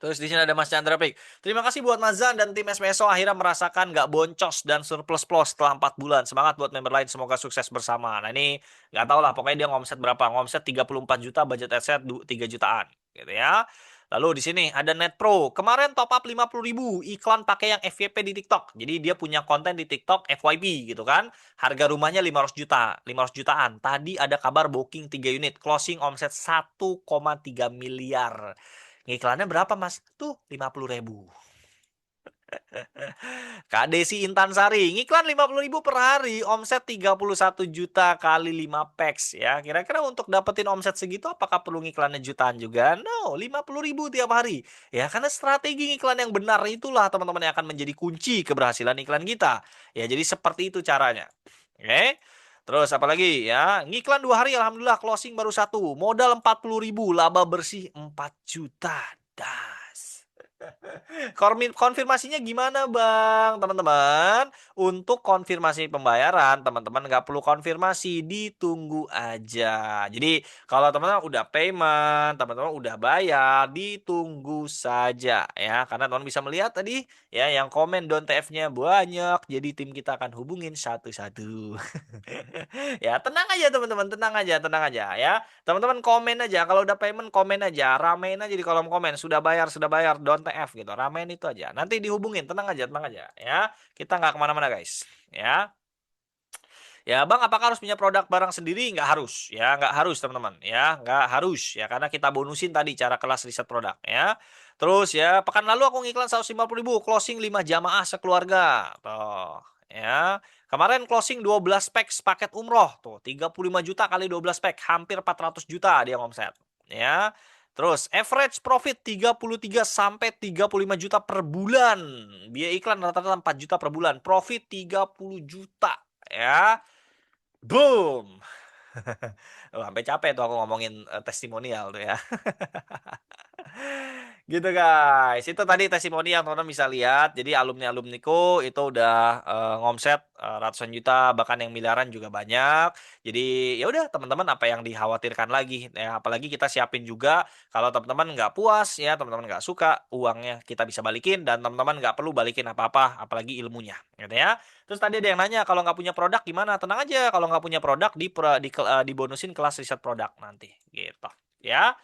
Terus di sini ada Mas Chandra Pik. Terima kasih buat Mazan dan tim SPSO akhirnya merasakan nggak boncos dan surplus plus setelah 4 bulan. Semangat buat member lain, semoga sukses bersama. Nah ini nggak tahu lah, pokoknya dia ngomset berapa. Ngomset 34 juta, budget adsense 3 jutaan. Gitu ya. Lalu di sini ada Net Pro. Kemarin top up 50.000 iklan pakai yang FYP di TikTok. Jadi dia punya konten di TikTok FYP gitu kan. Harga rumahnya 500 juta, 500 jutaan. Tadi ada kabar booking 3 unit, closing omset 1,3 miliar. Iklannya berapa mas? Tuh 50.000. Kak Desi Intansari, ngiklan 50.000 per hari, omset 31 juta kali 5 packs ya. Kira-kira untuk dapetin omset segitu apakah perlu ngiklannya jutaan juga? No, 50.000 tiap hari. Ya karena strategi ngiklan yang benar itulah teman-teman yang akan menjadi kunci keberhasilan iklan kita. Ya jadi seperti itu caranya. Oke. Terus apa lagi ya? Ngiklan 2 hari alhamdulillah closing baru satu. Modal 40.000, laba bersih 4 juta. Das. Konfirmasinya gimana Bang? Teman-teman, untuk konfirmasi pembayaran, teman-teman nggak perlu konfirmasi, ditunggu aja. Jadi, kalau teman-teman udah payment, teman-teman udah bayar, ditunggu saja ya. Karena teman bisa melihat tadi ya yang komen Don TF-nya banyak, jadi tim kita akan hubungin satu-satu. Ya, tenang aja teman-teman, tenang aja ya. Teman-teman komen aja, kalau udah payment komen aja, ramein aja di kolom komen, sudah bayar, don't TF gitu, ramein itu aja. Nanti dihubungin, tenang aja ya. Kita nggak kemana-mana guys, ya. Ya, Bang, apakah harus punya produk barang sendiri? Nggak harus, ya, nggak harus teman-teman, ya, nggak harus, ya, karena kita bonusin tadi cara kelas riset produk, ya. Terus ya, pekan lalu aku ngiklan 150.000, closing 5 jamaah sekeluarga, tuh, ya. Kemarin closing 12 packs paket umroh, tuh, 35 juta kali 12 pack, hampir 400 juta dia ngomset, ya. Terus average profit 33 sampai 35 juta per bulan. Biaya iklan rata-rata 4 juta per bulan. Profit 30 juta, ya. Boom. Oh, sampai capek tuh aku ngomongin testimonial tuh ya. Gitu guys. Itu tadi testimoni yang teman-teman bisa lihat. Jadi alumni-alumniku itu udah ngomset ratusan juta, bahkan yang miliaran juga banyak. Jadi ya udah teman-teman apa yang dikhawatirkan lagi ya, apalagi kita siapin juga kalau teman-teman nggak puas ya, teman-teman nggak suka, uangnya kita bisa balikin dan teman-teman nggak perlu balikin apa-apa, apalagi ilmunya gitu ya. Terus tadi ada yang nanya kalau nggak punya produk gimana? Tenang aja, kalau nggak punya produk dibonusin kelas riset produk nanti gitu ya.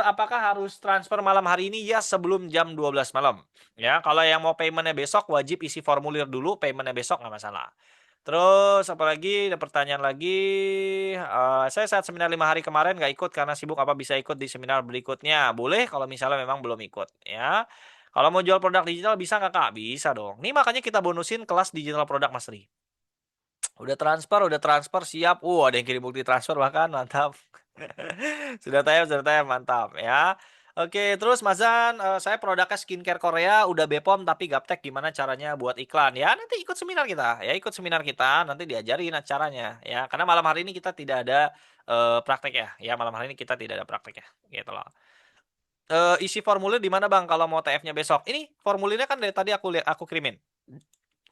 Apakah harus transfer malam hari ini? Ya, sebelum jam 12 malam. Ya, kalau yang mau paymentnya besok, wajib isi formulir dulu, paymentnya besok nggak masalah. Terus, apalagi, ada pertanyaan lagi. Saya saat seminar 5 hari kemarin nggak ikut karena sibuk, apa bisa ikut di seminar berikutnya? Boleh kalau misalnya memang belum ikut. Ya, kalau mau jual produk digital bisa nggak Kak? Bisa dong. Ini makanya kita bonusin kelas digital produk Mas Ri. Udah transfer, siap. Ada yang kirim bukti transfer bahkan, mantap. Sudah tayang, mantap ya. Oke, terus Mas Zan, saya produknya skincare Korea, udah Bepom tapi gaptek gimana caranya buat iklan? Ya, nanti ikut seminar kita. Ya, ikut seminar kita, nanti diajarin caranya ya. Karena malam hari ini kita tidak ada praktek ya. Ya, malam hari ini kita tidak ada praktek ya. Gitu loh. Isi formulir di mana Bang kalau mau TF-nya besok? Ini formulirnya kan dari tadi aku kirimin.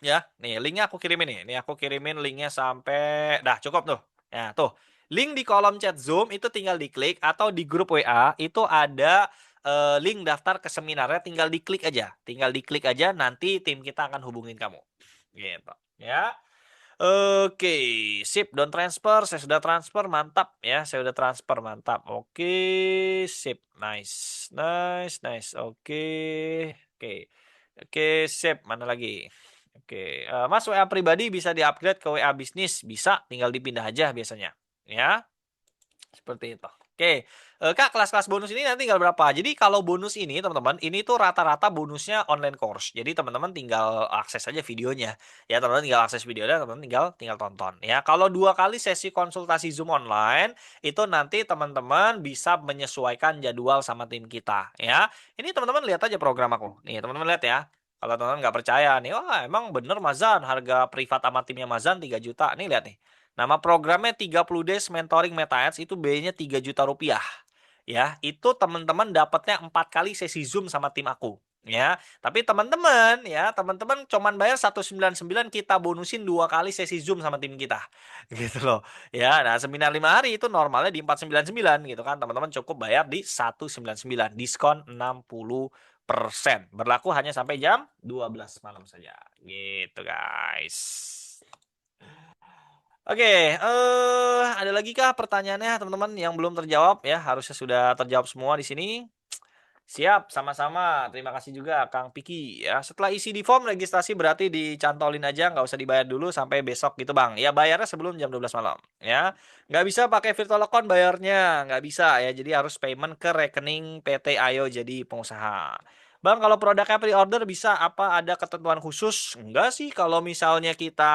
Ya, nih linknya aku kirimin nih. Nih aku kirimin linknya sampai, dah cukup tuh. Ya tuh, link di kolom chat Zoom itu tinggal diklik atau di grup WA itu ada link daftar ke seminarnya, tinggal diklik aja. Tinggal diklik aja, nanti tim kita akan hubungin kamu. Gitu. Ya. Oke, sip, don't transfer, saya sudah transfer, mantap ya, saya sudah transfer, mantap. Oke, sip, nice, nice, nice. Oke, oke, oke, sip, mana lagi? Oke, Mas WA pribadi bisa di-upgrade ke WA bisnis, bisa, tinggal dipindah aja biasanya, ya. Seperti itu. Oke, Kak, kelas-kelas bonus ini nanti tinggal berapa? Jadi kalau bonus ini teman-teman, ini tuh rata-rata bonusnya online course. Jadi teman-teman tinggal akses aja videonya. Ya, teman-teman tinggal akses videonya, teman-teman tinggal tinggal tonton. Ya, kalau 2 kali sesi konsultasi Zoom online, itu nanti teman-teman bisa menyesuaikan jadwal sama tim kita. Ya, ini teman-teman lihat aja program aku. Nih, teman-teman lihat ya. Kalau teman-teman nggak percaya nih, wah emang bener Mazan, harga privat sama timnya Mazan 3 juta. Nih lihat nih. Nama programnya 30 Days Mentoring Meta Ads, itu biayanya 3 juta rupiah. Ya, itu teman-teman dapatnya 4 kali sesi Zoom sama tim aku. Ya, tapi teman-teman cuman bayar 199, kita bonusin 2 kali sesi Zoom sama tim kita. Gitu loh. Ya, nah seminar 5 hari itu normalnya di 499 gitu kan. Teman-teman cukup bayar di 199, diskon 60%. Berlaku hanya sampai jam 12 malam saja. Gitu, guys. Oke, ada lagi kah pertanyaannya teman-teman yang belum terjawab ya? Harusnya sudah terjawab semua di sini. Siap, sama-sama. Terima kasih juga Kang Piki ya. Setelah isi di form registrasi berarti dicantolin aja, nggak usah dibayar dulu sampai besok gitu Bang. Ya bayarnya sebelum jam 12 malam ya. Nggak bisa pakai virtual account bayarnya, nggak bisa ya. Jadi harus payment ke rekening PT Ayo jadi pengusaha. Bang, kalau produknya pre-order bisa apa ada ketentuan khusus? Enggak sih, kalau misalnya kita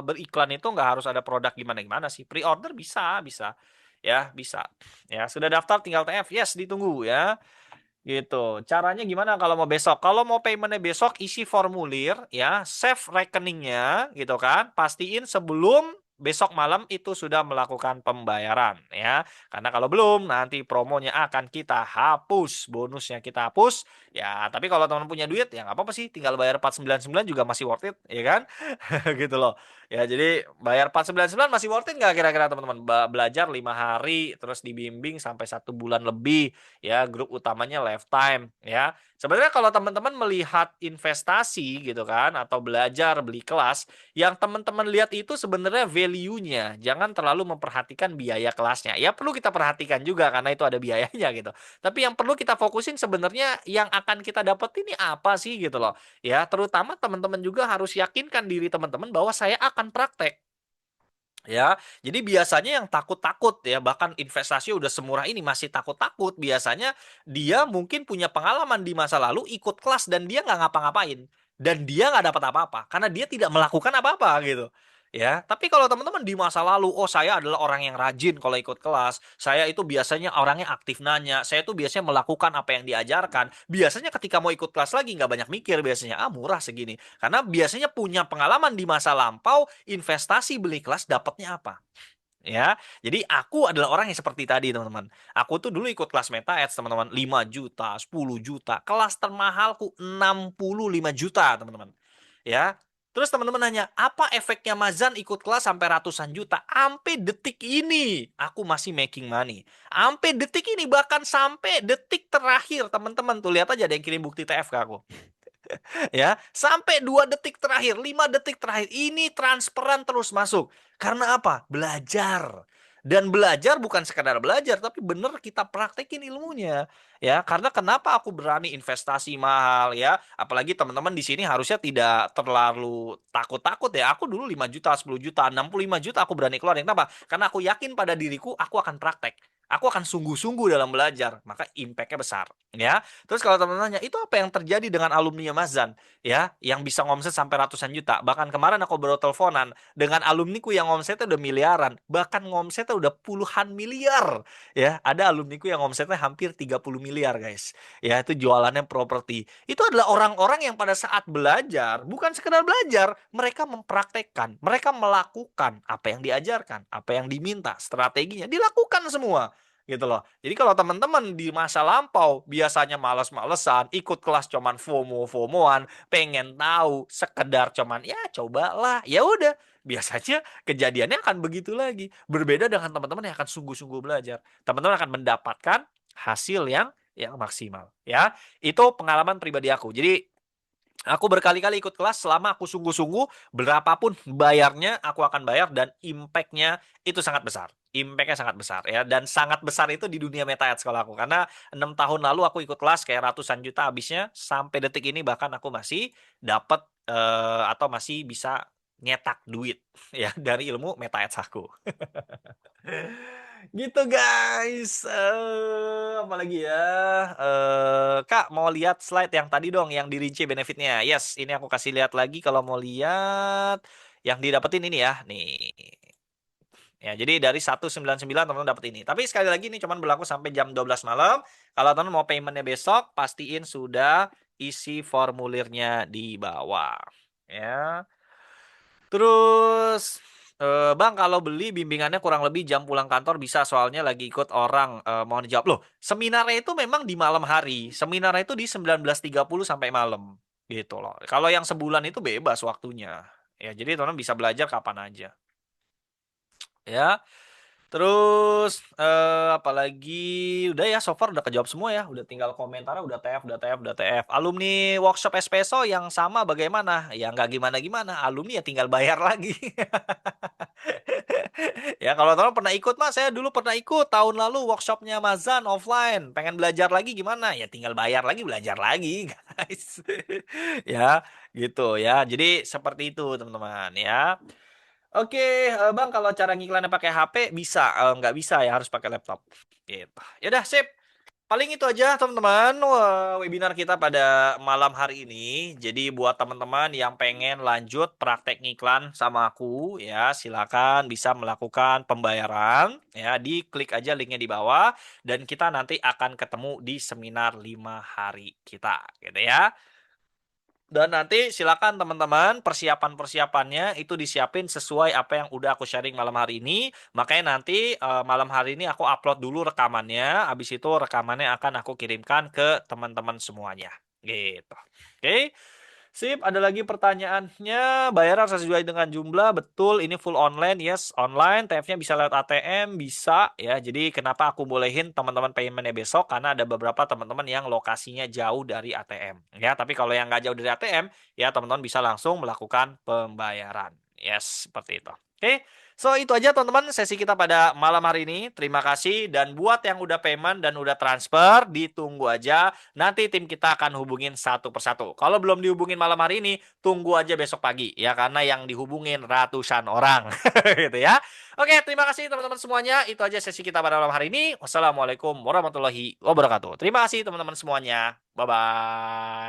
beriklan itu nggak harus ada produk gimana-gimana sih. Pre-order bisa, bisa. Ya, bisa. Ya, sudah daftar tinggal TF. Yes, ditunggu ya. Gitu. Caranya gimana kalau mau besok? Kalau mau paymentnya besok, isi formulir ya, save rekeningnya gitu kan. Pastiin sebelum besok malam itu sudah melakukan pembayaran ya. Karena kalau belum nanti promonya akan kita hapus, bonusnya kita hapus. Ya, tapi kalau teman punya duit ya nggak apa-apa sih, tinggal bayar 499 juga masih worth it, ya kan? Gitu loh. Ya, jadi bayar 499 masih worth it nggak kira-kira teman-teman? Belajar 5 hari terus dibimbing sampai 1 bulan lebih ya, grup utamanya lifetime ya. Sebenarnya kalau teman-teman melihat investasi gitu kan atau belajar beli kelas, yang teman-teman lihat itu sebenarnya value-nya, jangan terlalu memperhatikan biaya kelasnya. Ya perlu kita perhatikan juga karena itu ada biayanya gitu. Tapi yang perlu kita fokusin sebenarnya yang akan kita dapat ini apa sih gitu loh. Ya, terutama teman-teman juga harus yakinkan diri teman-teman bahwa saya akan praktek. Ya, jadi biasanya yang takut-takut ya, bahkan investasi udah semurah ini masih takut-takut. Biasanya dia mungkin punya pengalaman di masa lalu ikut kelas dan dia nggak ngapa-ngapain. Dan dia nggak dapat apa-apa karena dia tidak melakukan apa-apa gitu. Ya, tapi kalau teman-teman di masa lalu, oh saya adalah orang yang rajin kalau ikut kelas, saya itu biasanya orangnya aktif nanya, saya itu biasanya melakukan apa yang diajarkan. Biasanya ketika mau ikut kelas lagi nggak banyak mikir biasanya, ah murah segini. Karena biasanya punya pengalaman di masa lampau, investasi beli kelas dapatnya apa. Ya, jadi aku adalah orang yang seperti tadi teman-teman. Aku tuh dulu ikut kelas Meta Ads teman-teman, 5 juta, 10 juta. Kelas termahalku 65 juta teman-teman. Ya. Terus teman-teman nanya, apa efeknya Mazan ikut kelas sampai ratusan juta? Sampai detik ini, aku masih making money. Sampai detik ini, bahkan sampai detik terakhir, teman-teman. Tuh lihat aja ada yang kirim bukti TF ke aku. Ya, sampai 2 detik terakhir, 5 detik terakhir, ini transparan terus masuk. Karena apa? Belajar. Dan belajar bukan sekadar belajar, tapi benar kita praktekin ilmunya. Ya, karena kenapa aku berani investasi mahal ya? Apalagi teman-teman di sini harusnya tidak terlalu takut-takut ya. Aku dulu 5 juta, 10 juta, 65 juta aku berani keluarin. Kenapa? Karena aku yakin pada diriku aku akan praktek. Aku akan sungguh-sungguh dalam belajar, maka impact-nya besar. Ya, terus kalau teman-teman nanya, itu apa yang terjadi dengan alumni Mas Zan? Ya, yang bisa ngomset sampai ratusan juta. Bahkan kemarin aku baru teleponan dengan alumniku yang ngomsetnya udah miliaran, bahkan ngomsetnya udah puluhan miliar. Ya, ada alumniku yang ngomsetnya hampir 30 miliar, guys. Ya, itu jualannya properti. Itu adalah orang-orang yang pada saat belajar, bukan sekedar belajar, mereka mempraktekkan, mereka melakukan apa yang diajarkan, apa yang diminta, strateginya dilakukan semua. gitu loh. Jadi kalau teman-teman di masa lampau biasanya malas-malesan, ikut kelas cuman FOMO-FOMOan, pengen tahu, sekedar cuman ya cobalah, ya udah. Biasanya kejadiannya akan begitu lagi. Berbeda dengan teman-teman yang akan sungguh-sungguh belajar. Teman-teman akan mendapatkan hasil yang maksimal, ya. Itu pengalaman pribadi aku. Jadi aku berkali-kali ikut kelas selama aku sungguh-sungguh, berapapun bayarnya, aku akan bayar dan impact-nya itu sangat besar. Impact-nya sangat besar ya, dan sangat besar itu di dunia meta ads kalau aku. Karena 6 tahun lalu aku ikut kelas kayak ratusan juta habisnya, sampai detik ini bahkan aku masih dapat atau masih bisa nyetak duit ya dari ilmu meta ads aku. Gitu guys. Apalagi ya? Kak, mau lihat slide yang tadi dong, yang dirinci benefitnya. Yes, ini aku kasih lihat lagi kalau mau lihat yang didapetin ini ya. Nih. Ya, jadi dari 199 teman-teman dapat ini. Tapi sekali lagi ini cuma berlaku sampai jam 12 malam. Kalau teman mau paymentnya besok, pastiin sudah isi formulirnya di bawah. Ya. Terus, Bang, kalau beli bimbingannya kurang lebih jam pulang kantor bisa soalnya lagi ikut orang. Mohon dijawab. Loh, seminarnya itu memang di malam hari. Seminarnya itu di 19.30 sampai malam. Gitu loh. Kalau yang sebulan itu bebas waktunya. Ya, jadi teman-teman bisa belajar kapan aja. Ya. Terus apalagi udah ya, so far udah kejawab semua ya. Udah tinggal komentarnya udah TF, udah TF, udah TF. Alumni workshop espresso yang sama bagaimana? Ya nggak gimana-gimana. Alumni ya tinggal bayar lagi. Ya kalau teman pernah ikut mas, saya dulu pernah ikut tahun lalu workshopnya Mazan offline. Pengen belajar lagi gimana? Ya tinggal bayar lagi, belajar lagi, guys. Ya, gitu ya. Jadi seperti itu teman-teman ya. Oke, Bang, kalau cara ngiklannya pakai HP bisa, nggak bisa ya harus pakai laptop. Gitu. Yaudah, sip. Paling itu aja teman-teman, webinar kita pada malam hari ini. Jadi buat teman-teman yang pengen lanjut praktek ngiklan sama aku ya, silakan bisa melakukan pembayaran ya, diklik aja linknya di bawah dan kita nanti akan ketemu di seminar 5 hari kita gitu ya. Dan nanti silakan teman-teman persiapan-persiapannya itu disiapin sesuai apa yang udah aku sharing malam hari ini. Makanya nanti malam hari ini aku upload dulu rekamannya. Habis itu rekamannya akan aku kirimkan ke teman-teman semuanya. Gitu. Oke. Sip, ada lagi pertanyaannya. Bayar harus sesuai dengan jumlah. Betul, ini full online. Yes, online. TF-nya bisa lewat ATM, bisa ya. Jadi kenapa aku bolehin teman-teman paymentnya besok? Karena ada beberapa teman-teman yang lokasinya jauh dari ATM. Ya, tapi kalau yang nggak jauh dari ATM, ya teman-teman bisa langsung melakukan pembayaran. Yes, seperti itu. Oke. So, itu aja teman-teman sesi kita pada malam hari ini. Terima kasih. Dan buat yang udah payment dan udah transfer, ditunggu aja. Nanti tim kita akan hubungin satu persatu. Kalau belum dihubungin malam hari ini, tunggu aja besok pagi. Ya, karena yang dihubungin ratusan orang. Gitu ya. Oke, terima kasih teman-teman semuanya. Itu aja sesi kita pada malam hari ini. Wassalamualaikum warahmatullahi wabarakatuh. Terima kasih teman-teman semuanya. Bye-bye.